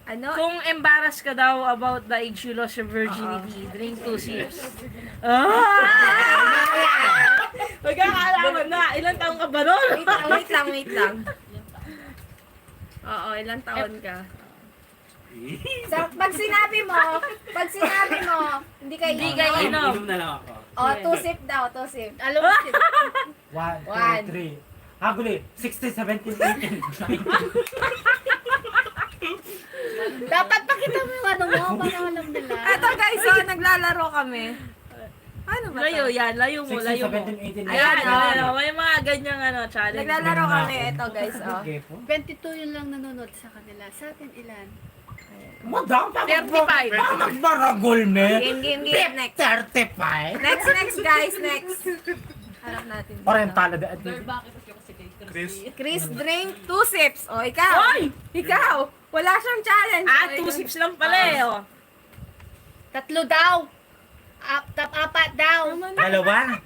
Ano? Kung embarrassed ka daw about the age you lost your virginity, drink 2 sips. Magkakaalaman na. Ilang taong ka ba nun? Wait lang. Oo, ilang taon ka? Pag sinabi mo, hindi kayo Hindi kayo inom. Inom na lang ako. Oh, 2 sip daw, 2 sip. Alam mo, 1, 2, 3. Haguli, 16, 17, 18, 19. dapat pakita mo yung ano mo para alam nila. Ito guys, oh, naglalaro kami. Ano ba Layo to? yan, layo mo. 16, 17, 18, 19. Ayan, Ayan, may mga ganyang challenge. Naglalaro kami. Ito guys, oh. Okay po. 22 yun lang nanonood sa kanila. Sa atin ilan? Madam, 35. Baragol, me. Game. Next. 35. Next guys, next. Harap natin. Orientala da. Chris, drink 2 sips. O, ikaw. Hoy! Ikaw. Wala siyang challenge. 2 sips lang pala eh. Oh. 3 daw. Apat daw. Dalawa.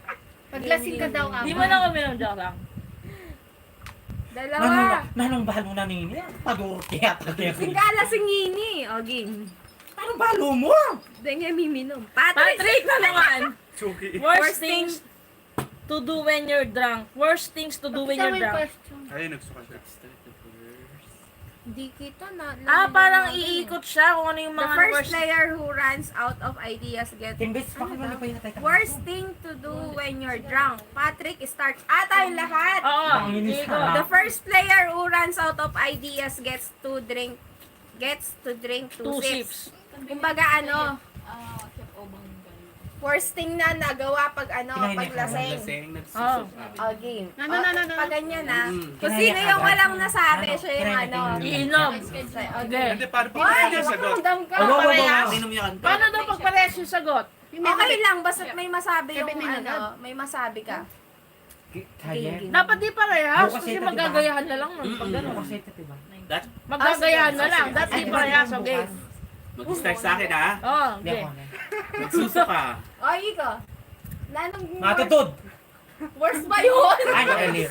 Paglasing ka daw, Di apat. mo na kami ng joke lang. Dalawa. Nanong bahal mo na nini? Paduro kaya tayo. Sigala singini. O, game. Anong bahalo mo? Dahil nga miminom. Patrick na naman. Chuki. Worst things to do when you're drunk. Worst things to do when Pakita mo you're yung drunk. question. Ay, nagsuka siya. Hindi kita na. Parang iikot siya kung ano yung The mga first worst. player who runs out of ideas gets Imbes pa kami pa yung tayo. worst thing to do when you're drunk. Patrick starts. Tayong lahat. Oo, Nanginis iikot. ka. The first player who runs out of ideas gets to drink 2 2 sips. sips. Kumbaga worst thing na nagawa pag pag laseng. Laseng, Oh. Oh, game. No. Pag ganyan na. Mm. Kung sino yung walang nasabi, siya yung Iinom. Okay. Hindi, paano pa Ay, yung sagot? dumdam ka. Wow. Parehas. Inom niya kanta. Paano daw pag parehas yung sagot? Okay lang, basta't may masabi yung Sabi nila agad. may masabi ka. Kaya. Dapat di parehas Bukas kasi ito, magagayahan na lang nun. Pag Mm-mm. ganun. Kasi ito, diba? That- Magagayahan na lang. Dapat di parehas. Okay. Mag-start sa akin, ha? Oh, Hindi okay. ako. Magsuso ka. Ay, ikaw. Nanong Matutod! worst ba yun? Ay, ali.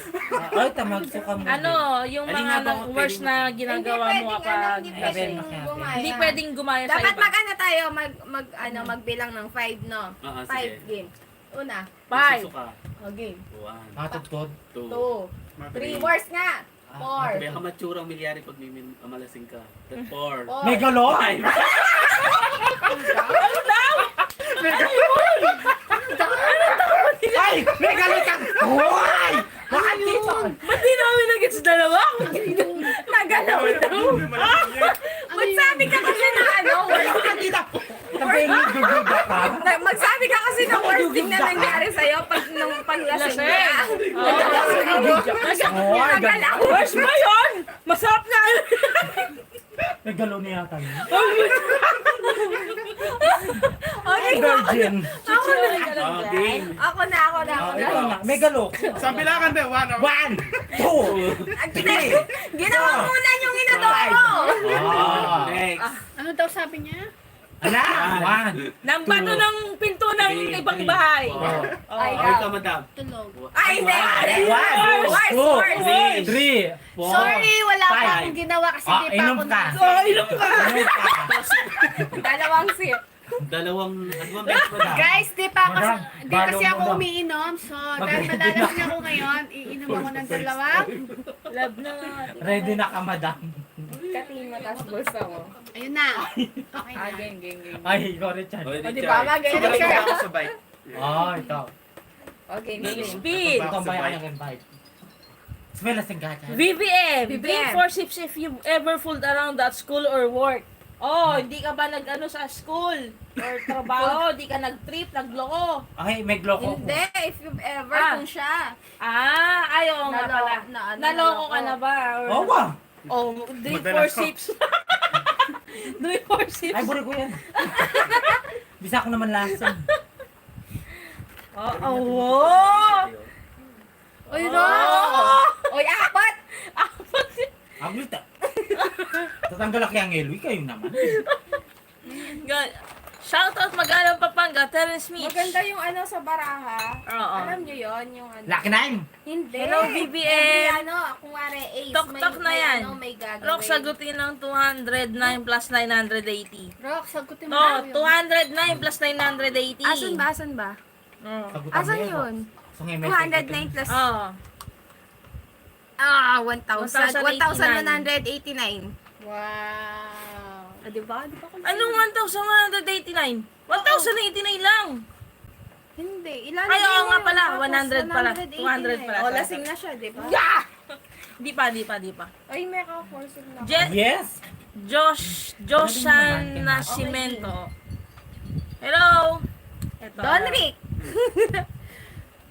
Ay, tamagsuka mo. Ano, yung Alin mga nga ba ang worst na ginagawa mo kapag hindi Sabi pwedeng mo kaya. gumaya. hindi pwedeng gumaya sa Dapat iba. tayo, magbilang ng 5, no? Oo, 5 sige. game. Una, 5. Magsuso ka. o game. 1, Matutod. 2, 2, 3, worst nga. 4. May kamatsurang milyari pag malasing ka. 4, May galo? 5. Ay! May galo ka! Hoy! Bakit dito? Ba't di namin nag-gets dalawa? Nagalaw daw. Magsabi ka kasi na Bakit dito? Sabi ni Guguda ka? magsabi ka kasi na worst thing na nangyari sa'yo pag nung paglasing Lasing. ka. Hoy! Nagalaw. Worst ba yun? Masarap nga. May galo niya yata yun. Okay, Virgin. ako na. Oh, game. Ako na. Oh, ito na. May galo. Sa bilangan ba? 1 or 1, 2, Ginawa mo na yung inadoro mo. Ah. Next. Ano daw sabi niya? Ala! 1. Nang bato ng pinto ng ibang bahay. Oh. Ay, Okay ka, madam. Tulog. Ay, hindi. 1, 2, 3, 4. Sorry, wala pa Five. akong ginawa kasi Ah, di pa inom ako ka. Ilong ka. Ano ka? Dalawang sip. Dalawang, ano ba, best madam? Guys, di pa ako, Madam, di kasi balong ako mo na. umiinom. So, dahil malalasing ako ngayon, iinom ako ng dalawang. Love na nga. Ready na ka, madam. katingin mo, tapos bulsa mo. Ayun na. Okay na. Game. Ay, ikaw rin dyan. O, O, di ba? Magaling Sabay siya. ako sa bike. Oh, ito. Okay, Game game. speed. Ito ang bayan ng invite. Smell as ka dyan. BBM. Bring BBM. 4 sips if you ever fooled around at school or work. Oh, hindi ka ba nag-ano sa school? Or trabaho? Hindi ka nag-trip, nagloko? Ay, may gloko ko. Hindi, if you've ever, Ah. kung siya. Ayaw nga pala. Naloko ka na ba? Or, Oh, wow! Oh, drink Madalas 4 sips. Drink 4 sips. Ay, buri ko yan. Bisa ko naman lasa. Oh! Uy, Oh! Oy, apat! Aglita. Tatanggal ako yung eloy kayo naman. Shoutout Magalang Pampanga, Terence Smith. Maganda yung ano sa baraha. Oo. Alam nyo yon yung ano. Lucky nine! Hindi. Hello, Every BBM. ano, kung wari ace, Tok-tok na may, yan. Ano, may gagawin. Rock, sagutin ng 209 plus 980. Rock, sagutin mo No, na yun. 209 plus 980. Asan ba? Asan ba? Oh. Sagutan Asan mo yan, yun? So, ngayon may 209 plus... Oh. 1,000. 1,189. Wow. Diba? Anong 1,189? 1,089 lang. Hindi. Ilan? Ay, oo nga pala. Tapos 100 pala. 189. 200 pala. O, lasing na siya, diba? Yeah! Di pa. Ay, may ka-forcing na. Yes! Joshan Nascimento. Hello! Ito. Donrick!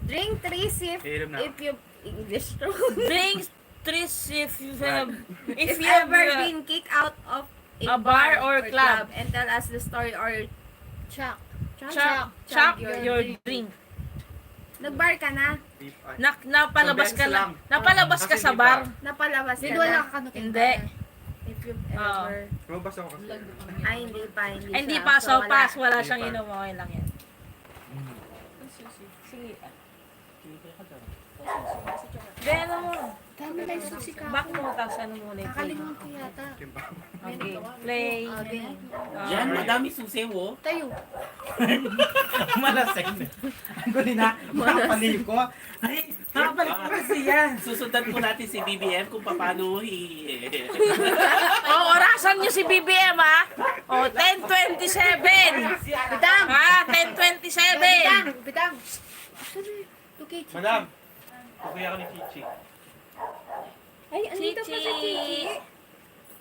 Drink 3 sip Inom na. if you... English to. Drink 3 if If you ever been kicked out of a bar or club. and tell us the story or Chuck. Chop your drink. nag-bar ka na? Deep eye. Napalabas ka Sa na. lang. Napalabas ka Kasi sa di bar. Napalabas ka Hindi wala na? ka kanukin. Hindi. If you've Oo. ever... Lumabas ako kasi. Ay, hindi pa. Hindi, Ay, hindi siya. pa. So, wala. pass. Wala Hindi siyang pa. inom. Okay lang yan. Sige. Then, ano mo? Dami na yung susi ka. Back mo. Tapos ano muna. Play. Nakalimutan ko yata. Okay. Play. Yan, madami susewo. Tayo. Malasing. Ang guli na. Makapalik ko. Ay, makapalik ko kasi yan. Susundan po natin si BBM kung paano Oh, orasan niyo si BBM, ha? Oh, 10:27. Bidang! Ha? 10:27. Bidang! Sorry. Okay, Chichi. Madam, okay ako ni Chichi. Ay, andito pa si Chichi. Chichi.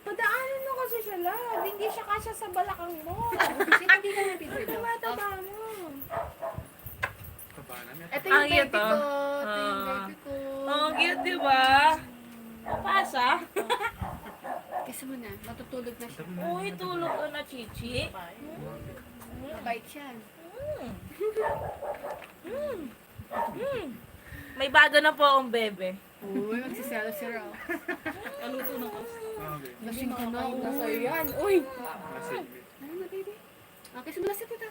Padaanan mo kasi siya, love. Hindi siya kasya sa balakang mo. Hindi ka na bidang. Tumataba mo. Taba namin. Ito yung Ang baby cute, ko. oh. Ito yung Ah. baby ko. Oh, cute, di ba? Pasa? Kasi mo na, matutulog na siya. Uy, tulog ka na, Chichi. Mabait siya. May bago na po ang bebe. Uy, magsiselo si Ro. Okay. Lasing ka na. Sa'yo yan. Uy! Kasi, Ano na, baby? Okay, sumula sa tita.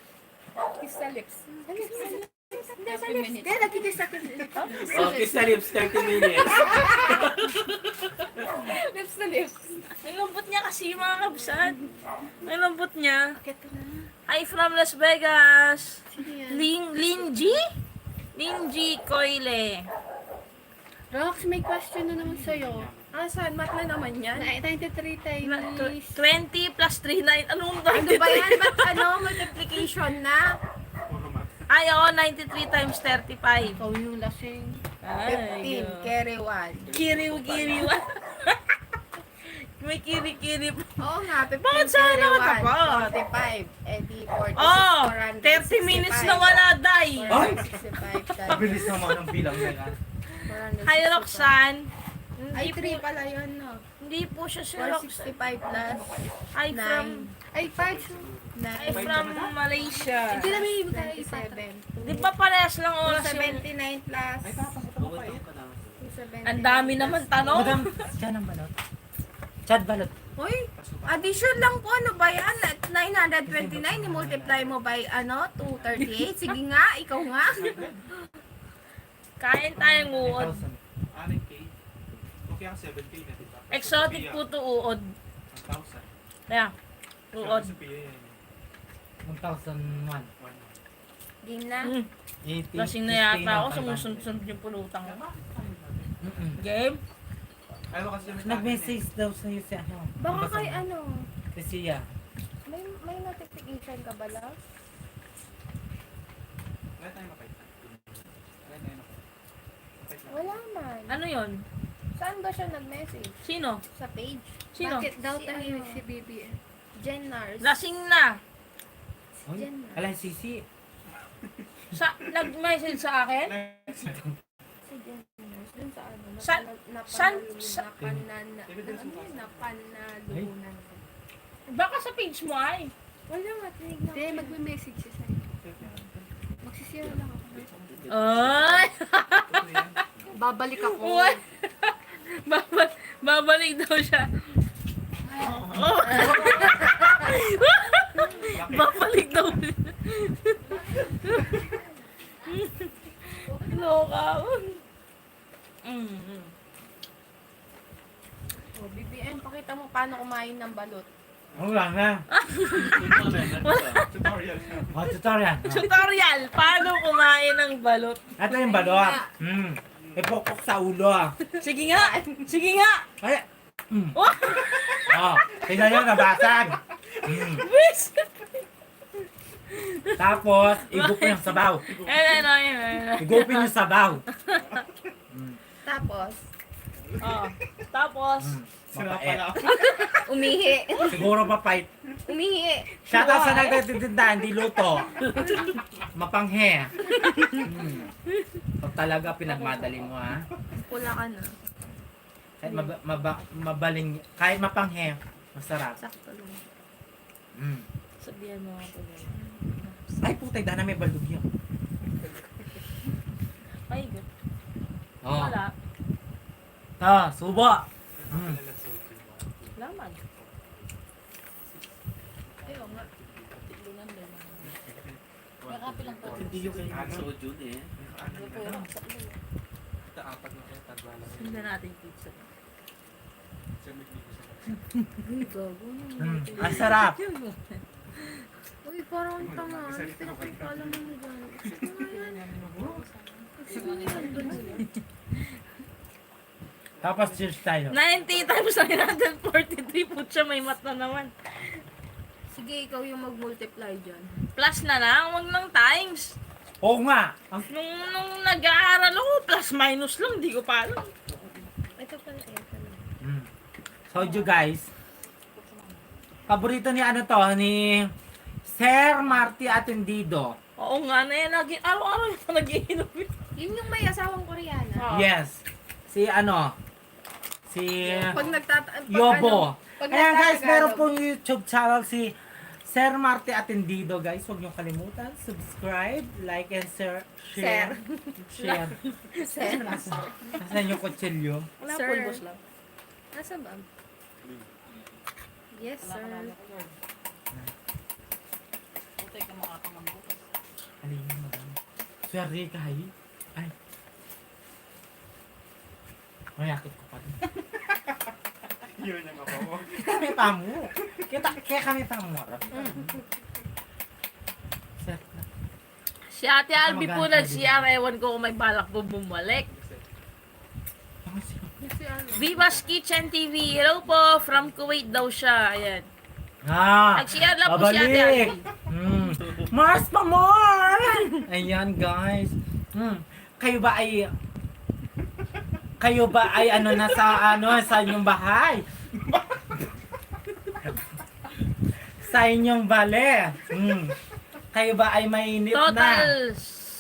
Kiss sa lips. Hindi, sa lips. Hindi, nagkikis sa akin. Oh, kiss na lips, 30 minutes. Lips na lips. Ang lambot niya kasi mga kabsat. Ang lambot niya. Akit ka na. Ay, from Las Vegas. Sino yan? Linji? Linji Coyle. Rox, may question na naman sa'yo. Asan? Mat na naman yan. 93 times. 20 plus 39. Anong Ano ba yan? Ba't ano? Multiplication na? puro mat. Ay, oo, 93 times 35. Ikaw yung lasing. 15. Carry 1. Kiriw-kiriw. May kiri-kiri pa. Oo nga, 15 Bakit saan carry nakatapat? 1. 45. Eh di 46. Oh, 465. 30 minutes na wala, day. Ay! 465. Bilis naman ang bilang na yan. 465. Hi, Roxanne. Ay, Hindi 3 po, pala yun, no? hindi po siya si Roxanne. 465 plus Ay, from, 9. Ay, parts. ay, from Malaysia. Hindi na may ibig kayo 27. Di ba parehas lang oras yung... 279 plus Ang dami naman tanong. Madam, Chad ang balot. Chad balot. Uy, addition lang po. Ano ba yan? At 929, i-multiply mo by, 238. Sige nga, ikaw nga. Kain tayong uod. 6K. Okay ako 7K na, diba? Exotic po to uod. 1,000. Kaya, uod. Sa PA yan. 1,001. Game na. 80. Lasing na yata ako. Sumusunod yung pulutan ko. Game? Ayaw kasi may Nag-message daw sa'yo si ano. Baka Ang kay basa mo. ano, Si Sia. may notification ka ba, love? Kaya tayo mapait. Kaya tayo mapait. Wala man. Ano yon? Saan ba siya nag-message? Sino? Sa page? Sino? Bakit daw Si tahimik ano? si BBM? Jen Nars. Lasing na. Uy, Jen. ala, Sisi. Nag-message sa akin? Si Jen Nars. Dun sa ano? San- san- Napanalunan. Baka sa page mo ay. Wala nga, tinignan Hindi, ko. magme-message siya sa'yo. Magsisira lang ako. Ay! Babalik ako. Uy! Babalik daw siya. Oh. Babalik daw siya. Loka. Oh, BBM, pakita mo paano kumain ng balot. Wala na. Tutorial. Tutorial. Tutorial. Paano kumain ng balot? Ito yung balot. Ipokok sa ulo. Sige nga. Sige nga. Ay. Oh. Oh, tingnan nyo, nabasag. Bis. Tapos, igupin yung sabaw. Ayun. Igupin yung sabaw. Tapos, Oh. Tapos, Sira Mapait. pala. umihi. Siguro mapait. Umihi. Shout out sa nagtitinda, hindi luto. Mapanghe. Pag talaga pinagmadali mo, ha? Pula ka na. Kahit mabaling, kahit mapanghe, masarap. Sakto lang. sabihan mo ako. Ay, putay, dana may baldog yun. Ay, good. Oh. Wala. Subo. Laman. Ayaw nga. Tilunan din. May kape lang po. Hindi yung kayo sa June eh. Apat na kayo, tatlo lang. Hindi natin pizza. Ang sarap. Uy, parang tama. Pinapagpala mo na dyan. Gusto mo yan dun. Tapos cheers tayo. 90 times 943 po siya, may mat na naman. Sige, ikaw yung mag-multiply dyan. Plus na lang, wag ng times. Oo nga. Nung nag-aaral ako, plus minus lang, di ko pa alam. Ito pala, ito lang. So you guys, paborito ni ano to, ni Sir Marty Atendido. Oo nga na yan, lagi, araw-araw yung nag-iinom. Yun yung may asawang Koreana. Oh. Yes. Si ano, si Pag Yobo. pag Ayan guys, nagtatagalog. meron pong YouTube channel si Sir Marty Atendido guys. Huwag niyong kalimutan, subscribe, like and share. Share. Sir. Nasaan yung kutsilyo? Wala, Sir. pulbos lang. Nasa ba? Yes, sir. Alin yung madam? Swerte kayo. Ay. Mayakit ko pa rin. Yun yung ako. Kami pa mo. Kaya kami pa mo. Sir. Si Ate Albi po Maganda nag-CR, ewan ko kung may balak po bumalik. Si ano? Viva's Kitchen TV, hello po, from Kuwait daw siya, ayan. Nag-CR lang po si Ate Albi. Mars pa more! Ayan guys. Kayo ba ay ano nasa sa inyong bahay? Sa inyong bale. Kayo ba ay mainit na? Total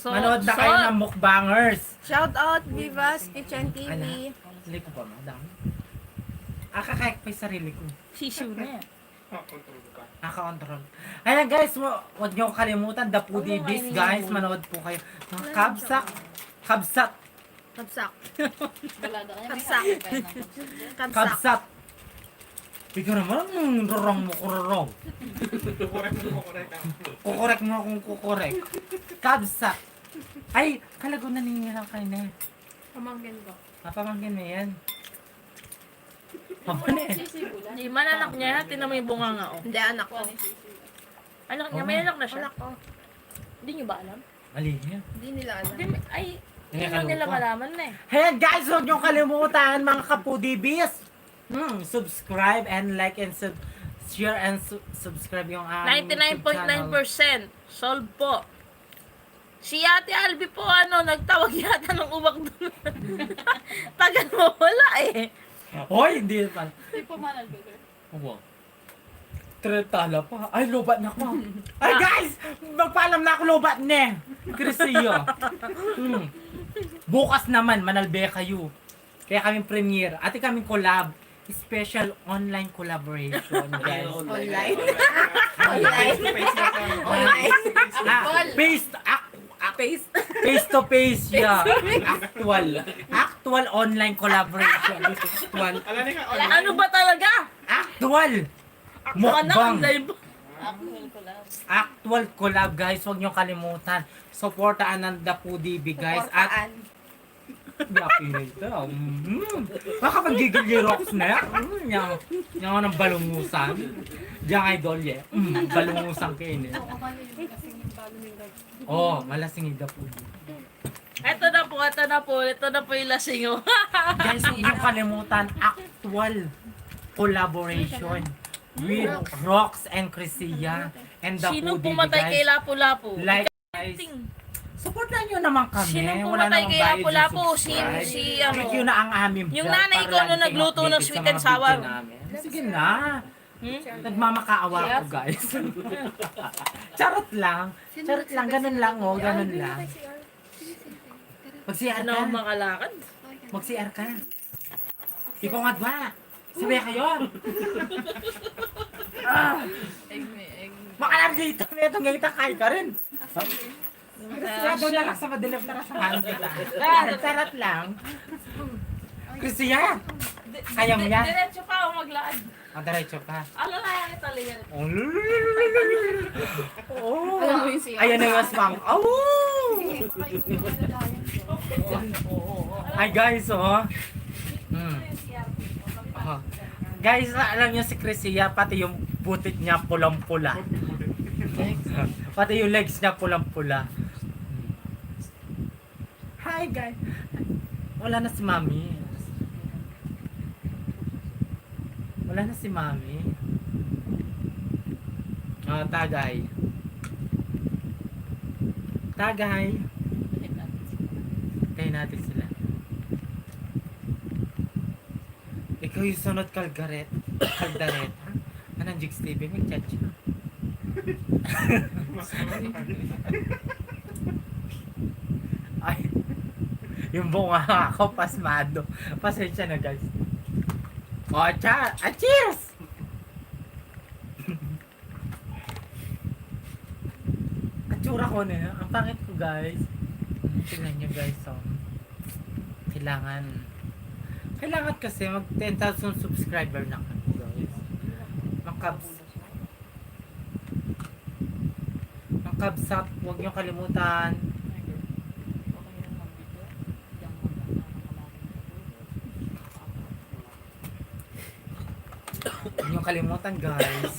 Manood na kayo ng mukbangers. Shout out, Viva's Kitchen TV. Hindi ko pa madam. Kakaya ko yung sarili ko. Sisiw na yan. Control pa. Naka-control. Ayan guys, huwag niyo kalimutan, The Foodie Biz guys, manood po kayo. Mga kabsak. Kabsak. Kabsak. Kabsak. Bigyan naman, rorong mo ko rorong. Kukorek mo akong kukorek. Kabsak. Ay, kalago na ninyo lang kayo na. Pamangkin ko. Napamangkin mo yan. Pamangkin eh. Hindi, mananak niya, tinan mo yung bunga nga, oh. Hindi, anak ko. Anak niya, may anak na siya. Anak ko. Hindi niyo ba alam? Mali yan. Hindi nila alam. Hindi, ay, Hindi na nila malaman na eh. Hey guys, huwag niyong kalimutan mga kapudibis. Subscribe and like and share and subscribe yung YouTube channel. 99.9% solve po. Si Ate Albi po, nagtawag yata ng uwak doon. Tagal mo, wala eh. Hoy, hindi pa. Hindi po manalbi. Wow. Tala pa. Ay, lobat na ko. Ay guys, magpaalam na ako lobat ne. Crisio. Bukas naman, manalbe kayo. Kaya kaming premiere. Ate kaming collab. Special online collaboration, guys. Online. Face to face na to. Face to face, yeah. Actual online collaboration. Actual. Alam niyo ka, Ano ba talaga? Actual. Baka na Mukbang. online po. Actual collab, guys. Huwag niyo kalimutan. Supportaan ng Dapudibi, guys. At Yapi na ito. Baka magigil rocks na yan. Yung ng balungusan. Diyan idol ye. Balungusan kayo niya. Oh, malasing yung Dapudibi. Ito na po. Ito na po yung lasing oh. Guys, huwag niyo kalimutan. Actual collaboration with Rox and Crissia and Sino Dapudibi, pumatay kay guys. Lapu-Lapu? Like, guys. Supportan nyo naman kami. Sino Wala pumatay namang kay bayad yung Lapu-Lapu? subscribe. Si Thank you na ang aming Yung vlog nanay para ko lagi nung kayong nagluto ng updated sweet sa and mga sour. video namin. Sige na. Nagmamakaawa ako, guys. Charot lang. Charot lang. Ganun lang, oh. Ganun lang. Mag-CR Ano ka. ang makalakad? Mag-CR ka. Ikaw nga ba? Sabi kayo. Makalar dito. May itong ngayita kain ka rin. Sigurado na lang sa madilim na rasahan kita. Charot lang. Crissia! Kaya mo yan? Diretso pa ako maglakad. Diretso ka. Ano na yan Italian? Oh, ayan na yung spam. Oh! Ay guys, oh. Oh. Guys, alam niyo si Crissia, pati yung butit niya pulang-pula. Pati yung legs niya pulang-pula. Hi guys. Wala na si Mami. Wala na si Mami. Tagay. Tagay. Tayo natin sila. Ikaw yung sunod Kaldaret. Ha? Anong Jigs TV? Mag-chat siya. Ay. Yung bunga ako pasmado. Pasensya na guys. Oh, cheers! Atsura ko na. Ang pangit ko guys. Tingnan nyo guys. Oh. Kailangan kasi mag 10,000 subscriber na kami guys. Makabsat. Huwag nyo kalimutan. Huwag nyo kalimutan guys.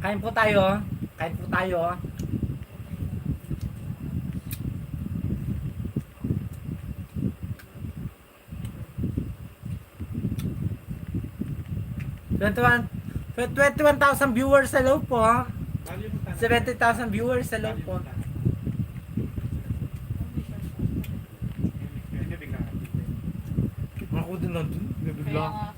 Kain po tayo. Kain po tayo. For 21,000 viewers sa loob po. 70,000 viewers sa loob po. Ako din nandun. Nabigla.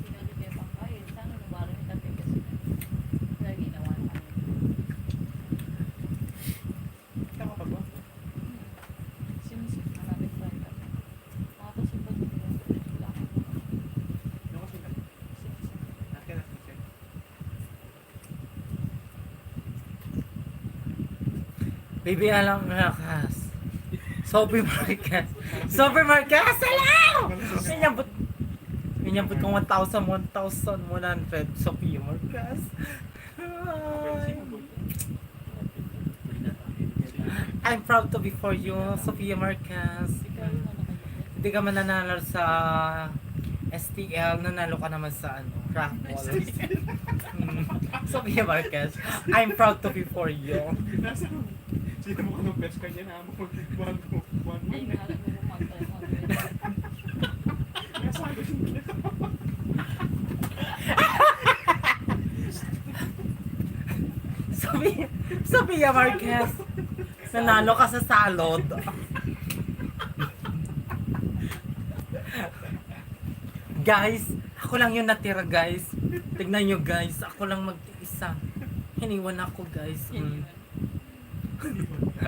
Baby, alam mo lakas. Sophie Marquez. Sophie Marquez! Hello! Inabot. Inyabot kong 1,100 Sophia Marquez. I'm proud to be for you, Sophia Marquez. Hindi ka man nanalo sa STL, nanalo ka naman sa raffle. Sophia Marquez, I'm proud to be for you. Sino mo ka ng best kanya na mo? One. Nasabi siya. Sophia Marquez, nanalo ka sa salod. Guys, ako lang yung natira guys. Tignan nyo guys, ako lang mag-isa. Hiniwan ako guys.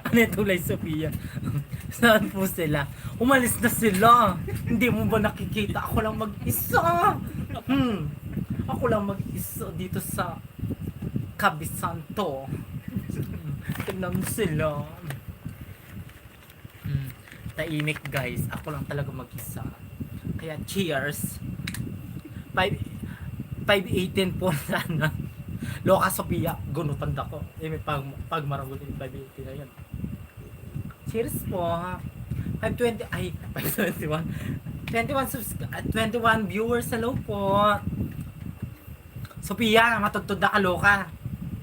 Ano yung tulay Sophia? Saan po sila? Umalis na sila. Hindi mo ba nakikita? Ako lang mag-isa. Ako lang mag-isa dito sa Kabisanto. Tignan mo sila. Tahimik guys. Ako lang talaga mag-isa. Kaya cheers. 518 po sana. Loka Sophia, gunutan ko. Pag maragol yung 580 na yan. Cheers po. 520, ay, 521. 21 viewers, hello po. Sophia, matugtod na ka, loka.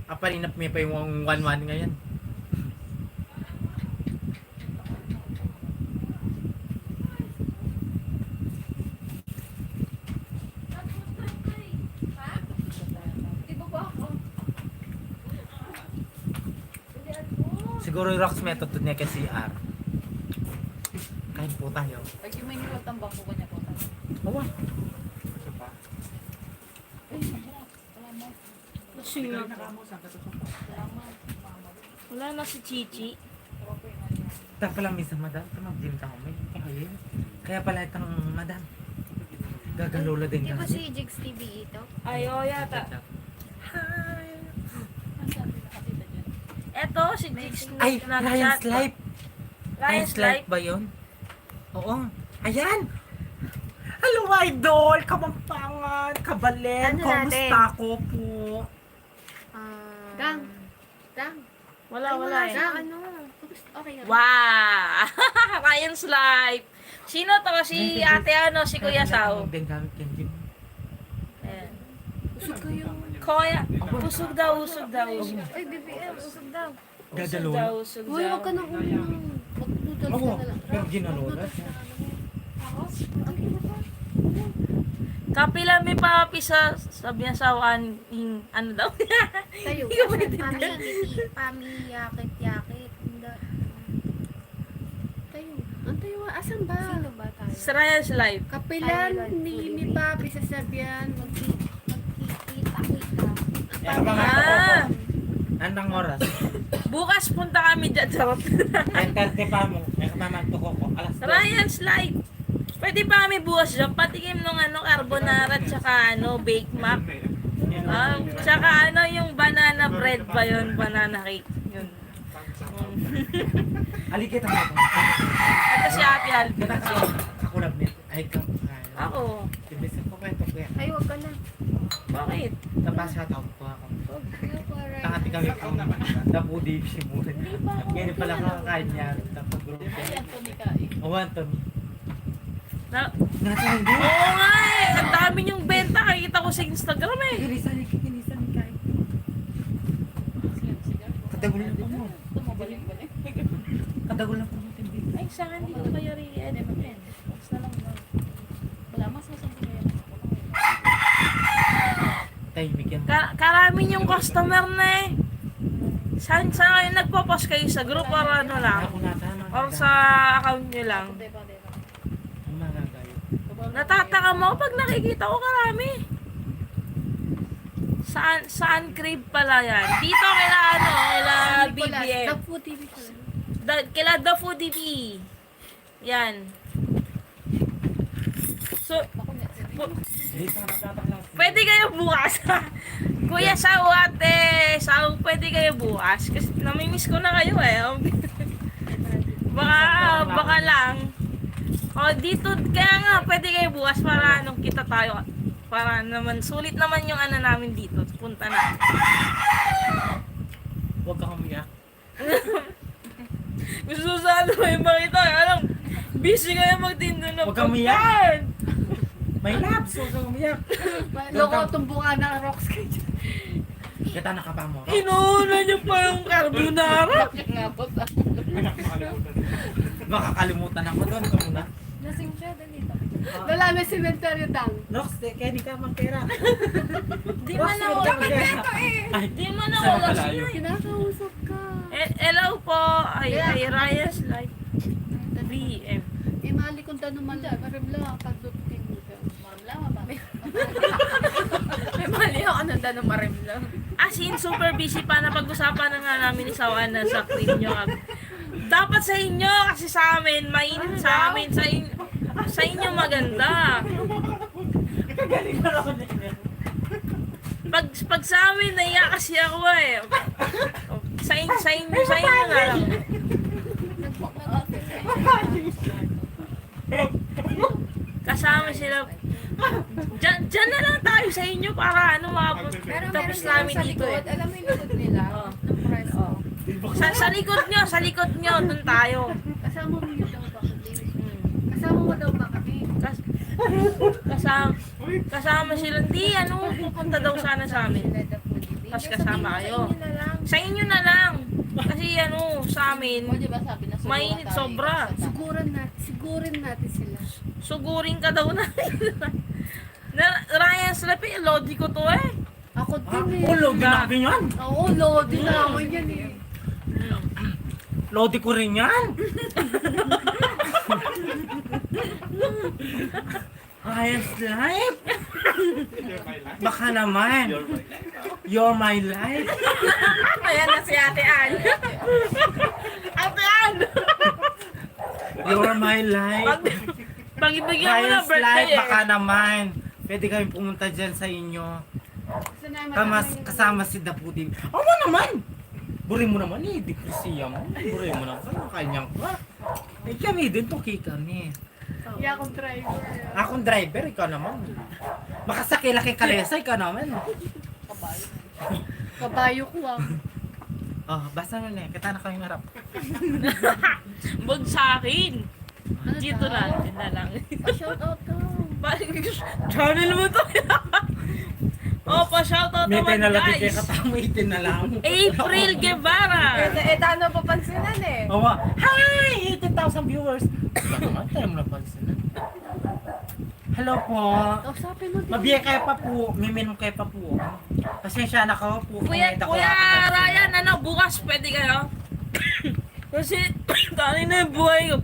Kapalinap mo pa yung 1-1 ngayon. Siguro yung Rox method niya kay CR. Kain po tayo. Pag yung may niwatang bangko ka niya po. Oo. Isa pa. Lasing Ikaw na. nakamusan ka sa sofa. Wala na si Chichi. Ito pala minsan madam, mag-gym ka may kaya. Kaya pala itong madam. Gagalula din Di ba kasi. si Jigs TV ito? Ay, oo yata. Hi! Eto, si Jigs Ay, Ryan's Life! Ryan's Ryan's Life. Life ba yun? Oo. Ayan! Hello, idol! Kamampangan! Kabalen! Ano Kumusta natin? ko po? Gang. Gang. Wala, Ay, wala eh. siya, ano? Okay na. Wow! Ryan's Life. Sino to? Si ate ano? Si Kuya Sao. Din gamit yung gym. Ayan. Usog ko yung... Kuya, usog daw, usog daw. Ay, BBM, usog daw. Usog Gagalula? daw, usog Uy, daw. huwag ka nang mag-noodles Oo, ka na lang. pero ginalola. Okay na ba? Kapila may papi sa sabi niya sa ano daw? Tayo. Hindi ko pwede. Pamiyakit-yakit. Tayo. Ang tayo, asan ba? Sino ba tayo? Sa Ryan's Life. Kapilan ni Papi sasabihan, magkikita-kita. Ah, Anong oras? bukas punta kami dyan. Charot. 10:30 pa mo. May kamamagtuko ko. Alas 2. Ryan's Life. Pwede pa kami bukas dyan. Patikim nung carbonara tsaka bake mac. Tsaka yung banana bread ba yun? Banana cake. Yun. Alikita mo ako. Ito si Ate Alvin. Gata ka. Ako lang nito. Ay, ka. Ako. Tibisin ko kwento ko yan. Ay, huwag ka na. Bakit? Napasa tao ko ako. Alright. Tangati kami kung napudi si Muna. Ngayon pala kakakain niya. Tapos group niya. Oh, Anthony. Nasa hindi. Oo nga eh. Ang dami niyong benta. Nakikita ko sa Instagram eh. Kinisan ni kain. Kadagol na po mo. Kadagol na po mo. Ay, sa akin dito kayo rin. Wala mas masabi kayo. Tayo, bigyan. Karami yung customer na eh. Saan kayo nagpo-post kayo sa group or ano lang? Ako nata. Or sa account nyo lang? Umagagayo. Natataka mo pag nakikita ko karami. Saan crave pala yan? Dito kila BBM. The Food TV pala. Kila The Food TV. Yan. So, Dito natataklas. pwede kayo bukas. Kuya Sao, ate Sao, pwede kayo bukas. Kasi namimiss ko na kayo eh. Baka lang. Oh, dito, kaya nga, pwede kayo bukas para anong kita tayo. Para naman, sulit naman yung ano namin dito. Punta na. Huwag kang umiyak. Gusto sa ano yung makita. Anong, busy kayo magtinda ng Huwag kang umiyak. pagkain. May labs, huwag kang umiyak. Loko, tumbukan ng rocks kayo. Kita nakapa mo. Inuuna niyo pa yung carbonara. Makakalimutan ako doon. Ito muna. Lasing siya, dali. Wala na sementeryo dang. Nox, kaya di ka magkera. Di man na wala. Ay, Di man na sana wala. palayo. Kinakausap ka. Hello po. Ay, Raya's Life. BM. Eh, mali kong tanong man lang. Marimla, pagdutin mo ka. Marimla, ba? May mali ako nanda ng marim lang. As in, super busy pa. Napag-usapan na nga namin ni Sawan na sa cream nyo. Dapat sa inyo, kasi sa amin, mainit sa amin. Sa inyo maganda. Kagaling na ako na yun. Pag sa amin, naiya kasi ako eh. Sa inyo na lang. Kasama sila. Diyan na lang tayo sa inyo para ano Pero meron tapos sila namin sa dito likod. eh. Alam mo yung likod nila? Ng preso. Sa likod nyo, dun tayo. Kasama mo yun daw ba kami? Kasama mo daw ba kami? Kasama sila. Di, ano, pupunta daw sana sa amin. Tapos kasama kayo. Sa inyo na lang. Kasi ano, sa amin, mainit sobra. Sigurin natin sila. Sugurin ka daw na. Ryan, slapi, lodi ko to eh. Ako din eh. Lodi namin yan. Oo, lodi namin yan eh. Lodi ko rin yan. Ryan's life. Baka naman. You're my life. Ayan na si Ate Ann. Ate Ann! You're my life. Pag-ibigyan mo na Ryan's birthday life, eh. baka naman. Pwede kami pumunta dyan sa inyo. Kasama si Daputi. Ako naman! Buri mo naman eh, di Crisia mo. Buri mo naman, kanyang ka. Eh kami din, tuki kami. Yeah, akong driver. Akong driver, ikaw naman. Makasakila kay Kalesa, ikaw naman. Kabayo ko ah. Oh, basta mo na, kita na kami harap. Wag sa akin. Dito natin na lang. Shout out ka. Channel mo to. Oh, pa-shoutout May naman tinalagay kay guys. katamo, itin na lang. April Guevara. Tano papansinan eh. Oh, hi! 18,000 viewers. Ikaw naman, tayo mo na pansinan. Hello po. Kausapin mo din. Mabiyay kayo pa po. Miminum kayo pa po. Pasensya na ko po. Kuya Ryan, ano, bukas pwede kayo? Kasi, dali na yung buhay ko.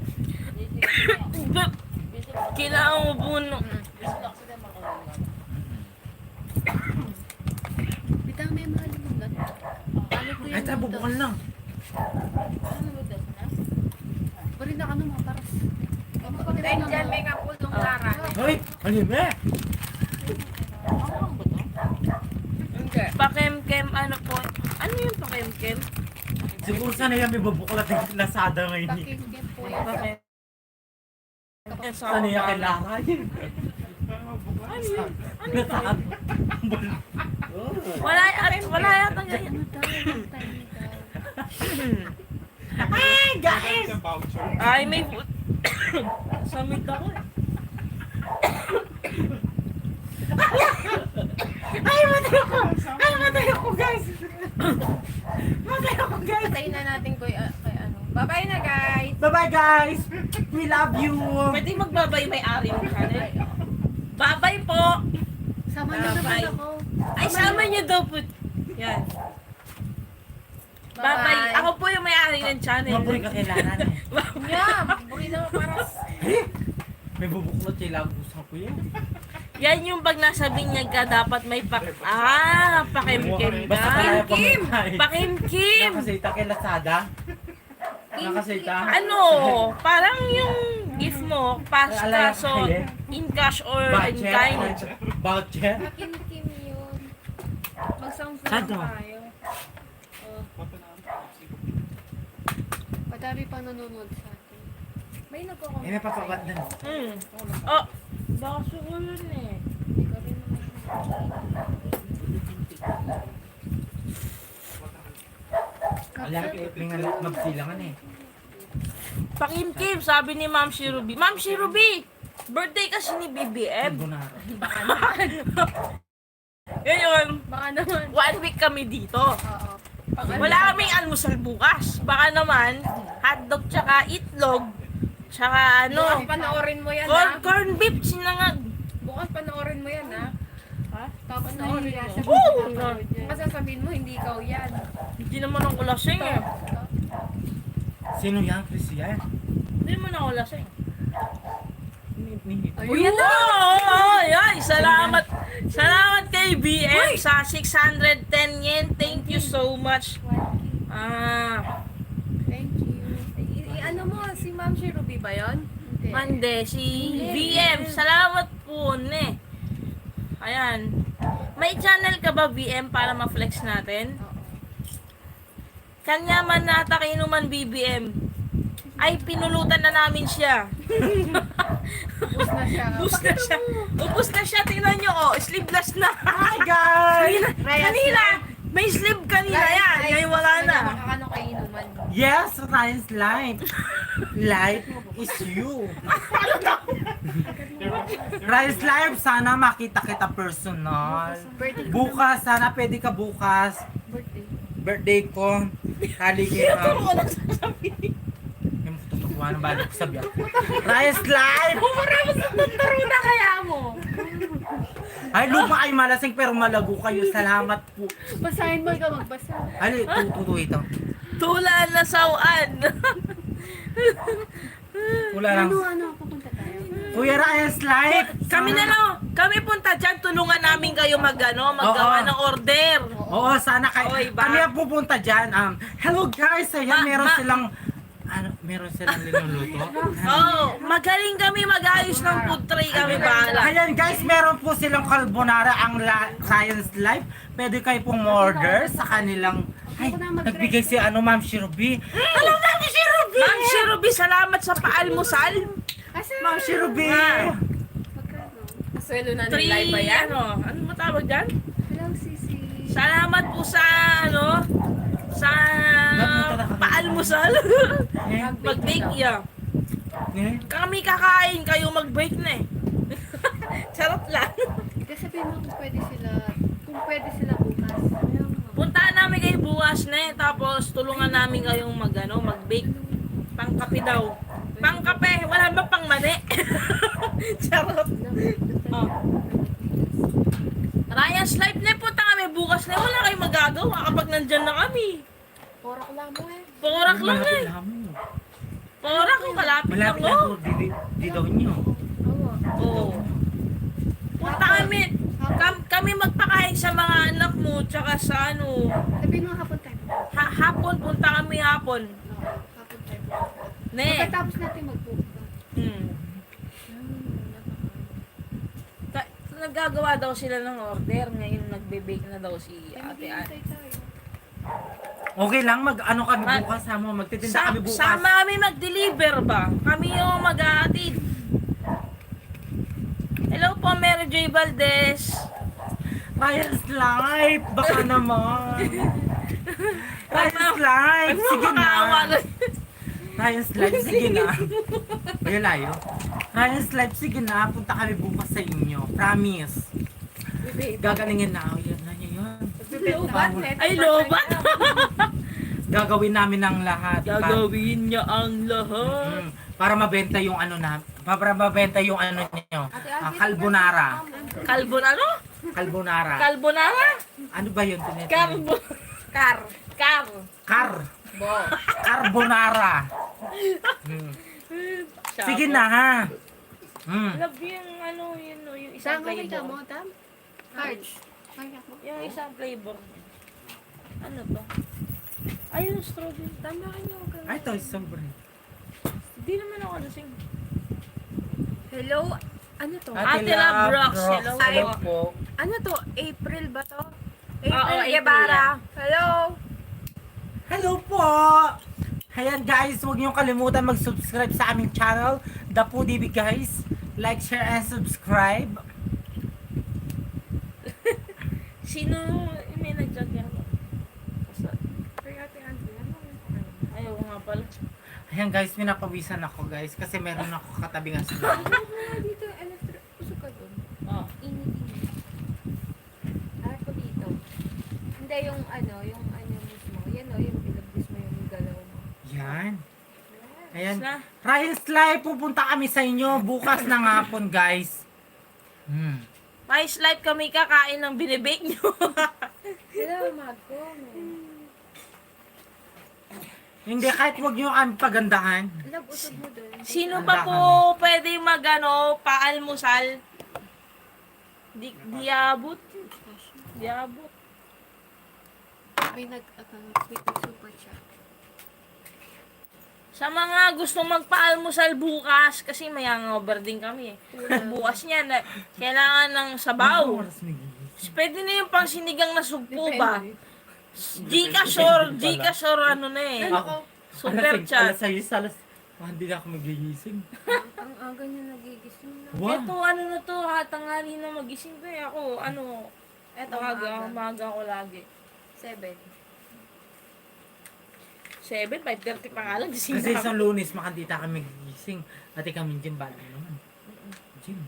Kailangan mo po Bitang may mahal mo na. Ano ko Ay, tayo, bubukan lang. Bari na ka naman, paras. Dahil dyan may kapulong lara. Hoy, halime. Pakem-kem, ano po? Ano yung pakem-kem? Siguro sana yan may babuklat yung Lazada ngayon. Pakinggan po yan. Pakem. Ano yung kailangan? Lazada. Wala yata ganyan. Ano daw? Time daw. Ay, guys! Sa voucher. Ay, may food. Samit ako eh. Ay, matay ako! Ay, matay ako, guys! Matay ako, guys! Patayin na natin kay ano. Bye-bye na guys. Bye-bye, guys! We love you! Pwede magbabay may-ari ng channel. Babay po! Sama niyo naman Bye. ako. Ay, sama niyo daw po. Yan. Babay. Ako po yung may-ari ng channel. Maburi ka kailangan eh. Yeah, buri na paras. May bubuklat yung lagusan ko yun. Yan yung pag nasa binyag ka, dapat may pakimkim Basta ka. kaya pamintay. Pakimkim! Nakasita kay Lazada? Nakasita? Ano, parang yung gift mo, kaso in cash or in kind. Voucher? Kim yun. Mag-sounds na Ano? lang tayo. Madami pa nanonood sa atin. May nagko-comment. Eh, may papabat na. Oh, baso ko yun eh. Alam, may nga magsilangan eh. Pakimkim, sabi ni Ma'am Shirubi. Ma'am Shirubi, birthday kasi ni BBM. Carbonara. Ngayon, Baka naman. 1 week kami dito. Oo. Wala kaming almusal bukas. Baka naman, hotdog tsaka itlog, tsaka Bukas ano, panoorin mo yan, ha? corn beef, sinangag. Bukas panoorin mo yan, ha? Ha? Tapos nahihiya siya. Oo! Kasi sabihin mo, hindi ikaw yan. Hindi naman ako lasing eh. Sino yan, Christian? Hindi naman ako lasing. Ayun na! Ay, salamat. Salamat kay BM sa 610 yen. Thank you so much. Thank you. Ano mo, si Ma'am Shirubi ba yun? Mande, si BM. Salamat po, ne. Ayan. May channel ka ba, BM, para ma-flex natin? Kanya man nata kainuman BBM. Ay, pinulutan na namin siya. Ubus na siya. Ubus na siya. Tingnan nyo, oh. Sleeveless na. Hi guys! Kanina, may sleeve kanina yan. Ngayon wala na. Makakano kay inuman. Yes, Ryan's life. Life is you. Ryan's life, sana makita kita personal. Bukas, sana pwede ka bukas. Birthday ko. Hali kita. Yung tutukuha ng balik ko sa biyak. Ryan's life! Taro na kaya mo. Ay, lupa ay malasing pero malago kayo. Salamat po. Basahin mo, ikaw magbasa. Ay, tututo ito. Tula na sawan. Wala lang. Ano, pupunta tayo? Kuya Ryan's life! Kami na lang. Kami punta dyan. Tulungan namin kayo maggawa Oo. ng order. Oo, sana kayo. Oy, ba? Kami ang pupunta dyan. Hello guys! Ayan, meron Ma- silang... meron silang niluluto. Oh, magaling kami mag-ayos ng food tray kami bahala. Ayan guys, meron po silang carbonara ang Science Life. Pwede kayo pong order sa kanilang... Ay, nagbigay si Ma'am Shirubi. Hello, Ma'am Shirubi! Ma'am Shirubi, salamat sa paalmusal. Ma'am Shirubi! Ah. Swelo na ng 3, live ba yan? ano mo tawag dyan? Hello, Sisi. Salamat po sa, sa paalmusal. Mag-bake ya. Eh? Kami kakain, kayo mag-bake na eh. Charot lang. Kasi sabihin mo kung pwede sila bukas. Puntaan namin kayo bukas na eh, tapos tulungan namin kayong mag-bake. Pangkape daw. Pangkape, wala ba pang mani? Charot. Oh. Ryan's Life na punta kami bukas na wala kayong magagawa kapag nandyan na kami. Porak lang mo eh. Porak lang Malapit eh. lang mo. Porak kung kalapit lang Malapit lang no. po. Di daw nyo. Oo. Punta kami. Kami magpakain sa mga anak mo tsaka sa ano. Sabihin mo hapon tayo. Hapon, punta kami hapon. Hapon tayo. Ne. Pagkatapos natin magbuka. Naggagawa daw sila ng order. Ngayon nagbe-bake na daw si ate. Hintay tayo. Okay lang, ano kami bukas ha mo? Magtitinda kami bukas. Sama kami mag-deliver ba? Kami yung mag-aatid. Hello po, Mary J. Valdez. Ryan's Life! Baka naman. Ryan's Life! Sige na. Ryan's Life, sige na. Ay, layo. Ryan's Life, sige na. Punta kami bukas sa inyo. Promise. Gagalingin na. Yan na yun. Lobat, Ay, lobat. Gagawin namin ang lahat. Gagawin niya ang lahat. Para mabenta yung ano na. Para mabenta yung ano niyo. Carbonara. Carbonara? Carbonara. Carbonara? Ano ba yun? Tinetawag? Car. Carbonara. Sige na ha. Love yung ano, yung isang Saan ka kita flavor. mo, Tam? Cards. Yung isang flavor. Ano to? Ay, yung strawberry. Tama kayo. Ay, ito, sobre. Hindi naman ako lasing. Hello? Ano to? Ate Love Rocks. Hello po. Ano to? April ba to? Oo, April April Guevara. Hello? Hello po. Ayan guys, huwag niyong kalimutan mag-subscribe sa aming channel, The Foodie guys. Like, share, and subscribe. Sino may nag-jog yan? Ayaw nga pala. Ayan guys, pinapawisan ako guys kasi meron ako katabing aslan. Dito, usok ka doon. Oh. Init-init. Harap ko dito. Hindi, yung ano mismo. Yan o, yung bilabis mo yung galaw mo. Yan. Ayan. Na. Ryan Sly, pupunta kami sa inyo bukas ng hapon guys. May live kami kakain ng binibake nyo. Hello, Marco. Hindi, kahit huwag nyo kami pagandahan. Love, usog mo doon. Sino pa po pwede paalmusal? Diabot. Diabot. May super chat. Sa mga gusto magpaalmusal bukas, kasi may hangover din kami. Bukas niya, kailangan ng sabaw. Pwede na yung pang sinigang na sugpo ba? Gcash or ano na eh. Super chat. Alas 6, hindi na ako magigising. Ang aga niya nagigising na. Wow. Ito ano na to, tanghali na magising to eh. Ako, eto maaga ako lagi. 5:30 pa nga lang, gising Kasi na isang ako. Lunes, makandita kami magigising. Ate kami gym, bala naman. Gym.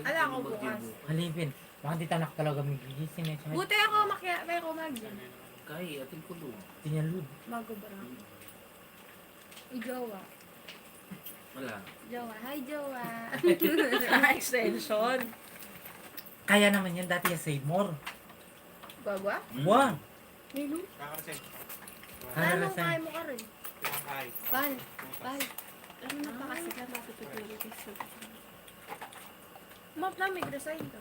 Ala ako bukas. Halipin. Makandita na talaga magigising. Buti ako kaya ako mag Kay, ating kulo. Tinyalud. magubara. Jowa. Wala. Jowa. Hi, Jowa. Extension. Kaya naman yan dati yung Save More. Gagwa? Wow. Kakarasin. Ano kaya mo ka rin? Ay. Pal. Ano na pa kasi ka matutulog kasi. Map na, may resign ka.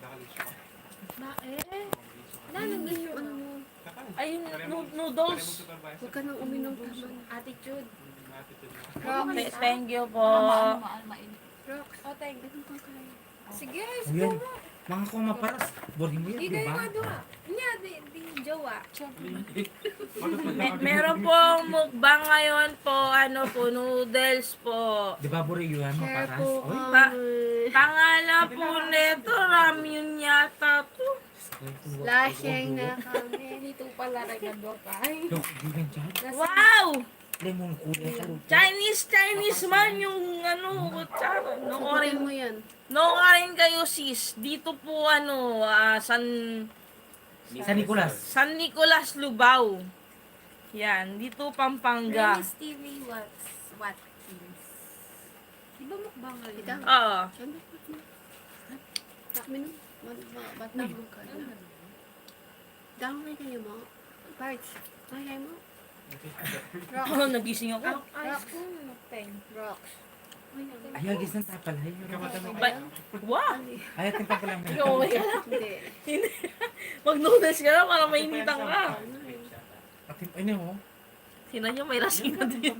Nakalis ko. Bakit? Ano yung ano mo? Ayun, noodles. Huwag ka nang uminom tama. Attitude. Thank you po. Rocks. O, thank you. Sige, Ayan. Mga kumaparas. Boring mo yan, Di di kayo ba? nga doon. Nya, di Jowa. Meron pong mukbang ngayon po, noodles po. Di ba boring yun mo Share paras? po Oy. Pangalan po nito, ramyun yata to. Flashing na kami. Dito pala nagandwa ka. Ay. Yung kaibigan dyan. Wow! Lemon kulay ka rin. Chinese man yung kutsara. Sukurin mo yan. Rin kayo sis. Dito po San Nicolas. San Nicolas, Lubao. Yan, dito Pampanga. Remy Stevie Watkins. Di ba mukbang ka rin? Ikaw? Oo. Takmin mo. Ba't na mo ka? Dami kayo mo. Parts. Kaya mo. Oh, nagising ako. Rocks. Rocks. Ay, agis ng tapalay. Wow! Ay, ating pa pala may. Okay ka lang. Hindi. Mag-noodles ka lang para mainitan ka. Ating, ano mo? Tingnan nyo, may lasing na din.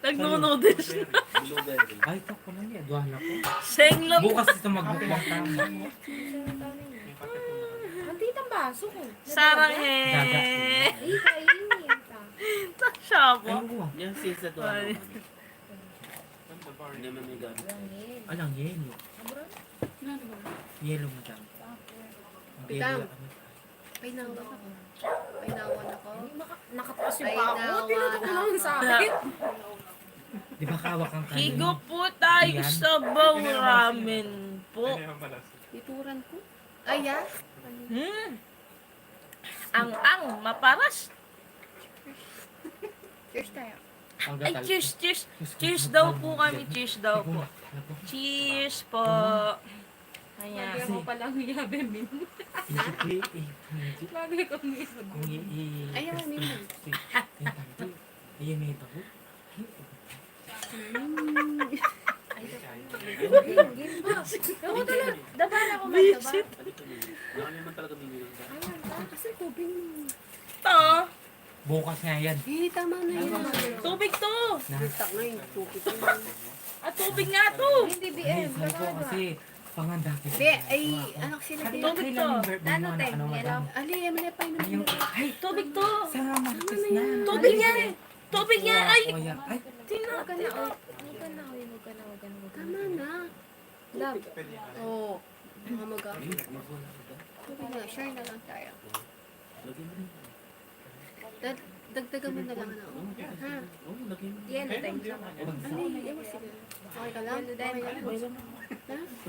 Nag-noodles na. Blueberry. Ay, ito ko na niya. Duhala ko. Senglok. Bukas ito magbukbang tama. Ang titang baso ko. Sarang Dagat. Ay, kainin ka. Siya po. Ayun ko. Yan sis na doon. Ay. Hindi man may gamit. Alang yelo. Yelo mo dyan. Ang Pitang. yelo, ano? Painawan ako. Painawan ako. Nakataas yung Ay, pa ako. nawa Tinutok na mo naman sa ako. akin. Di ba kawak ang kanin? Higo po tayo Ayan. sa baw ramen po. Ituran ko. Ay, ah. Ang maparas. Cheers tayo. Ang Ay, gatal. cheers. Cheers daw po kami. Cheers daw po. Cheers po. Ayan. Lagi ako palang yabemin. Lagi akong isag. Ayaw, ano yun? Ayan, may ito. Ako talaga. Daban ako man. Daban. Wala naman talaga bibigyan ka. Ayan ka. Kasi tubig mo. Ito. Bukas nga yan. Eh, tama na yun. Tubig to. Tak na yung tubig. Tubig nga to. Hindi Ay, BM. sabi ko kasi panganda kita. Hindi, ay, anak sila din. Tubig to. Ano, te? Yellow? Ali, may pa Ayun. yun. Ay, Tubig to. sa Martes na. Tubig yan. Tubig yan! Ay! O yan. Ay, Huwag ka na, oy. Huwag ka na, oy. Huwag ka na, huwag ka na. Tama na. Love. Oo. Mga mag Sabi na, share na lang tayo. Dagdagan mo na lang na. Ha? Yan, thank you. Ano yun? Sige. Okay ka lang? Okay lang.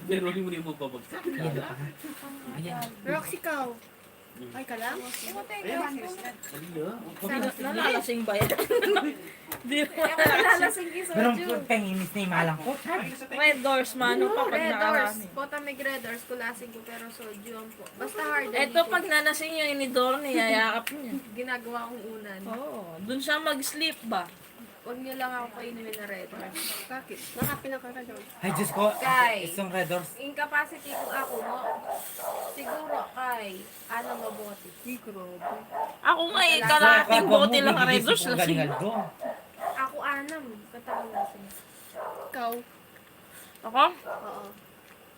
Pero hindi mo na yung mapabagsak. yelo pa nga. Ayan. Rox, ikaw. Okay ka lang? Nalalasing ba yan? Di ba? Lalasing ki Pero soju. penginis na yung malang ko. Red doors, mano pa pag Red Doors. nakarami. Potamig Red Doors. Kulasing ko pero soju ang po. Basta hard. Eto, pag nanasing yung inidor niya, yayakap niya. ginagawa kong unan. Oo, dun siya mag-sleep ba? Huwag niyo lang ako painumin na Red Doors. Bakit? Nakapin ka rin. Ay, Diyos ko. Kay. Isang red doors. Incapacity ko ako mo. Siguro kay ano mabuti. Ako nga eh, kalating bote lang ang red doors Galing lasing. Aldo. Ako anam. Katawan natin. Ikaw. Ako? Oo.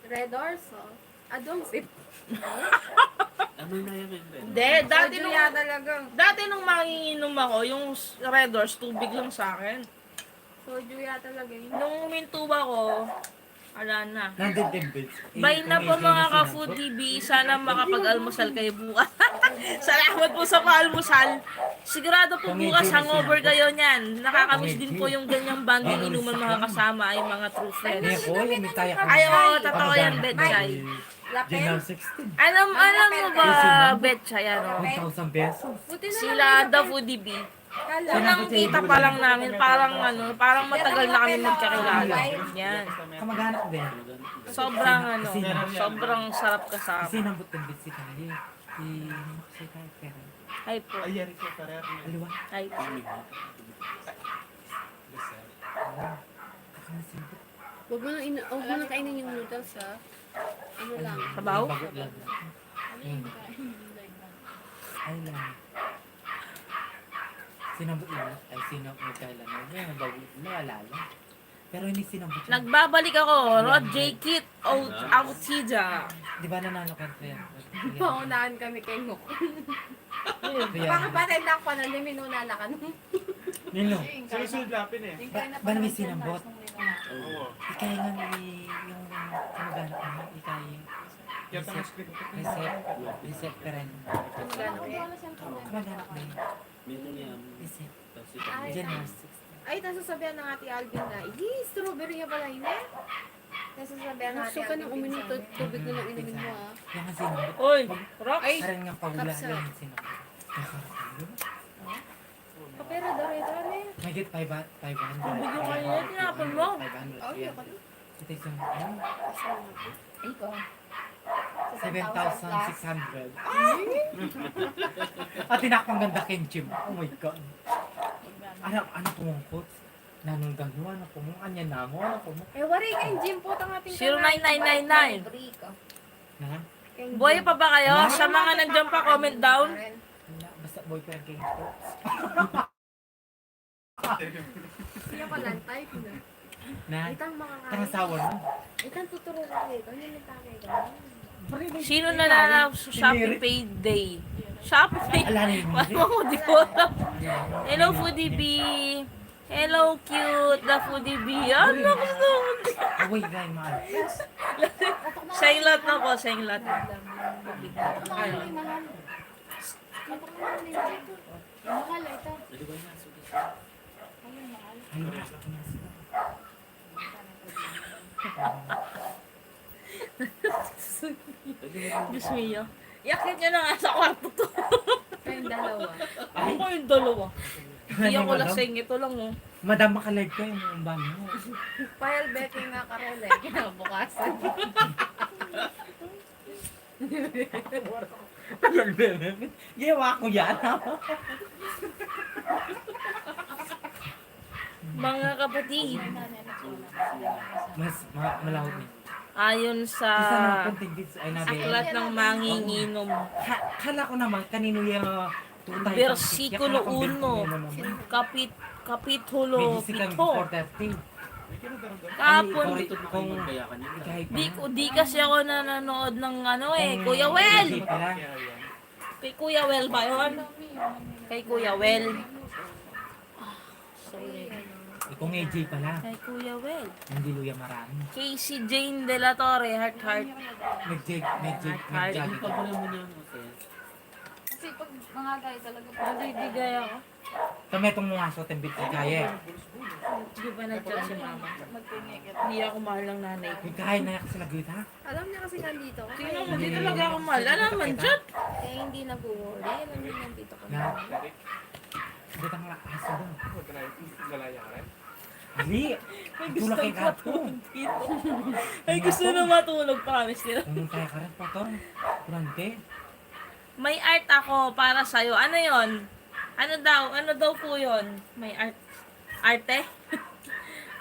Red Doors? Oo. Adong sip. Ano na yan, Ben? Hindi, dati Soju nung, ya talagang. dati nung manginginom ako, yung red doors, tubig lang sa akin. Soju ya talaga yun. Nung umintuba ko, ala na. Nandun din, bitch. Bye na po mga ka-food TV. Sana makapag-almusal kayo bukas. Salamat po sa paalmusal. Sigurado po bukas hangover kayo niyan. Nakakamiss din po yung ganyang banding inuman mga kasama ay mga true friends. Hindi ko, yung tayo ka. Ay, oo, totoo yan, Betchay. General 16. Alam mo ba, Betchay, ano? 1,000 pesos. Buti na Sila, The Foodie Bee. Unang kita pa lang namin, parang matagal na kami magkakilala. Yan. Kamag-anak din. Sobrang sarap kasama. Kasi nambot din bitch si Kanye. Si Kanye Ferrer. Hi po. Ay, yari ko Ferrer. Aliwa. Hi po. Kakasimpot. Huwag mo nang kainin yung noodles, ha? Ano lang. Sabaw? Bago lang. Ay lang. Sinambot lang. Ay, sinambot kailan. Ay, bago. Naalala. Pero hindi sinambot lang. Nagbabalik ako, Rod J. Kit Autida. Di ba nanalo ka yan? Paunahan kami kay Ngok. Bakit ba tayo lang pa na minunala ka nung? Nino. Sunod-sunod lapin eh. Ba namin sinambot? Oo. Ikay nga yung kamag-anak mo. Ikay Kaya tama screen. Reset pa rin. Kamag-anak mo yun. Meron yan. Reset. Tapos ito. General 16. Ay, nasasabihan ng ate Alvin na, strawberry nga pala yun eh. Nasasabihan ng ate Gusto ka Alvin. nang uminom, tubig na lang inumin mo, ha? Yan nga sinambot. Oy, Rox. Ay, Parang nga pawala kapsa. yung sinambot. Pero dore-dore na eh. May get 500. Tubig yung kanina, tinapon mo. 500. Yan. Ito yung ano? Ikaw. 7,600. At tinakpang ganda Kenchim. Oh my God. Ano pumungkot? Nanunggang mo, ano pumungkot? Anya na mo, ano pumungkot? Eh, wari kayong gym po tang ating 09999. Na? Buhay pa ba kayo? Sa mga nandiyan pa, comment down. Wala. Basta boyfriend King. Siya pala, type na. Na? Itang makakain. Tangasawa mo. Itang tuturo ka kayo. Ano yung takay ka? Sino nanala sa Shopee Payday? Shopee? Ala na yung Paano ko di ko alam? Hello, Foodie Bee. Hello, cute. The Foodie Bee. Ano gusto mo? Away guy, mahal. Sainglot na po, sainglot. Mahal, ito. Ano ba yan? Sige. Diyos mio. Yakit nyo na nga sa kwarto to. Kayong dalawa. Ako ko yung dalawa. Hindi ako lasing. Ito lang oh. Madam, makalive ka yung umbang mo. Pile betting nga karele. Kinabukasan. Gawa ko yan. Mga kapatid, Mas malawak niya. ayon sa Isa na konting bits ay nabi. aklat ng manginginom, Kala ko naman kanino yung tutay. versikulo 1, kapitulo 7. Kapon, Ito na kayo magkayakan yun. di kasi ako nanonood ng ano Kuya Well. Kay Kuya Well ba yun? Kay Kuya Well. Gusto ko rin. Kung AJ pala, Kay Kuya Well. hindi luya marami. Casey Jane De La Torre, heart heart. Nag-jog. Pagkulan mo niya mo, sis. Kasi pag mga guys talaga Nagdigay ako. Kami itong mga sa tembit ni Kaya. Hindi pa nag-chat si mama. Hindi ako mahal ng nanay ko. May kain na kasi nag-grit ha? Alam niya kasi nandito ka. Tingnan mo, di talaga ako mahal. Alam man, chat. Kaya hindi nag-worry. Alam niya nandito ka. Na. Dito ang aso doon. Galaya ka rin. Ali! Tulak kay Kato. Ay, gusto na matulog, promise nila. Kung kaya ka rin po to. Kurante. May art ako para sa'yo. Ano yon? Ano daw po yon? May art. Arte?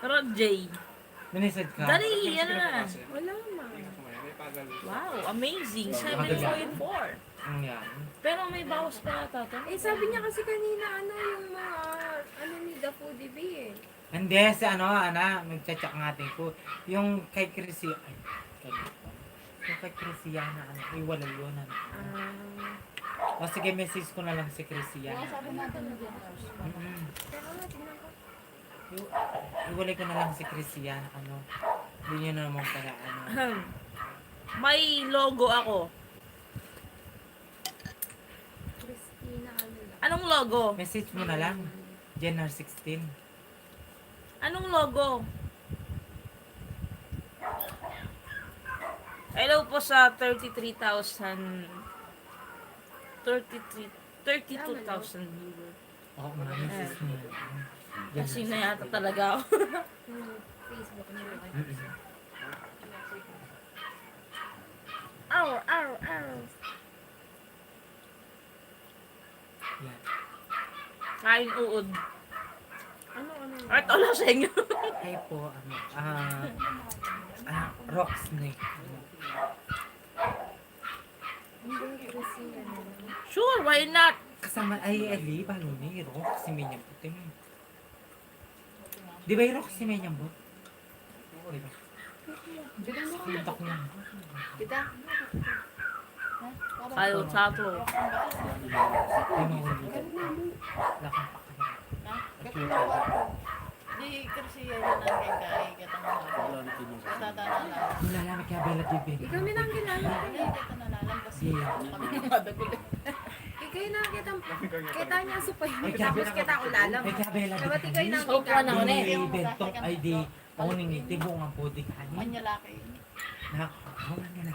Rod J. Manisad ka. Dali, ano na. Wala man. Wow, amazing. 7.4. Ang yan. Pero may bawas pa yata to. Eh sabi niya kasi kanina yung mga ni The Foodie Bee eh. Hindi, sa magchat-chat ng ating ko. Yung kay Chrissy, yung kay Chrissy na iwala yun. O sige, message ko na lang si Chrissy sabi natin na din. Teka nga, tingnan ko. Iwalay ko na lang si Chrissy Hindi nyo na naman pala May logo ako. Christina ano lang. Anong logo? Message mo na lang. January 16. Anong logo? Hello po sa 32,000 viewers. Oo, mga message mo. Kasi na yata talaga ako. Facebook niya. Ow. Yan. Kain uod. Ano? Art o laseng. Ay po, rock snake. Hindi Christina na lang. Sure, why not? Kasama ay Ali, balo ni rock si Menyang puting. Di ba yung rock si Menyang bot? Di ba? Kita ko lang. Kita? Ayaw sato. Ay, mahuli. Lakang pakaya. Di kasi yan ang kay katang Wala na tinong kasi. tatanala. Nilalamig kaya Bella Dibe. Ikaw may nakilala. Hindi tatanalan kasi Di. kami nadagol. Ikaw yung nakita. Kita niya supay. Ay, Tapos kita ulalam. Ay, kaya Bella Dapat ikaw yung So, nakita. na ako na eh. Di bentong ay di. Ako ning tibo nga po di kanin. Manyalaki. Ako nga nila.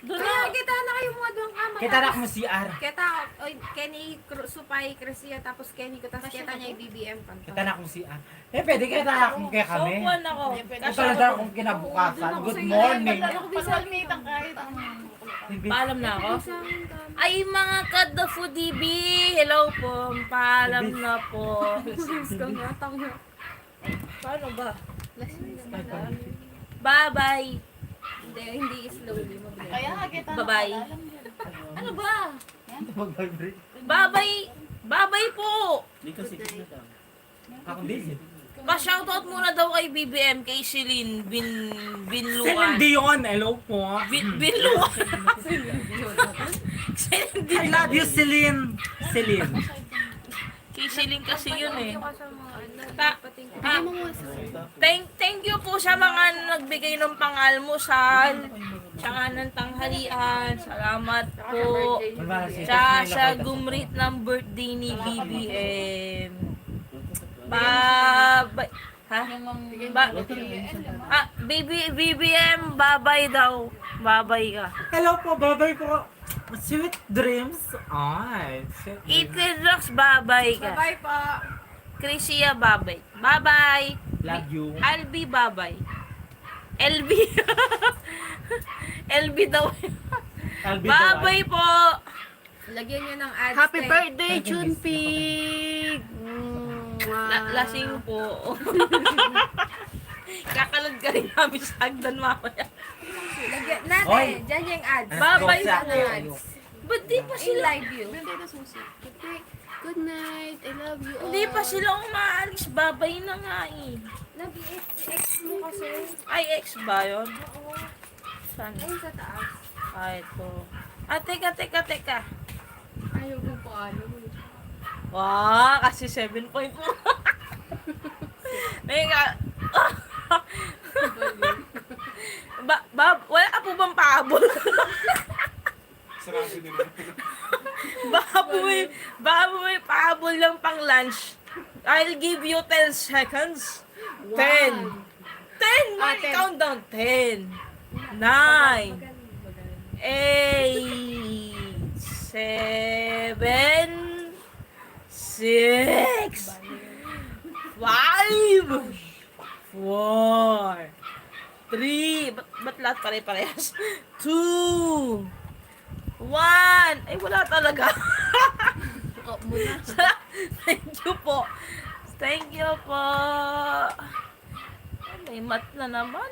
Doon Kaya na. kita na kayo mga doon ka. Kita na mo si R. Kita, oy, Kenny, Supay, Chrisia, tapos Kenny ko, tapos kita niya yung BBM kanta. Kita na si R. Pwede kita na akong kaya So, kami. one ako. Ito pala daw akong kinabukasan. Good morning. Pasalmitan kahit ang Paalam na ako. Sa amin ka. Ay, mga kada foodie bee. Hello po. Paalam na po. Paano ba? Bye-bye. Hindi slowly, mabilis. kaya nga kita Bye-bye. nakalalam yan. Ano ba? Mag-vibrate. Bye-bye. Bye-bye po. Hindi kasi na lang. Ako busy. Pa-shoutout muna daw kay BBM, kay Celine Celine Binluan. Dion. Hello po. Binluan. Celine I Dion. love you, Celine. Celine. Kay Celine kasi yun eh. Ka sa mga ano, Ta- pating ah, thank you po sa mga nagbigay ng pangalmusal, tsaka ng tanghalian. Salamat po. Sa gumrit ng birthday ni BBM. Bye. Ha? BBM, bye-bye daw. Bye-bye ka. Hello po, babay po. Sweet dreams. Ay. Ethan Rocks, bye-bye ka. Bye po. Chrisia, bye-bye. Bye-bye. Love you. Albi, bye-bye. LB. LB daw. Bye-bye po. Lagyan niyo ng ads. Happy eh. birthday, Junpig! Lasing po. Kakalad ka rin namin sa hagdan mamaya. Lagyan natin. Oy. Diyan yung ads. Bye-bye Rosa, po. kayo. Ba't di pa In sila? live view. Good night, I love you all. Hindi pa sila umaalis. Babay na nga eh. Nag-ex mo kasi. Ay, ex ba yun? Oo. Saan? Ay, sa taas. Ah, ito. Ah, teka. Ayaw ko pa ano. Wow, kasi 7.1. May nga... wala ka po bang pahabol? Sarado din naman. baka po may pahabol lang pang lunch. I'll give you 10 seconds. 10. 10! Mali, countdown. 10. 9. 8. 7. 6. 5. 4. 3. Ba't lahat pare-parehas? 2. 1. Ay, wala talaga. Thank you po. Thank you po. May mat na naman.